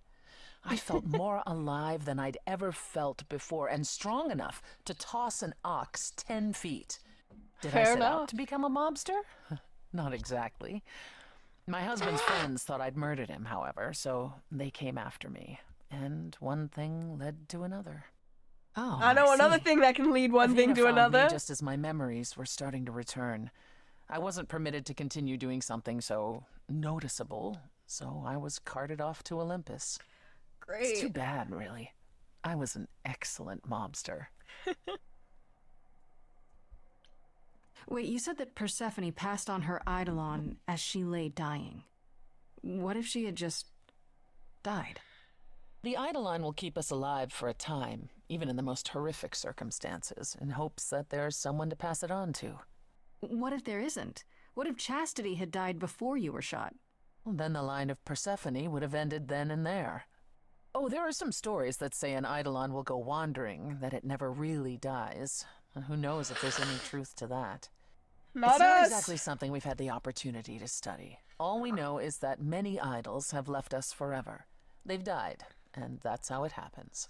I felt more alive than I'd ever felt before, and strong enough to toss an ox 10 feet. Did I Fair set out enough. to become a mobster? Not exactly. My husband's friends thought I'd murdered him, however, so they came after me. And one thing led to another. Oh, I know another see. thing that can lead one thing Athena to found another. me just as my memories were starting to return. I wasn't permitted to continue doing something so noticeable, so I was carted off to Olympus. It's too Great. bad, really. I was an excellent mobster. Wait, you said that Persephone passed on her Eidolon as she lay dying. What if she had just died? The Eidolon will keep us alive for a time, even in the most horrific circumstances, in hopes that there's someone to pass it on to. What if there isn't? What if Chastity had died before you were shot? Well, then the line of Persephone would have ended then and there. Oh, there are some stories that say an Eidolon will go wandering, that it never really dies. And who knows if there's any truth to that. Not it's not us. exactly something we've had the opportunity to study. All we know is that many idols have left us forever. They've died, and that's how it happens.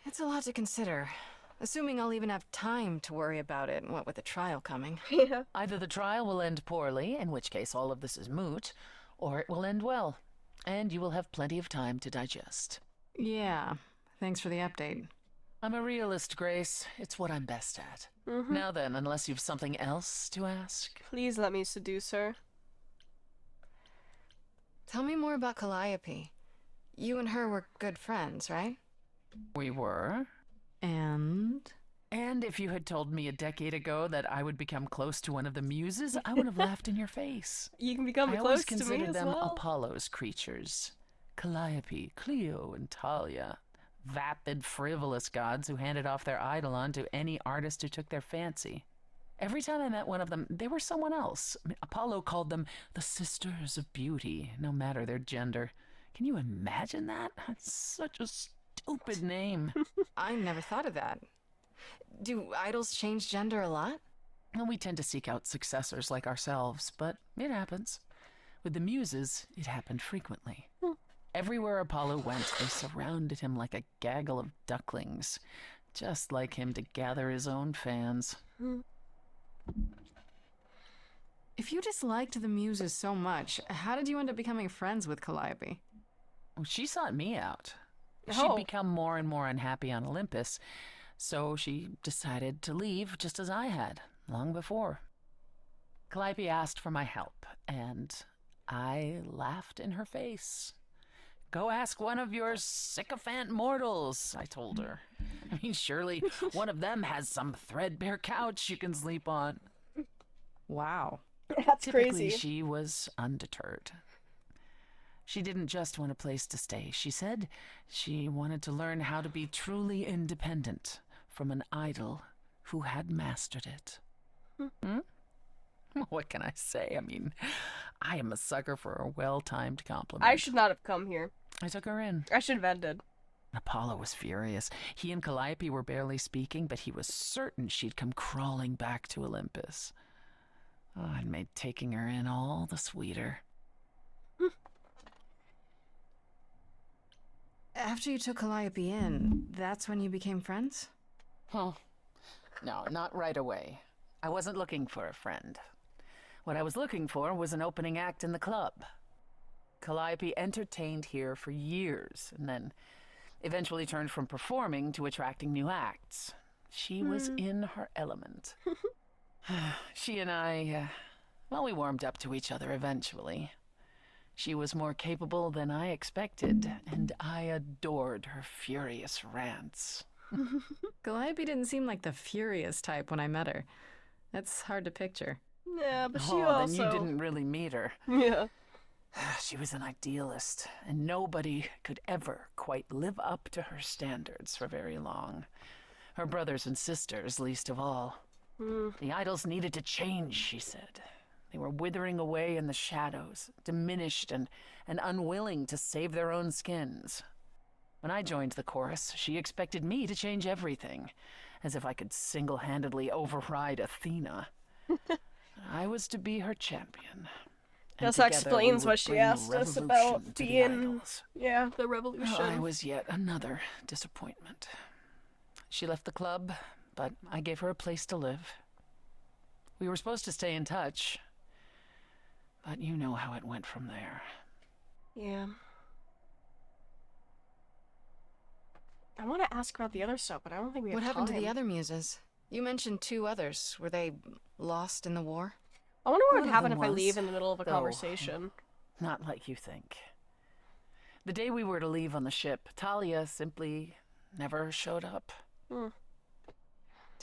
It's a lot to consider. Assuming I'll even have time to worry about it, what with the trial coming. Yeah. Either the trial will end poorly, in which case all of this is moot, or it will end well, and you will have plenty of time to digest. Yeah, thanks for the update. I'm a realist, Grace. It's what I'm best at. Now then, unless you've something else to ask. Please let me seduce her. Tell me more about Calliope. You and her were good friends, right? We were. And if you had told me a decade ago that I would become close to one of the muses, I would have laughed in your face. You can become I close always to me considered as them well. Apollo's creatures. Calliope, Clio, and Talia. Vapid, frivolous gods who handed off their eidolon to any artist who took their fancy. Every time I met one of them, they were someone else. I mean, Apollo called them the Sisters of Beauty, no matter their gender. Can you imagine that? That's such a stupid name. I never thought of that. Do idols change gender a lot? Well, we tend to seek out successors like ourselves, but it happens. With the muses, it happened frequently. Everywhere Apollo went, they surrounded him like a gaggle of ducklings, just like him to gather his own fans. If you disliked the muses so much, how did you end up becoming friends with Calliope? Well, she sought me out. Oh. She'd become more and more unhappy on Olympus, so she decided to leave just as I had, long before. Calliope asked for my help, and I laughed in her face. Go ask one of your sycophant mortals, I told her. I mean, surely one of them has some threadbare couch you can sleep on. Wow. That's Typically, crazy. she was undeterred. She didn't just want a place to stay. She said she wanted to learn how to be truly independent from an idol who had mastered it. What can I say? I mean, I am a sucker for a well-timed compliment. I should not have come here. I took her in. I should have ended. Apollo was furious. He and Calliope were barely speaking, but he was certain she'd come crawling back to Olympus. Oh, it made taking her in all the sweeter. After you took Calliope in, that's when you became friends? Oh, no, not right away. I wasn't looking for a friend. What I was looking for was an opening act in the club. Calliope entertained here for years, and then eventually turned from performing to attracting new acts. She was in her element. She and I, we warmed up to each other eventually. She was more capable than I expected, and I adored her furious rants. Calliope didn't seem like the furious type when I met her. That's hard to picture. Yeah, but she Then you didn't really meet her. Yeah. She was an idealist, and nobody could ever quite live up to her standards for very long. Her brothers and sisters, least of all. The idols needed to change, she said. They were withering away in the shadows, diminished and unwilling to save their own skins. When I joined the chorus, she expected me to change everything, as if I could single-handedly override Athena. I was to be her champion. and This together explains we would what she bring asked us revolution about to the being, idols. the revolution. I was yet another disappointment. She left the club, but I gave her a place to live. We were supposed to stay in touch, but you know how it went from there. Yeah. I want to ask about the other stuff, but I don't think we have What happened to the time. other muses? You mentioned 2 others. Were they lost in the war? I wonder what One would of happen them if I was, leave in the middle of a though, conversation. Not like you think. The day we were to leave on the ship, Talia simply never showed up. Do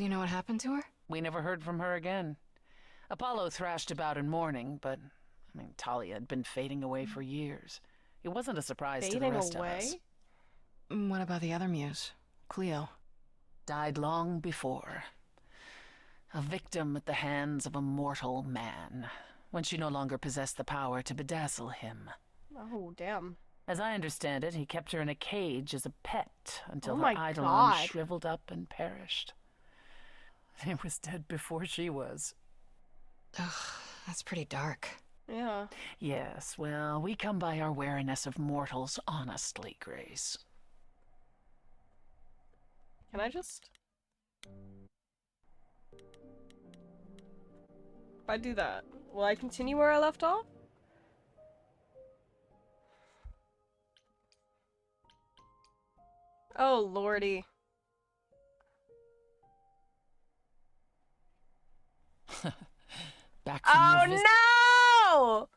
you know what happened to her? We never heard from her again. Apollo thrashed about in mourning, but, I mean, Talia had been fading away for years. It wasn't a surprise to the rest of us. What about the other muse, Cleo? Died long before. A victim at the hands of a mortal man, when she no longer possessed the power to bedazzle him. Oh, damn. As I understand it, he kept her in a cage as a pet until Oh her my eidolon God. shriveled up and perished. He was dead before she was. Ugh, that's pretty dark. Yeah. Yes, well, we come by our wariness of mortals honestly, Grace. Can I just... If I do that, will I continue where I left off? Oh, lordy. Back from your Oh, visit. no!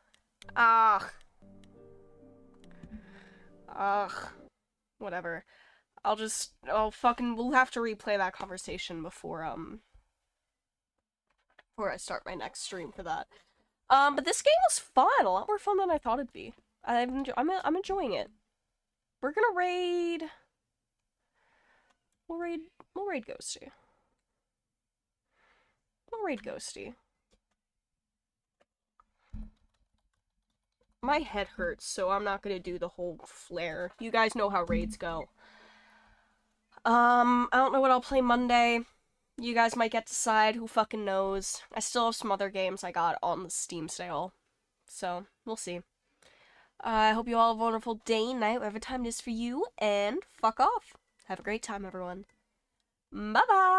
Ugh. Ugh. Whatever. We'll have to replay that conversation before I start my next stream for that. But this game was fun, a lot more fun than I thought it'd be. I'm enjoying it. We're gonna raid. We'll raid Ghosty. We'll raid Ghosty. My head hurts, so I'm not gonna do the whole flare. You guys know how raids go. I don't know what I'll play Monday. You guys might get to decide, who fucking knows. I still have some other games I got on the Steam sale. So, we'll see. I hope you all have a wonderful day, night, whatever time it is for you, and fuck off. Have a great time, everyone. Bye-bye!